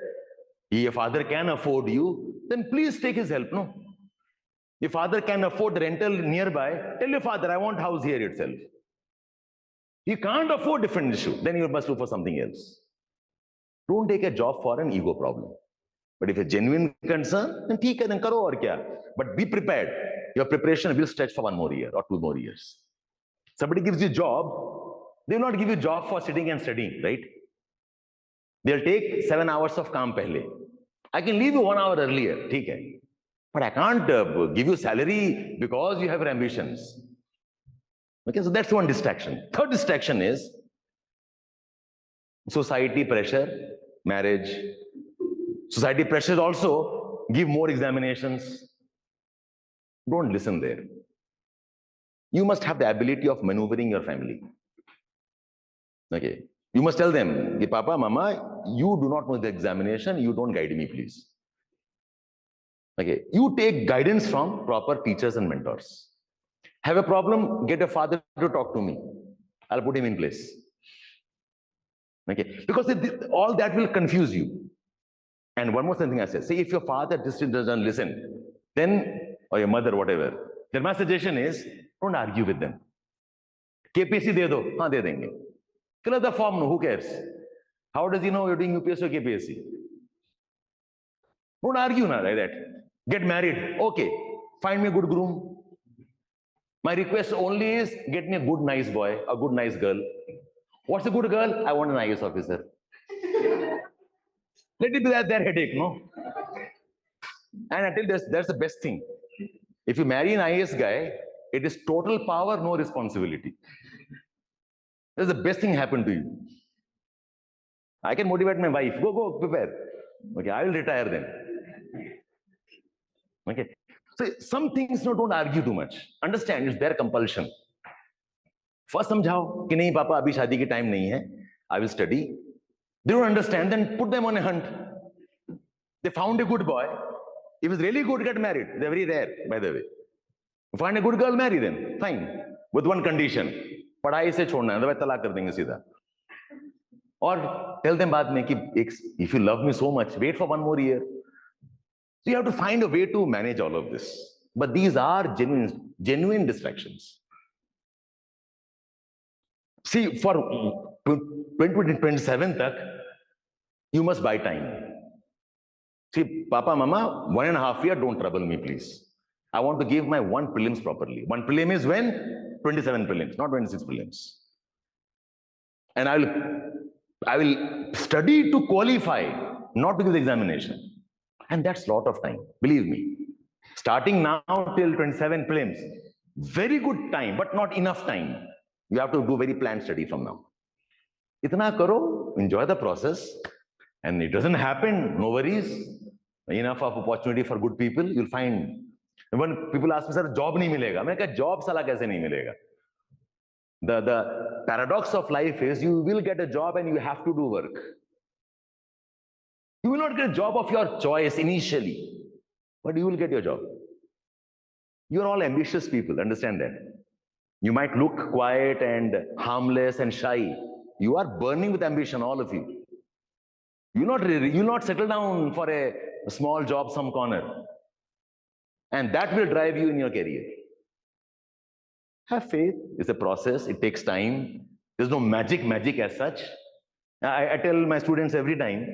If your father can afford you, then please take his help, no? If father can afford the rental nearby, tell your father, I want house here itself. You can't afford different issue, then you must look for something else. Don't take a job for an ego problem. But if a genuine concern, then theek hai, then karo aur kya. But be prepared. Your preparation will stretch for 1 more year or 2 more years. Somebody gives you a job, they will not give you a job for sitting and studying, right? They'll take 7 hours of kaam pehle. I can leave you 1 hour earlier, theek hai. But I can't give you salary because you have ambitions. Okay, so that's one distraction. Third distraction is society pressure, marriage. Society pressures also give more examinations. Don't listen there. You must have the ability of maneuvering your family. Okay. You must tell them, Papa, Mama, you do not know the examination, you don't guide me, please. Okay. You take guidance from proper teachers and mentors. Have a problem, get a father to talk to me. I'll put him in place. Okay. Because all that will confuse you. And one more thing I said, say if your father doesn't listen, then, or your mother, whatever, then my suggestion is, don't argue with them. KPSC de do, haan de denge. Fill out the form, no, who cares? How does he know you're doing UPSC or KPSC? Don't argue now like that. Get married. Okay. Find me a good groom. My request only is get me a good, nice boy, a good, nice girl. What's a good girl? I want an IAS officer. Let it be their headache, no? And I tell you, that's the best thing. If you marry an IAS guy, it is total power, no responsibility. That's the best thing happened to you. I can motivate my wife. Go, prepare. Okay, I will retire then. Okay. So some things, no, don't argue too much. Understand, it's their compulsion. First समझाओ कि नहीं पापा अभी शादी की time नहीं है. I will study. They don't understand, then put them on a hunt. They found a good boy. If it's really good, get married. They're very rare, by the way. Find a good girl, marry them. Fine. With one condition. पढ़ाई से छोड़ना है, otherwise तलाक कर देंगे सीधा. Or tell them बाद में कि if you love me so much, wait for one more year. So you have to find a way to manage all of this. But these are genuine distractions. See, for 2027 tak, you must buy time. See, Papa, Mama, 1.5 years, don't trouble me, please. I want to give my 1 prelims properly. 1 prelim is when? 27 prelims, not 26 prelims. And I will study to qualify, not to give the examination. And that's a lot of time, believe me. Starting now till 27 prelims, very good time, but not enough time. You have to do very planned study from now. Itna karo, enjoy the process, and it doesn't happen, no worries. Enough of opportunity for good people, you'll find. When people ask me, sir, job nahi milega. मैं कहा job साला कैसे नहीं मिलेगा? The paradox of life is you will get a job and you have to do work. You will not get a job of your choice initially, but you will get your job. You are all ambitious people, understand that. You might look quiet and harmless and shy. You are burning with ambition, all of you. You not settle down for a small job some corner. And that will drive you in your career. Have faith. It's a process. It takes time. There's no magic as such. I tell my students every time,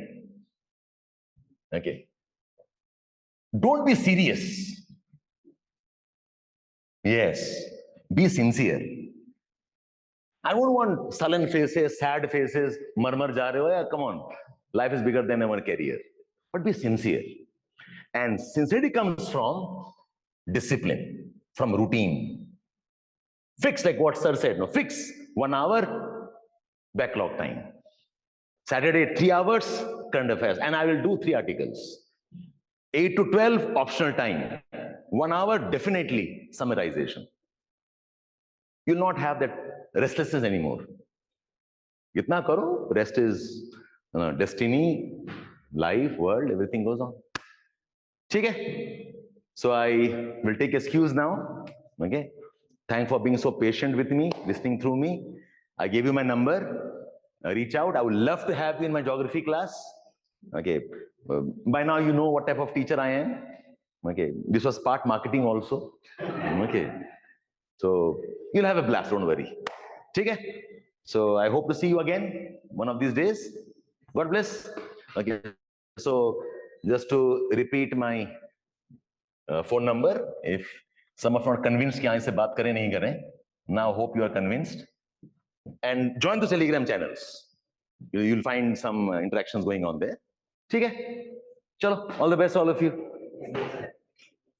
okay, don't be serious. Yes, be sincere. I don't want sullen faces, sad faces, murmur ja rahe ho. Yeah, come on. Life is bigger than our career. But be sincere. And sincerity comes from discipline, from routine. Fix, like what Sir said, no, fix 1 hour backlog time. Saturday, 3 hours, current affairs. And I will do 3 articles. 8 to 12, optional time. 1 hour, definitely summarization. You'll not have that restlessness anymore. Itna karo, rest is destiny, life, world, everything goes on. Okay? So I will take excuse now. Okay? Thanks for being so patient with me, listening through me. I gave you my number. Reach out. I would love to have you in my geography class. Okay. By now you know what type of teacher I am. Okay. This was part marketing also. Okay. So you'll have a blast, don't worry. Okay? So I hope to see you again one of these days. God bless. Okay. So just to repeat my phone number, if some of you are not convinced कि यहाँ से बात करें नहीं करें, now hope you are convinced. And join the Telegram channels. You'll find some interactions going on there. ठीक है? चलो, all the best, all of you.